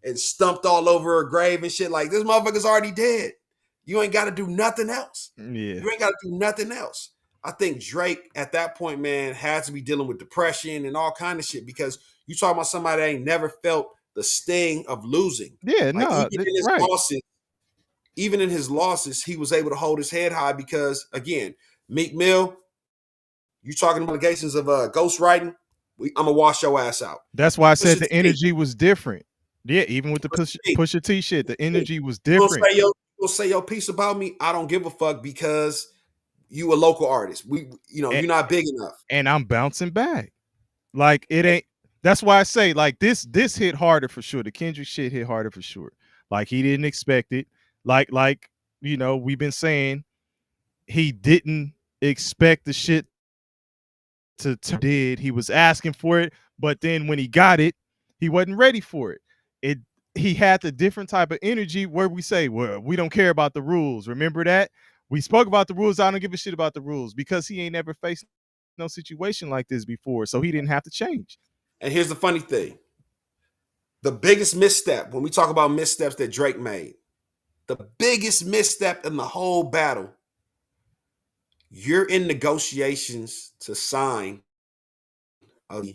and stumped all over her grave and shit. Like, this motherfucker's already dead. You ain't got to do nothing else. Yeah. You ain't got to do nothing else. I think Drake at that point, man, had to be dealing with depression and all kind of shit, because you talking about somebody that ain't never felt the sting of losing. Yeah, like, even in his losses, he was able to hold his head high because, again, Meek Mill, you talking about allegations of ghostwriting, I'm going to wash your ass out. That's why I said the energy was different. Yeah, even with the Pusha T shit, the energy was different. You'll say your piece about me, I don't give a fuck because you a local artist. You're not big enough. And I'm bouncing back. Like, it ain't. That's why I say, like, this hit harder for sure. The Kendrick shit hit harder for sure. Like, he didn't expect it. Like we've been saying, he didn't expect the shit to did. He was asking for it, but then when he got it, he wasn't ready for it. He had the different type of energy where we say, well, we don't care about the rules. Remember that? We spoke about the rules. I don't give a shit about the rules, because he ain't never faced no situation like this before, so he didn't have to change. And here's the funny thing. The biggest misstep, when we talk about missteps that Drake made, the biggest misstep in the whole battle, you're in negotiations to sign a new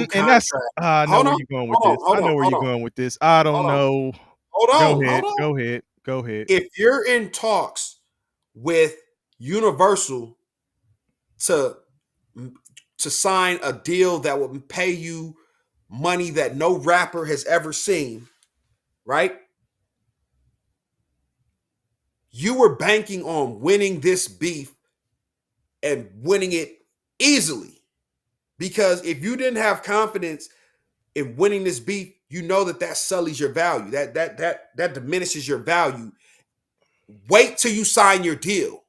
contract. And that's, I know where you're going with this. I know where you're going with this. I don't know. Hold on. Go ahead. If you're in talks with Universal to sign a deal that will pay you money that no rapper has ever seen, right? You were banking on winning this beef and winning it easily. Because if you didn't have confidence in winning this beef, you know that sullies your value. That diminishes your value. Wait till you sign your deal.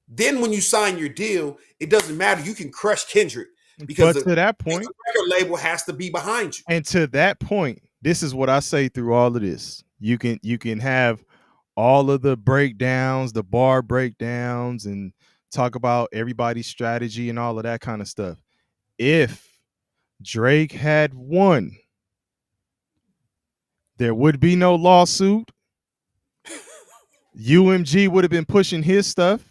Then when you sign your deal, it doesn't matter. You can crush Kendrick, because to that point, the record label has to be behind you. And to that point, this is what I say through all of this. You can have all of the breakdowns, the bar breakdowns, and talk about everybody's strategy and all of that kind of stuff. If Drake had won, there would be no lawsuit. UMG would have been pushing his stuff,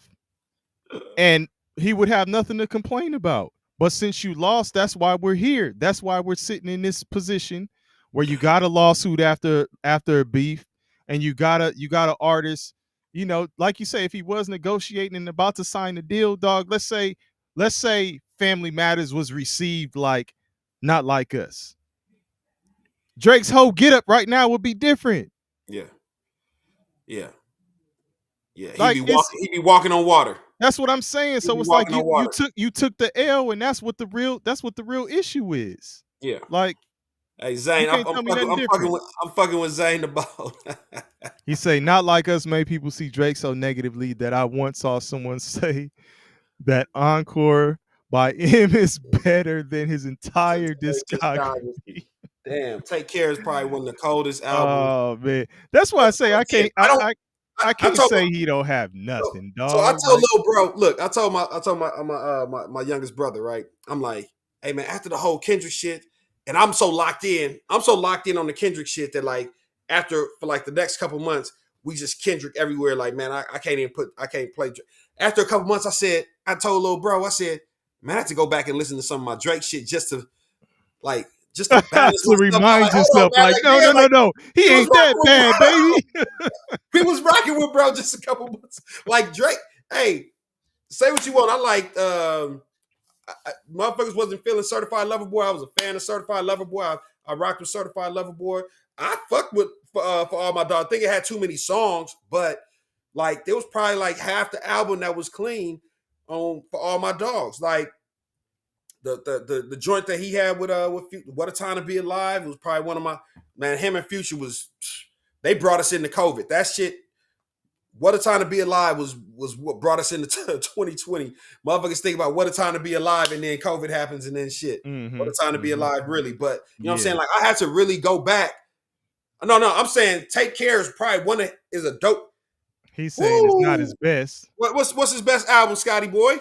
and he would have nothing to complain about. But since you lost, that's why we're here. That's why we're sitting in this position where you got a lawsuit after a beef, and you got a artist. You know, like you say, if he was negotiating and about to sign the deal, dog. Let's say Family Matters was received like Not Like Us. Drake's whole get up right now would be different. Yeah. Like, He'd be walking on water. That's what I'm saying. So it's like you took the L, and that's what the real issue is. Yeah. Like, hey Zane, I'm fucking with Zane about. He say, Not Like Us made people see Drake so negatively that I once saw someone say that Encore by M is better than his entire discography. Damn, Take Care is probably one of the coldest albums. Oh man, that's why I say I can't say he don't have nothing, dog. So I told little bro, look, I told my youngest brother, right? I'm like, hey man, after the whole Kendrick shit, and I'm so locked in on the Kendrick shit that like for like the next couple months, we just Kendrick everywhere. Like, man, I can't play. After a couple months, I told little bro, I said, man, I have to go back and listen to some of my Drake shit just to balance to remind yourself, like, no, he ain't that bad, baby. He was rocking with bro just a couple months. Like Drake, hey, say what you want. I like motherfuckers wasn't feeling Certified Lover Boy. I was a fan of Certified Lover Boy. I rocked with Certified Lover Boy. I fucked with For All My Dogs. I think it had too many songs, but like there was probably like half the album that was clean on For All My Dogs. Like the joint that he had with What a Time to Be Alive was probably one of my, man, him and Future they brought us into COVID. That shit, What a Time to Be Alive was what brought us into 2020. Motherfuckers think about What a Time to Be Alive, and then COVID happens, and then shit. What a Time to Be Alive, really. But you know what I'm saying? Like, I had to really go back. No, I'm saying Take Care is probably is a dope. He's saying it's not his best. What's his best album, Scotty boy?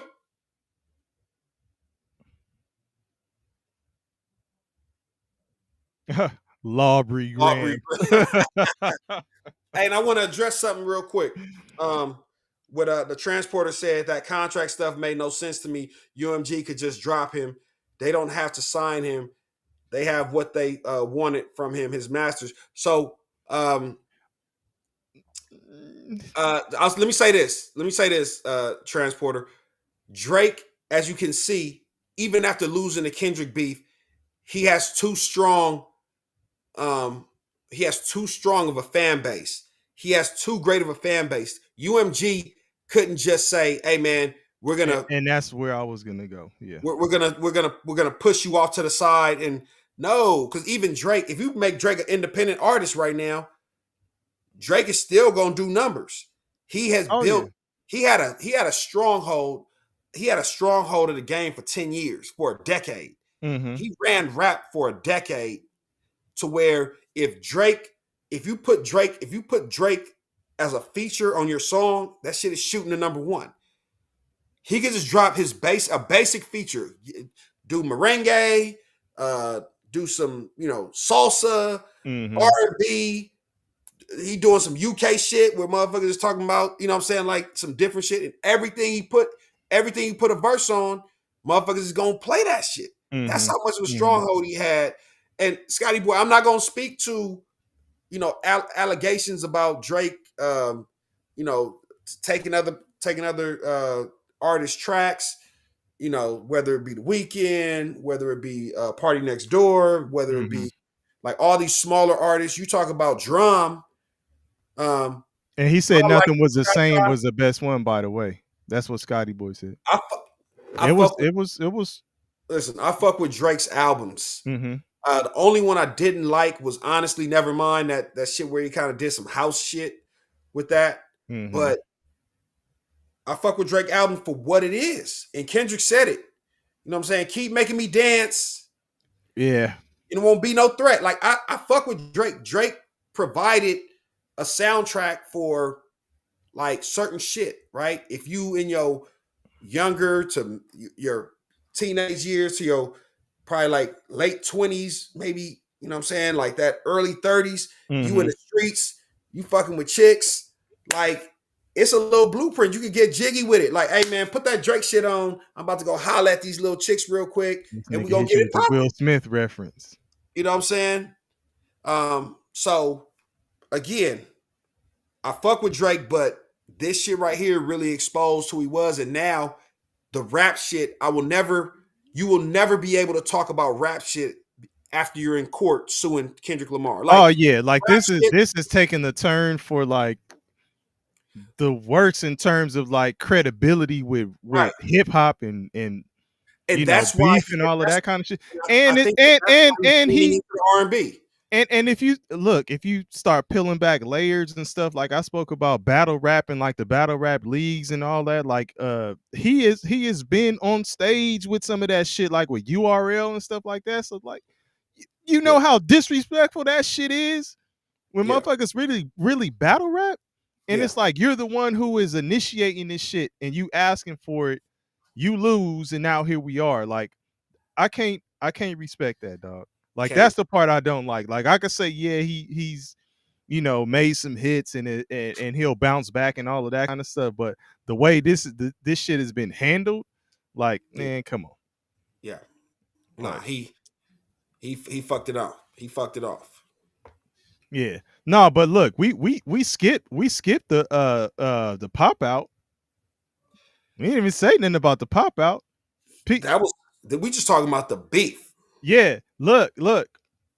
Lawbury Graham. Hey, and I want to address something real quick. What the transporter said, that contract stuff made no sense to me. UMG could just drop him. They don't have to sign him. They have what they wanted from him, his masters. So let me say this, transporter. Drake, as you can see, even after losing the Kendrick beef, he has too strong of a fan base. He has too great of a fan base. UMG couldn't just say, "Hey man, we're gonna," and that's where I was gonna go. Yeah, we're gonna push you off to the side. And no, because even Drake, if you make Drake an independent artist right now, Drake is still gonna do numbers. He has built. Yeah. He had a stronghold. He had a stronghold of the game for 10 years, for a decade. Mm-hmm. He ran rap for a decade, to where if you put Drake as a feature on your song, that shit is shooting to number one. He could just drop a basic feature, do merengue, do some, salsa, R&B. He doing some UK shit where motherfuckers is talking about, what I'm saying, like some different shit. And everything he put a verse on, motherfuckers is gonna play that shit. Mm-hmm. That's how much of a stronghold he had. And Scotty boy, I'm not gonna speak to, allegations about Drake, taking other artist tracks, whether it be The Weeknd, whether it be Party Next Door, whether it be like all these smaller artists. You talk about Drum. And he said nothing was the same was the best one, by the way. That's what Scotty boy said. It was. Listen, I fuck with Drake's albums. Mm-hmm. The only one I didn't like was honestly Nevermind, that shit where he kind of did some house shit with that. Mm-hmm. But I fuck with Drake album for what it is. And Kendrick said it. You know what I'm saying? Keep making me dance. Yeah. And it won't be no threat. Like, I fuck with Drake. Drake provided a soundtrack for like certain shit, right? If you in your younger to your teenage years to your probably like late 20s, maybe, you know what I'm saying, like that early 30s, you in the streets, you fucking with chicks, like it's a little blueprint. You can get jiggy with it. Like, hey man, put that Drake shit on. I'm about to go holler at these little chicks real quick, This and we nigga gonna hit get you it with the popping. Will Smith reference. You know what I'm saying? So again, I fuck with Drake, but this shit right here really exposed who he was, and now the rap shit, you will never be able to talk about rap shit after you're in court suing Kendrick Lamar. Like, Oh yeah, like rap this shit, is taking the turn for like the worst in terms of like credibility with right? hip hop and And that's why beef and all of that kind of shit. I And it think that's why he's and leaning he into the R&B. and if you look, if you start peeling back layers and stuff, like I spoke about battle rap and like the battle rap leagues and all that, like he has been on stage with some of that shit, like with URL and stuff like that. So like you know Yeah, how disrespectful that shit is when yeah, motherfuckers really battle rap, and yeah. it's like you're the one who is initiating this shit and you asking for it, you lose, and now here we are. Like I can't respect that, dog. Like Can't. that's the part I don't like. Like I could say, yeah, he's made some hits and he'll bounce back and all of that kind of stuff. But the way this shit has been handled, like, Yeah, man, come on. yeah. Nah, Like, he fucked it off. He fucked it off. yeah. No, but look, we skipped the pop out. We didn't even say nothing about the pop out. We just talking about the beef. Yeah, look.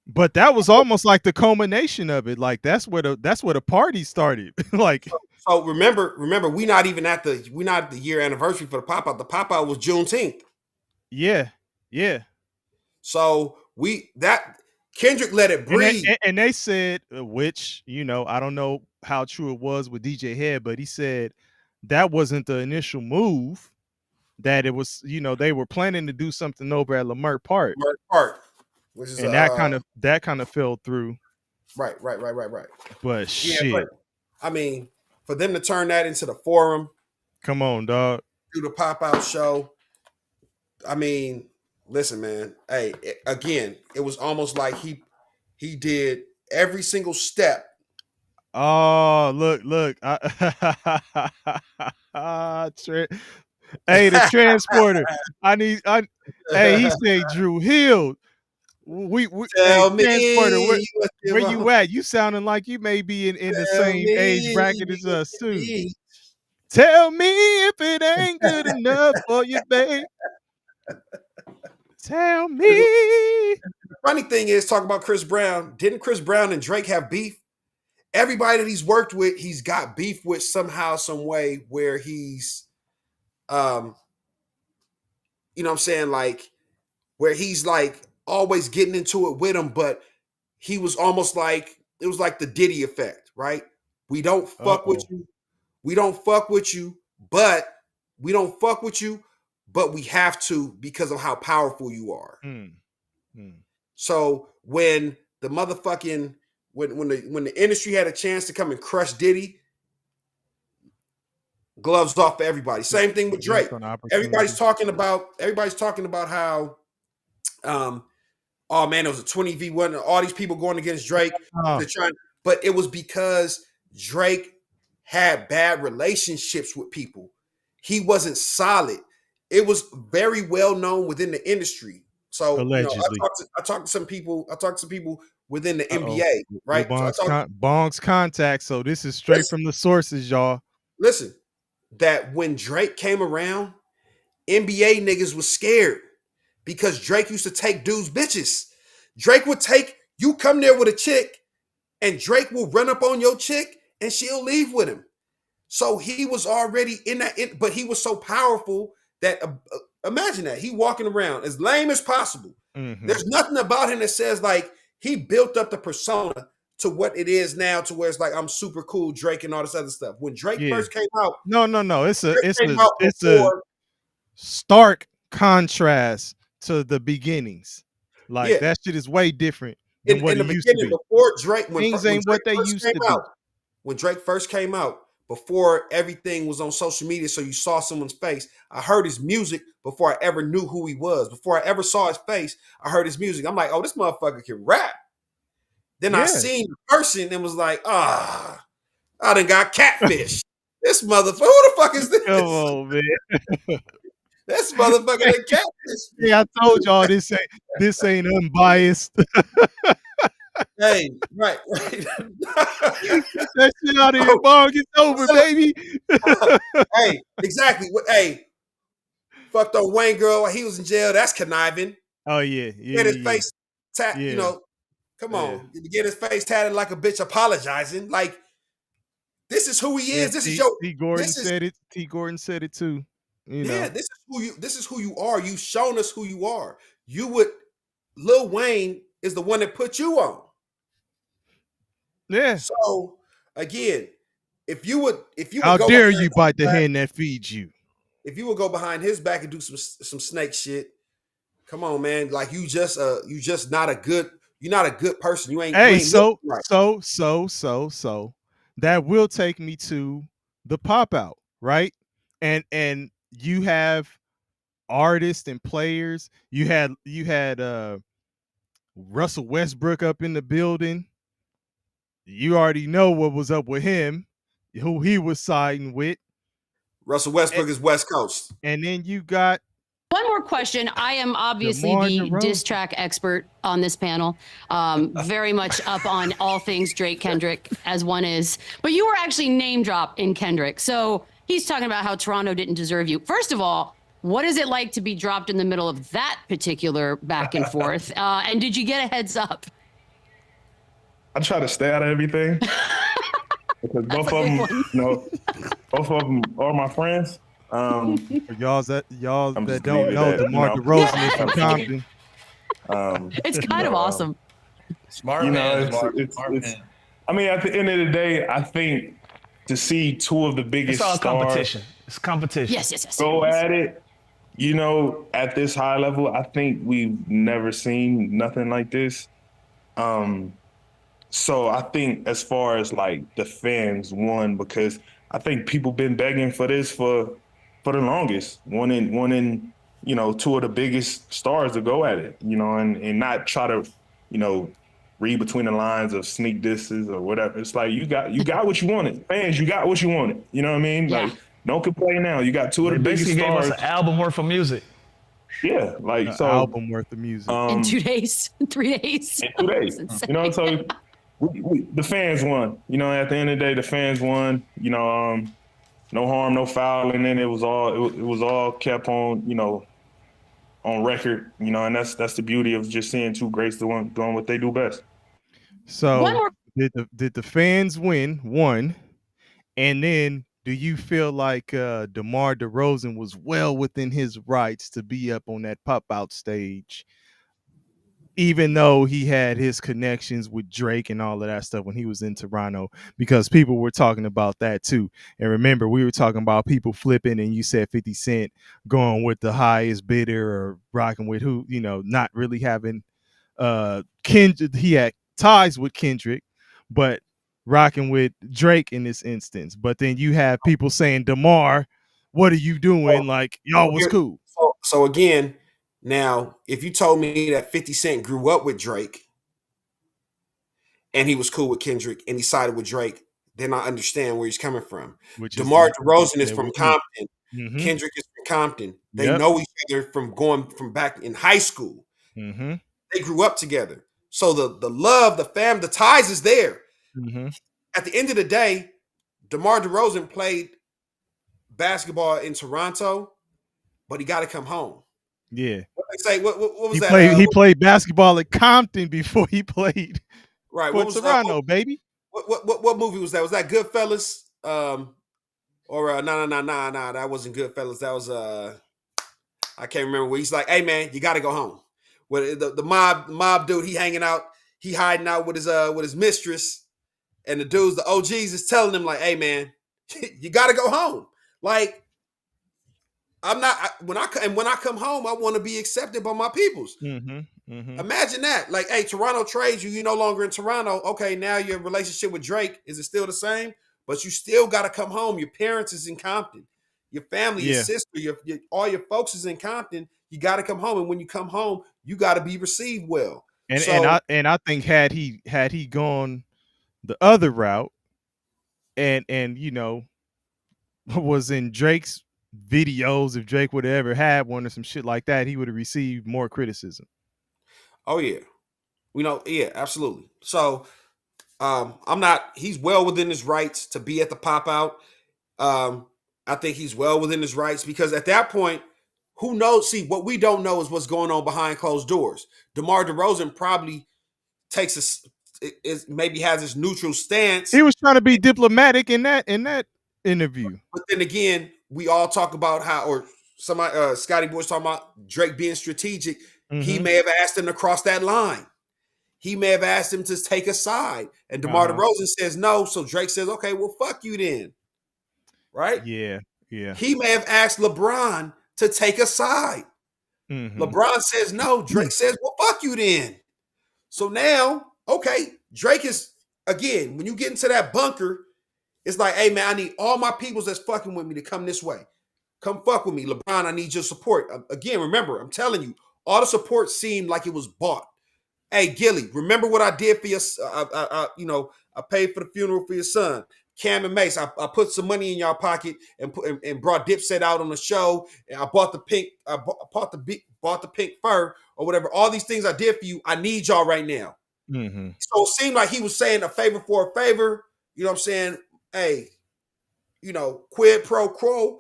But that was almost like the culmination of it. Like that's where the party started. Like, So remember, we not at the year anniversary for the pop out. The pop out was Juneteenth. yeah, yeah. So Kendrick let it And breathe. they said, which I don't know how true it was with DJ Head, but he said that wasn't the initial move. That it was, they were planning to do something over at Lamert Park, Which is and that kind of fell through. right. But Yeah, shit, but I mean, for them to turn that into the forum, come on, dog. do the pop out show. I mean, listen, man. Hey, again, it was almost like he did every single step. Oh, look. Hey, the transporter. Hey, he said Drew Hill. Hey, Tell me transporter, what you where you want. at? You sounding like you may be in the Tell same age me bracket as what us you too. need. Tell me if it ain't good enough for you, babe. Tell me. The funny thing is, talk about Chris Brown. Didn't Chris Brown and Drake have beef? Everybody that he's worked with, he's got beef with somehow, some way, where he's, you know what I'm saying, like where he's like always getting into it with him, but he was almost like it was like the Diddy effect, right? We don't fuck with Uh-oh. you. We don't fuck with you, but we don't fuck with you, but we have to because of how powerful you are. So when the motherfucking when the industry had a chance to come and crush Diddy, gloves off for everybody. Same thing with Drake. Everybody's talking about how oh man, it was a 20v1, all these people going against Drake to try, but it was because Drake had bad relationships with people. He wasn't solid. It was very well known within the industry. So Allegedly. I talked to some people within the Uh-oh. NBA, right? So Bong's contact. So this is straight from the sources, y'all. Listen, that when Drake came around, NBA niggas was scared because Drake used to take dudes' bitches. Drake would take, you come there with a chick, and Drake will run up on your chick and she'll leave with him. So he was already in that, but he was so powerful that imagine that he walking around as lame as possible. Mm-hmm. There's nothing about him that says like he built up the persona to what it is now, to where it's like I'm super cool, Drake, and all this other stuff. When Drake first came out, no, it's a stark contrast to the beginnings. Like that shit is way different than what it used to be. Before Drake, things ain't what they used to do. when Drake first came out, before everything was on social media, so you saw someone's face, I heard his music before I ever knew who he was. Before I ever saw his face, I heard his music. I'm like, oh, this motherfucker can rap. Then I seen the person and was like, I done got catfish. This motherfucker, who the fuck is this? Come on, man. This motherfucker done catfish. Yeah, I told y'all this ain't unbiased. Hey, right. Get that shit out of here, Bong. It's over, baby. Hey, exactly. Hey, fucked on Wayne girl while he was in jail. That's conniving. Oh yeah, Get his face tatted. You know, come on. Get his face tatted like a bitch apologizing. Like, this is who he is. This is your. T. Gordon said it. T. Gordon said it too. You know. This is who you are. You've shown us who you are. Lil Wayne is the one that put you on. Yeah. So again, if you would how dare you bite the hand that feeds you? If you would go behind his back and do some snake shit, come on, man. Like you just not a good. You're not a good person. You ain't. Hey, you ain't so that will take me to the pop out, right? And you have artists and players. You had Russell Westbrook up in the building. You already know what was up with him, who he was siding with. Russell Westbrook is West Coast. And then you got one more question. I am obviously the diss track expert on this panel. Very much up on all things Drake Kendrick, as one is. But you were actually name dropped in Kendrick. So he's talking about how Toronto didn't deserve you. First of all, what is it like to be dropped in the middle of that particular back and forth? And did you get a heads up? I try to stay out of everything because both of them are my friends. For y'all that don't know, DeMar DeRozan is from Compton. It's kind of awesome. Smart man. It's I mean, at the end of the day, I think to see two of the biggest it's all stars competition. It's competition. Yes. Go at it. You know, at this high level, I think we've never seen nothing like this. So I think as far as like the fans won, because I think people been begging for this for the longest, wanting, you know, two of the biggest stars to go at it, you know, and not try to, you know, read between the lines of sneak disses or whatever. It's like you got what you wanted. Fans, you got what you wanted. You know what I mean? Yeah. Like, don't complain now. You got two of the biggest stars. Basically gave us an album worth of music. Yeah, like so album worth of music. In 2 days, 3 days. In 2 days. You know, so the fans won. You know, at the end of the day, the fans won. You know, no harm, no foul, and then it was all kept on, you know, on record. You know, and that's the beauty of just seeing two greats doing what they do best. So did the fans win? One, and then do you feel like DeMar DeRozan was well within his rights to be up on that pop out stage, even though he had his connections with Drake and all of that stuff when he was in Toronto? Because people were talking about that too. And remember, we were talking about people flipping, and you said 50 Cent going with the highest bidder or rocking with who, you know, not really having Kendrick. He had ties with Kendrick, but rocking with Drake in this instance. But then you have people saying, DeMar, what are you doing? Like, y'all was cool. So again, now, if you told me that 50 Cent grew up with Drake and he was cool with Kendrick and he sided with Drake, then I understand where he's coming from. DeMar DeRozan is from Compton. Mm-hmm. Kendrick is from Compton. They know each other from back in high school. Mm-hmm. They grew up together. So the love, the fam, the ties is there. Mm-hmm. At the end of the day, DeMar DeRozan played basketball in Toronto, but he got to come home. Yeah. What was that? He played basketball at Compton before he played right. For Toronto, baby. What movie was that? Was that Goodfellas? Or no, that wasn't Goodfellas. That was I can't remember. Where he's like, "Hey man, you got to go home." Where the mob dude, he hanging out, he hiding out with his mistress, and the dudes, the OGs, is telling him like, "Hey man, you got to go home." Like, I'm not when I come home, I want to be accepted by my peoples. Imagine that. Like, hey, Toronto trades you. You're no longer in Toronto. Okay, now your relationship with Drake, is it still the same? But you still got to come home. Your parents is in Compton. Your family, your sister, all your folks is in Compton. You got to come home, and when you come home, you got to be received well. And I think had he gone the other route, and was in Drake's videos, if Drake would have ever had one or some shit like that, he would have received more criticism. Oh yeah, absolutely. So he's well within his rights to be at the pop out. I think he's well within his rights because at that point, who knows? See, what we don't know is what's going on behind closed doors. DeMar DeRozan probably maybe has his neutral stance. He was trying to be diplomatic in that interview. But then again, we all talk about how, or somebody, Scotty Boy's talking about Drake being strategic. He may have asked him to cross that line. He may have asked him to take a side. And DeMar DeRozan says no. So Drake says, okay, well, fuck you then. Right? Yeah. He may have asked LeBron to take a side. LeBron says no. Drake says, well, fuck you then. So now, okay, Drake is, again, when you get into that bunker, it's like, hey, man, I need all my peoples that's fucking with me to come this way. Come fuck with me. LeBron, I need your support. Again, remember, I'm telling you, all the support seemed like it was bought. Hey, Gilly, remember what I did for your, I paid for the funeral for your son. Cam and Mace, I put some money in y'all pocket and brought Dipset out on the show. And I bought the pink, bought the pink fur or whatever. All these things I did for you, I need y'all right now. So it seemed like he was saying a favor for a favor. You know what I'm saying? Hey, quid pro quo.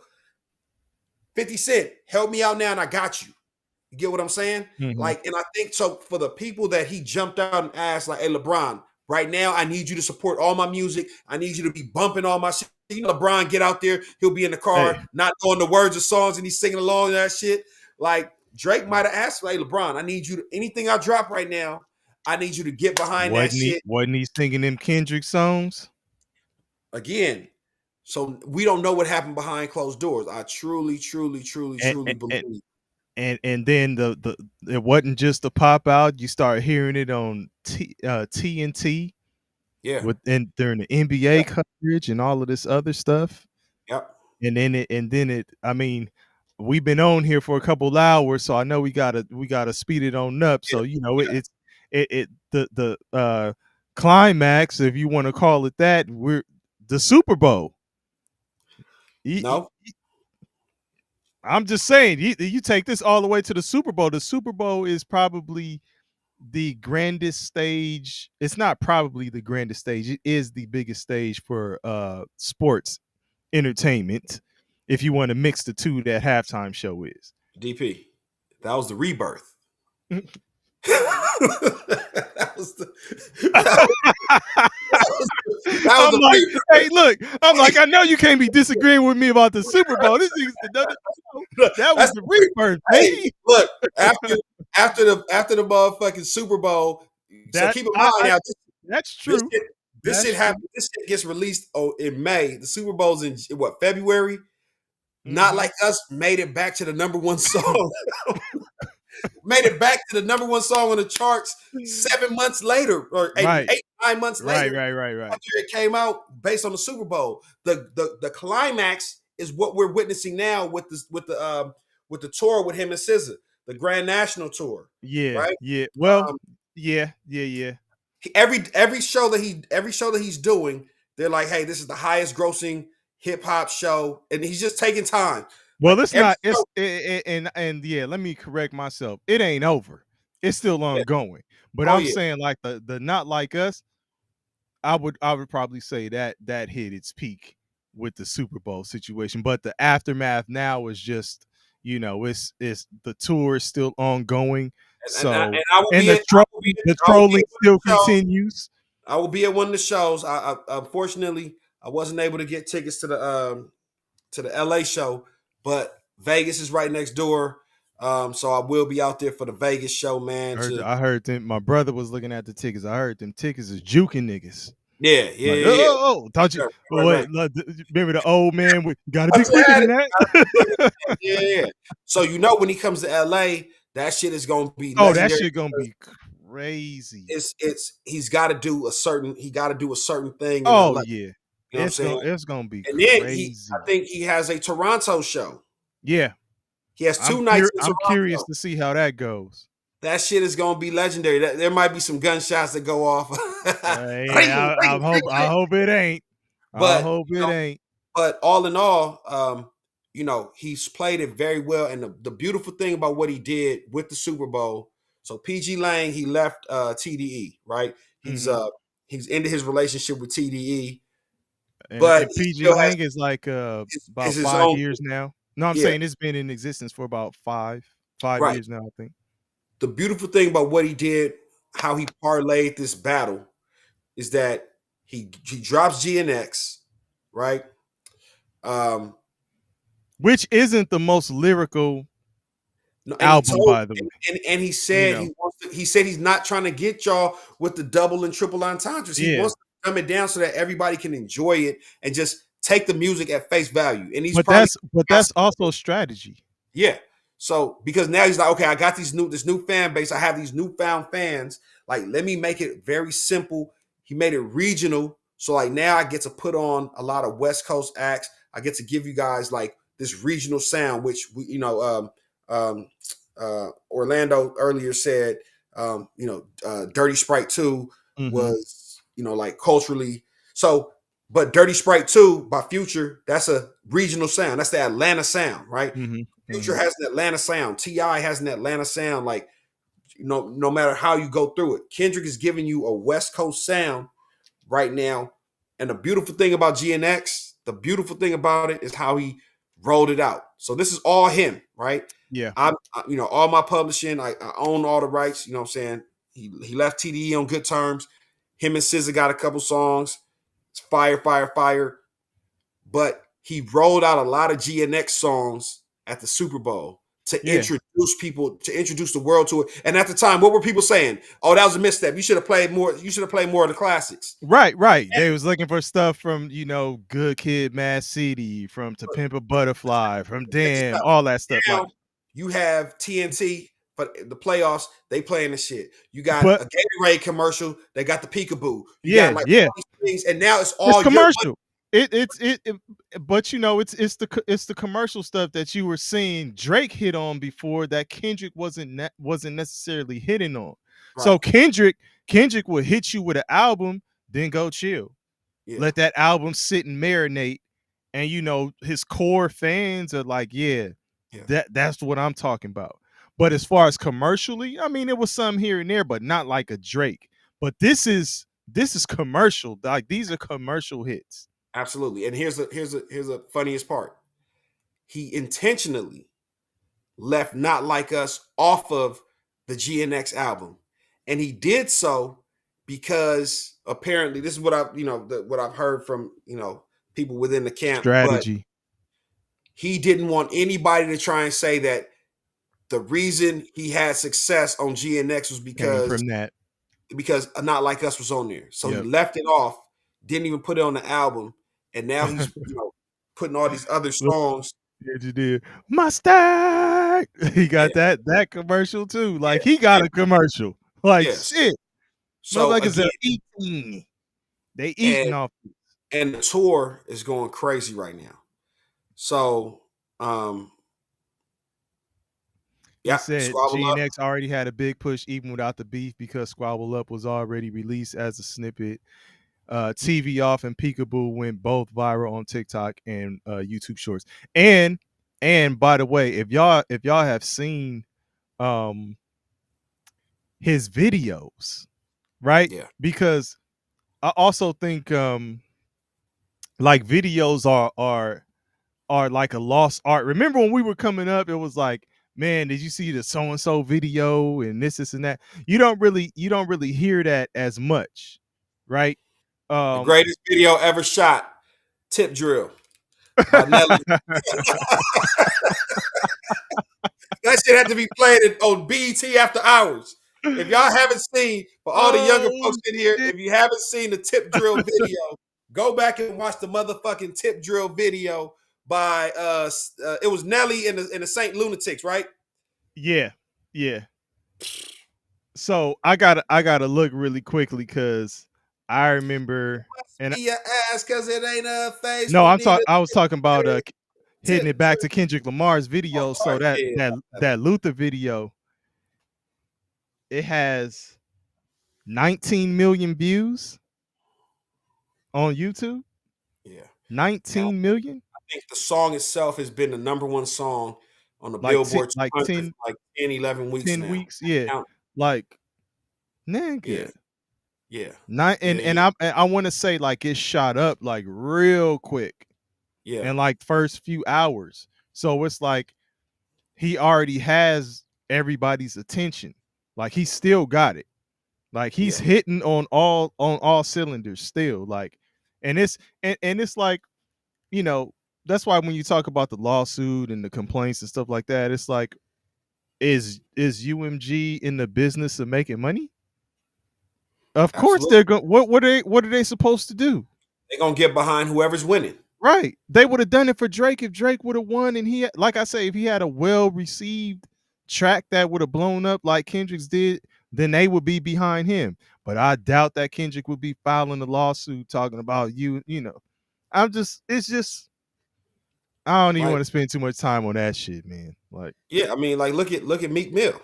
50 Cent, help me out now, and I got you. You get what I'm saying? Like, and I think so for the people that he jumped out and asked, like, hey, LeBron, right now, I need you to support all my music. I need you to be bumping all my shit. LeBron, get out there. He'll be in the car, not knowing the words of songs, and he's singing along and that shit. Like, Drake might have asked, hey, LeBron, I need you to, anything I drop right now, I need you to get behind that shit. Wasn't he singing them Kendrick songs? Again, so we don't know what happened behind closed doors. I truly believe. And then the it wasn't just a pop out. You start hearing it on TNT, during the NBA coverage and all of this other stuff. Yep. And then it. I mean, we've been on here for a couple hours, so I know we gotta speed it on up. So the climax, if you want to call it that, we're the Super Bowl. I'm just saying, you take this all the way to the Super Bowl. The Super Bowl is probably the grandest stage. It's not probably the grandest stage. It is the biggest stage for sports entertainment. If you want to mix the two, that halftime show is. DP, that was the rebirth. Hey, look, I'm like, I know you can't be disagreeing with me about the Super Bowl. That was the rebirth. Hey, look, after the motherfucking Super Bowl. So keep in mind now. That's true. This shit happens. This shit gets released in May. The Super Bowl's in what, February? Not like us made it back to the number one song. Made it back to the number one song on the charts 7 months later, or 9 months later. Right. After it came out based on the Super Bowl. The climax is what we're witnessing now with the tour with him and SZA, the Grand National Tour. Yeah, right? Yeah. Well, yeah. Every show that he's doing, they're like, hey, this is the highest grossing hip hop show, and he's just taking time. Well, it's not. And let me correct myself. It ain't over. It's still ongoing. But I'm saying, like the Not Like Us, I would probably say that hit its peak with the Super Bowl situation. But the aftermath now is just, it's the tour is still ongoing. The trolling still continues. I will be at one of the shows. I unfortunately I wasn't able to get tickets to the LA show, but Vegas is right next door. So I will be out there for the Vegas show, man. I heard them. My brother was looking at the tickets. I heard them tickets is juking niggas. Yeah, Like, yeah. thought you Right. remember the old man with gotta be But you quicker had than it. that? Yeah. So when he comes to LA, that shit is gonna be Oh, that legendary. shit gonna be crazy. He's got to do a certain thing in Oh LA. yeah. You know what I'm saying? It's gonna be And then crazy. I think he has a Toronto show. Yeah. He has 2 nights in I'm curious Toronto. to see how that goes. That shit is gonna be legendary. There might be some gunshots that go off. Yeah, I hope it ain't. I But hope it ain't. But all in all, he's played it very well. And the beautiful thing about what he did with the Super Bowl, so PG Lang, he left TDE, right? He's ended his relationship with TDE. But And PG Lang is like about 5 years now. No, I'm saying it's been in existence for about five right. years now, I think. The beautiful thing about what he did, how he parlayed this battle, is that he drops GNX, right? Which isn't the most lyrical album, by the way. And he said he said he's not trying to get y'all with the double and triple entendres. He wants to dumb it down so that everybody can enjoy it and just take the music at face value. And that's also strategy. Yeah. So because now he's like, okay, I got this new fan base. I have these newfound fans. Like, let me make it very simple. He made it regional. So like now I get to put on a lot of West Coast acts. I get to give you guys like this regional sound, which Orlando earlier said, Dirty Sprite 2 was, like culturally. So, but Dirty Sprite 2 by Future, that's a regional sound. That's the Atlanta sound, right? Future has an Atlanta sound. T.I. has an Atlanta sound. Like, no matter how you go through it, Kendrick is giving you a West Coast sound right now. And the beautiful thing about GNX, the beautiful thing about it is how he rolled it out. So this is all him, right? Yeah. All my publishing, I own all the rights. You know what I'm saying? He left TDE on good terms. Him and SZA got a couple songs. It's fire, fire, fire. But he rolled out a lot of GNX songs at the Super Bowl to introduce people, to introduce the world to it. And at the time, what were people saying? Oh, that was a misstep. You should have played more. You should have played more of the classics. Right. They was looking for stuff from, Good Kid, Mad City, from To Pimp a Butterfly, from Damn, all that stuff. Now, you have TNT for the playoffs. They playing the shit. You got a Gatorade commercial. They got the peekaboo. You got all these things, and now it's all commercial. But it's the commercial stuff that you were seeing Drake hit on before that Kendrick wasn't necessarily hitting on. Right. So Kendrick would hit you with an album, then go chill. Yeah. Let that album sit and marinate. And his core fans are like, that's what I'm talking about. But as far as commercially, I mean, it was some here and there, but not like a Drake. But this is commercial. Like, these are commercial hits. Absolutely. And here's the funniest part. He intentionally left Not Like Us off of the GNX album. And he did so because apparently this is what I've heard from, people within the camp. Strategy. He didn't want anybody to try and say that the reason he had success on GNX was because Not Like Us was on there. So he left it off, didn't even put it on the album. And now he's putting all these other songs. You did Mustang. He got that commercial too. Like, he got a commercial. Like, shit. So like it's eating. They eating off. And the tour is going crazy right now. So he said GNX already had a big push even without the beef because Squabble Up was already released as a snippet. TV Off and Peekaboo went both viral on TikTok and YouTube Shorts. And by the way, if y'all have seen his videos, right? Yeah. Because I also think like videos are like a lost art. Remember when we were coming up, it was like, man, did you see the so and so video and this and that? You don't really hear that as much, right? The greatest video ever shot, Tip Drill by Nelly. That shit had to be played on BET After Hours. If y'all haven't seen, for all the younger folks in here, if you haven't seen the tip drill video, go back and watch the motherfucking tip drill video by it was Nelly and the Saint Lunatics, right? Yeah. So I gotta look really quickly because I remember and your ass because it ain't a face. no, I was talking about hitting it back to Kendrick Lamar's video. Oh, so that Luther video, it has 19 million views on YouTube. Yeah. 19 million. I think the song itself has been the #1 song on the Billboard 200 for 10, 11 weeks 10 now. weeks, yeah. Like, nigga. Yeah. I want to say like it shot up like real quick. Yeah. In like first few hours. So it's like he already has everybody's attention. Like he still got it. Like he's hitting on all cylinders still. Like, and it's like, you know, that's why when you talk about the lawsuit and the complaints and stuff like that, it's like, is UMG in the business of making money? Of course they're going. What are they supposed to do? They're gonna get behind whoever's winning. Right. They would have done it for Drake if Drake would have won, and he, like I say, if he had a well-received track that would have blown up like Kendrick's did, then they would be behind him. But I doubt that Kendrick would be filing a lawsuit talking about you know. I don't even want to spend too much time on that shit, man. Like, yeah, I mean, like look at Meek Mill.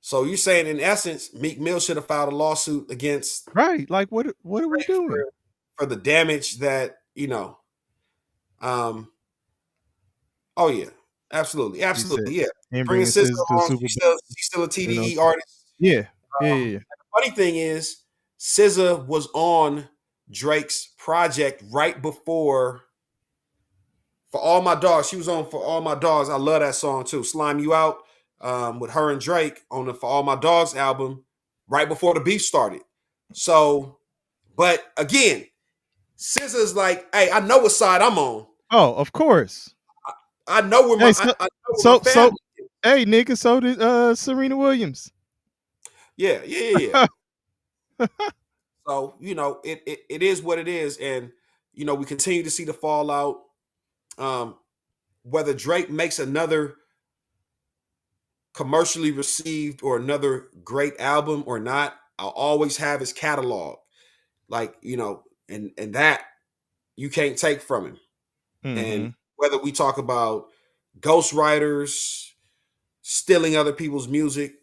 So you're saying in essence, Meek Mill should have filed a lawsuit against right? Like, what are we doing for the damage that, you know? Oh yeah, absolutely, yeah. Bringing SZA on, she's still a TDE artist. Yeah. The funny thing is, SZA was on Drake's project right before For All My Dogs. She was on For All My Dogs. I love that song too. Slime You Out with her and Drake on the For All My Dogs album right before the beef started. So, but again, SZA's like, hey, I know what side I'm on. Oh, of course. I know where my hey, nigga, so did Serena Williams. Yeah. So, you know, it is what it is. And, you know, we continue to see the fallout. Whether Drake makes another commercially received or another great album or not, I'll always have his catalog. Like, you know, and that you can't take from him. Mm-hmm. And whether we talk about ghostwriters stealing other people's music,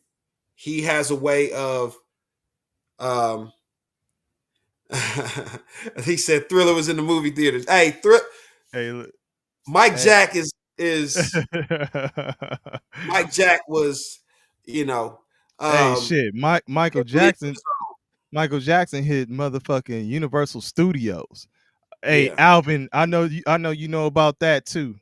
he has a way of he said Thriller was in the movie theaters. Hey, Mike Jack is Mike Jack was, you know, hey, shit, Michael Jackson hit motherfucking Universal Studios. Hey, yeah. Alvin, I know you know about that too.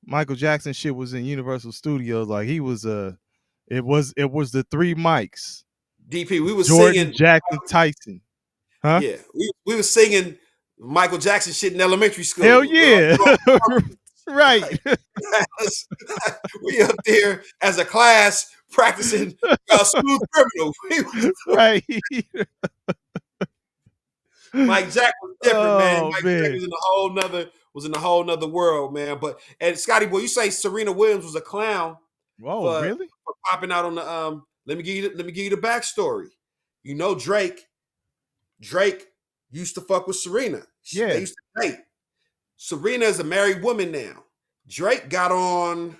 Michael Jackson shit was in Universal Studios. Like he was it was the three mics. DP, we was Jordan, singing Jackson, Tyson. Huh? Yeah, we was singing Michael Jackson shit in elementary school. Hell yeah. Right. We up there as a class practicing Smooth Criminal. Right. Mike Jack was different, man. Mike Jack was in a whole nother world, man. But and Scotty boy, you say Serena Williams was a clown. Whoa, really? For popping out on the let me give you the backstory. You know, Drake used to fuck with Serena. Yeah. They used to date. Serena is a married woman now. Drake got on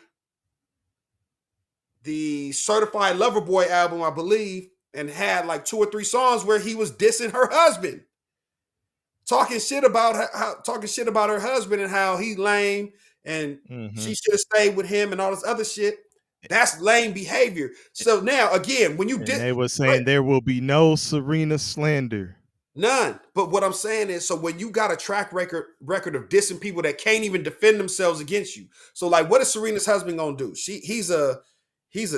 the Certified Lover Boy album, I believe, and had like 2 or 3 songs where he was dissing her husband. Talking shit about her husband and how he lame and she should have stayed with him and all this other shit. That's lame behavior. So now again, when you they were saying there will be no Serena slander. None. But what I'm saying is, so when you got a track record of dissing people that can't even defend themselves against you. So like, what is Serena's husband gonna do? He's a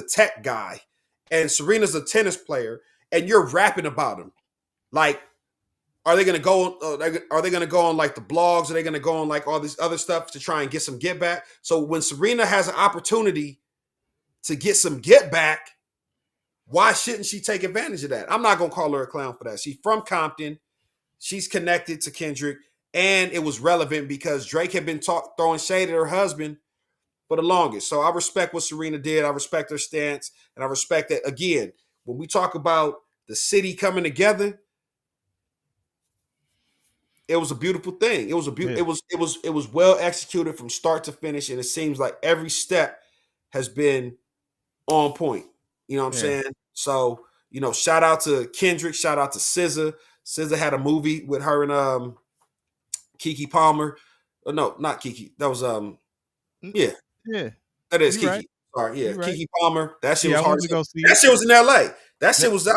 tech guy, and Serena's a tennis player, and you're rapping about him. Like, are they gonna go? Are they gonna go on like the blogs? Are they gonna go on like all this other stuff to try and get some get back? So when Serena has an opportunity to get some get back, Why shouldn't she take advantage of that? I'm not gonna call her a clown for that. She's from Compton. She's connected to Kendrick, and it was relevant because Drake had been throwing shade at her husband for the longest. So I respect what Serena did. I respect her stance, and I respect that. Again, when we talk about the city coming together, it was a beautiful thing. It was it was well executed from start to finish, and it seems like every step has been on point. You know what I'm saying? So, shout out to Kendrick, shout out to SZA. SZA had a movie with her and Keke Palmer. No, not Keke. That was Yeah. That is You're Keke. right. Sorry, yeah. You're right. Keke Palmer. That shit was I hard. went to go see That it. shit was in LA. That shit was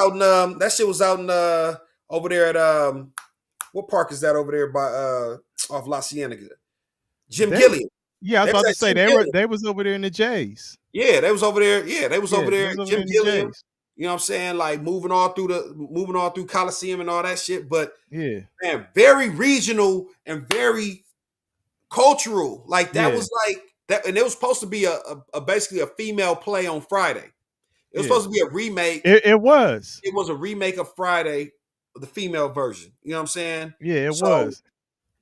out in over there at what park is that over there by off La Cienega? Jim Gilliam. Yeah, I was about to say they was over there in the J's. Yeah, they was over there. Yeah, they was over there. Jim Gilliam. J's. You know what I'm saying? Like moving all through Coliseum and all that shit. But yeah, man, very regional and very cultural. Like that was like that, and it was supposed to be a basically a female play on Friday. It was supposed to be a remake. It was. It was a remake of Friday, the female version. You know what I'm saying? Yeah, it was.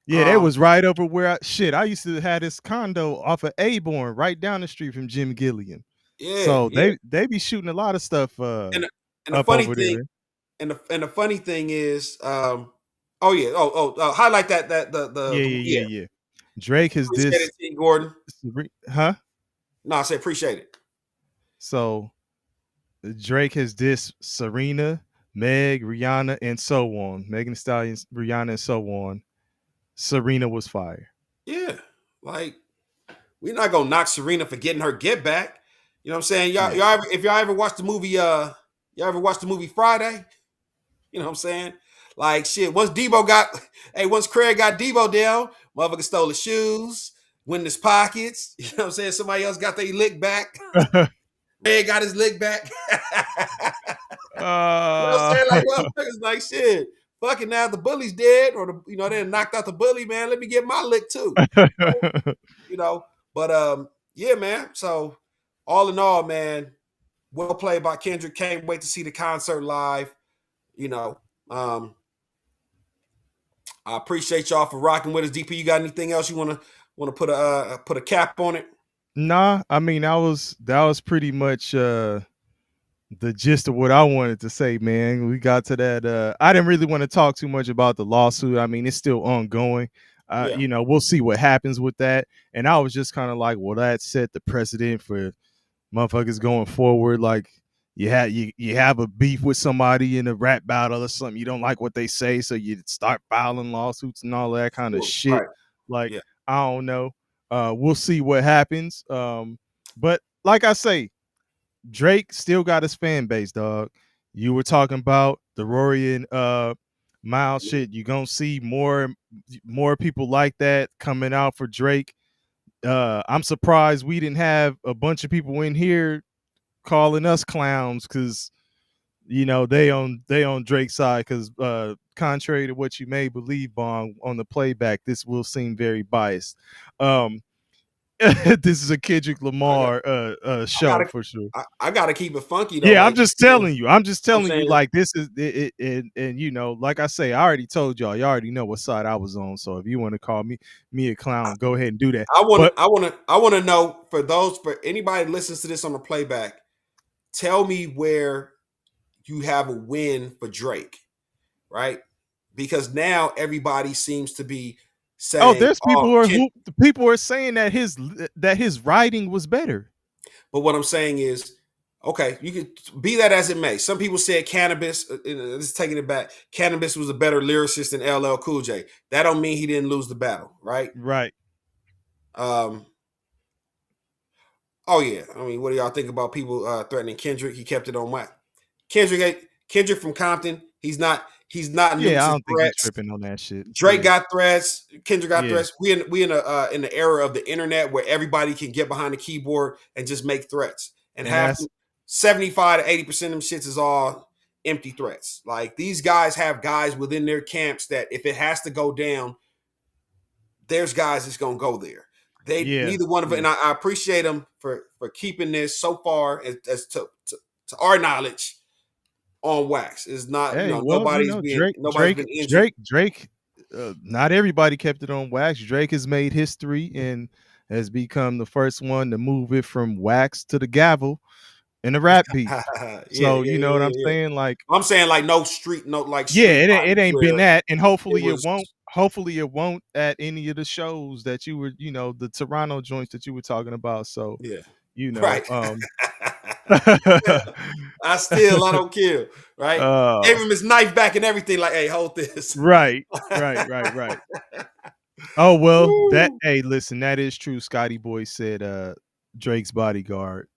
Yeah, they was right over where I used to have this condo off of Aborn, right down the street from Jim Gilliam. Yeah. So they be shooting a lot of stuff and the up funny over thing, there. And the funny thing is, highlight that Yeah. Drake has this Gordon. Huh? No, I said appreciate it. So Drake has this Serena, Meg, Rihanna, and so on. Megan Thee Stallion, Rihanna, and so on. Serena was fire. Yeah, like we're not gonna knock Serena for getting her get back. You know what I'm saying? If y'all ever watched the movie, Friday? You know what I'm saying? Like shit. Once Craig got Debo down, motherfucker stole his shoes, went in his pockets. You know what I'm saying? Somebody else got their lick back. Craig got his lick back. You know what I'm saying? Like motherfuckers like shit. Fucking now the bully's dead, or they knocked out the bully, man. Let me get my lick too. But yeah, man. So all in all, man, well played by Kendrick. Can't wait to see the concert live. I appreciate y'all for rocking with us. DP, you got anything else you want to put a cap on it? Nah, I mean that was pretty much the gist of what I wanted to say, man. We got to that. I didn't really want to talk too much about the lawsuit. I mean, it's still ongoing. We'll see what happens with that. And I was just kind of like, well, that set the precedent for motherfuckers going forward. Like you have a beef with somebody in a rap battle or something. You don't like what they say, so you start filing lawsuits and all that kind of shit. Right. Like, I don't know. We'll see what happens. But like I say, Drake still got his fan base, dog. You were talking about the Rory and Miles shit. You're gonna see more people like that coming out for Drake. I'm surprised we didn't have a bunch of people in here calling us clowns because they on Drake's side, because contrary to what you may believe, Bong, on the playback, this will seem very biased. This is a Kendrick Lamar show for sure. I gotta keep it funky though. Yeah, like, I'm just telling you. Like this is it, and like I say, I already told y'all. Y'all already know what side I was on. So if you want to call me a clown, go ahead and do that. I want to know for anybody that listens to this on the playback, tell me where you have a win for Drake, right? Because now everybody seems to be saying, there's people are saying that his writing was better. But what I'm saying is, okay, you could be that as it may. Some people said Cannabis, just taking it back, Cannabis was a better lyricist than LL Cool J. That don't mean he didn't lose the battle, right? Right. Oh yeah. I mean, what do y'all think about people threatening Kendrick? He kept it on whack. Kendrick from Compton. He's not Yeah, I don't think he's tripping on that shit. Drake got threats. Kendrick got threats. We in the era of the internet where everybody can get behind the keyboard and just make threats. And have 75 to 80% of them shits is all empty threats. Like these guys have guys within their camps that if it has to go down, there's guys that's gonna go there. Neither one of them, and I appreciate them for keeping this so far as to our knowledge. on wax. It's not, Hey, well, nobody's been injured. Drake. Not everybody kept it on wax. Drake has made history and has become the first one to move it from wax to the gavel in a rap beef. So you know what I'm saying? Like, I'm saying like no street it ain't been that, and hopefully it it won't. Hopefully it won't at any of the shows that you were, the Toronto joints that you were talking about. So right. I don't care. Right. Gave him his knife back and everything. Like, hey, hold this. Right. Oh well, hey, listen, that is true. Scotty Boy said Drake's bodyguard,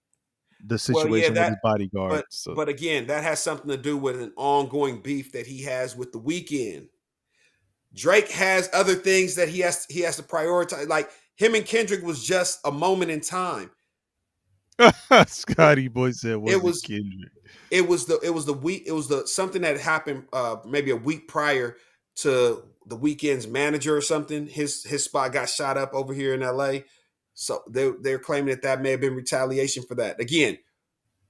the situation with his bodyguard. But again, that has something to do with an ongoing beef that he has with The Weeknd. Drake has other things that he has to prioritize. Like him and Kendrick was just a moment in time. Scotty Boy said Kendrick. It was something that happened maybe a week prior to The Weeknd's manager or something. His spot got shot up over here in LA. So they're claiming that may have been retaliation for that. Again,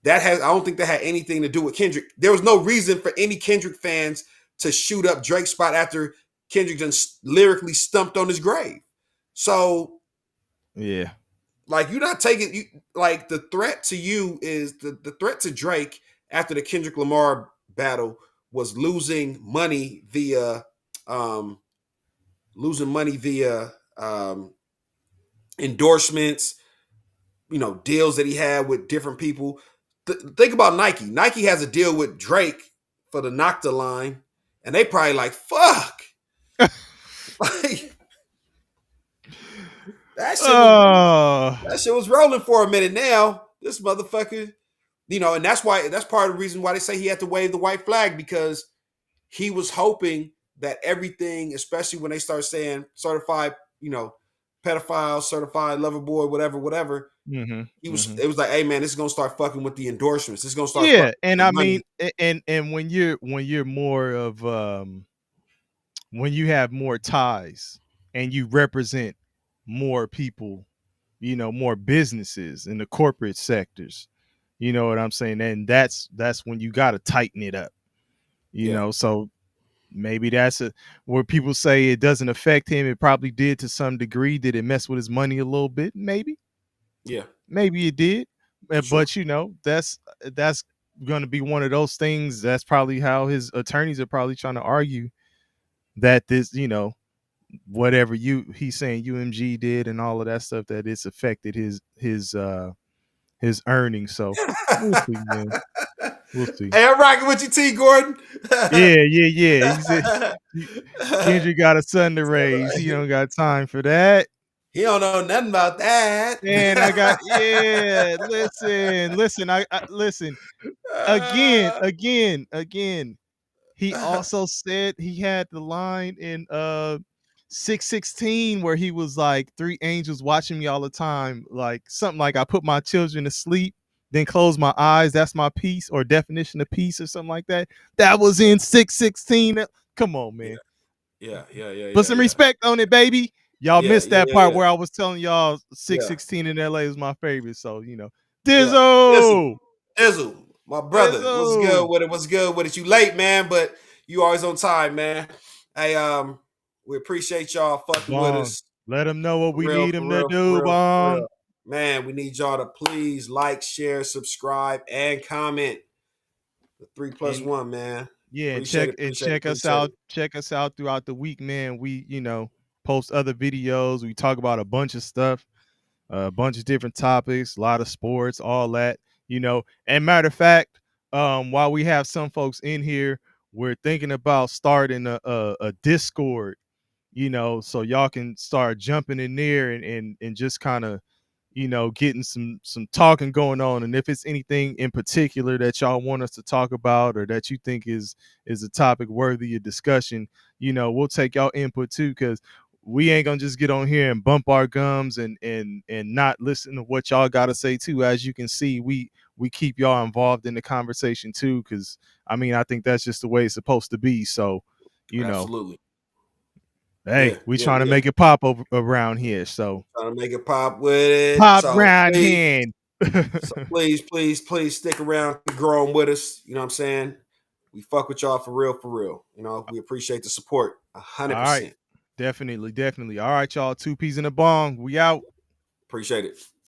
I don't think that had anything to do with Kendrick. There was no reason for any Kendrick fans to shoot up Drake's spot after Kendrick just lyrically stumped on his grave. So yeah. Like you're not taking like the threat to you is the threat to Drake after the Kendrick Lamar battle was losing money via endorsements, deals that he had with different people. Think about Nike. Nike has a deal with Drake for the Nocta line, and they probably like, fuck. Like, that shit was rolling for a minute now. This motherfucker, and that's part of the reason why they say he had to wave the white flag, because he was hoping that everything, especially when they start saying certified, pedophile, certified lover boy, whatever. Mm-hmm. It was like, hey man, this is gonna start fucking with the endorsements. This is gonna start. And I mean, and when you're more of when you have more ties and you represent more people, more businesses in the corporate sectors, you know what I'm saying? And that's when you got to tighten it up, so maybe that's where people say it doesn't affect him. It probably did to some degree. Did it mess with his money a little bit? Maybe. Yeah. Maybe it did. Sure. But that's going to be one of those things. That's probably how his attorneys are probably trying to argue that this, whatever he's saying UMG did and all of that stuff, that it's affected his earnings. So we'll see, man. We'll see. Hey, I'm rocking with you, T. Gordon. Yeah. He said Kendrick got a son to raise. He don't got time for that. He don't know nothing about that. And I got listen. I listen again. He also said he had the line in 616 where he was like, 3 angels watching me all the time, like something like, I put my children to sleep, then close my eyes. That's my peace, or definition of peace, or something like that. That was in 616. Come on, man. Yeah. Put some respect on it, baby. Y'all missed that part where I was telling y'all 616 in LA is my favorite. So, Dizzle, my brother. What's good with it? You late, man, but you always on time, man. Hey, we appreciate y'all fucking with us. Let them know what we need them to do, Bong. Man, we need y'all to please like, share, subscribe, and comment. The 3+1, man. Yeah, check us out. Check us out throughout the week, man. We, post other videos. We talk about a bunch of stuff, a bunch of different topics, a lot of sports, all that, And matter of fact, while we have some folks in here, we're thinking about starting a Discord, so y'all can start jumping in there and just kind of, getting some talking going on. And if it's anything in particular that y'all want us to talk about, or that you think is a topic worthy of discussion, we'll take y'all input too, because we ain't gonna just get on here and bump our gums and not listen to what y'all gotta say too. As you can see, we keep y'all involved in the conversation too, because I think that's just the way it's supposed to be. So, absolutely. Hey, we trying to make it pop around here. So trying to make it pop with it. Pop round here. So please stick around, keep growing with us. You know what I'm saying? We fuck with y'all for real. You know, we appreciate the support 100%. All right. Definitely. All right, y'all. 2 P's in the bong. We out. Appreciate it.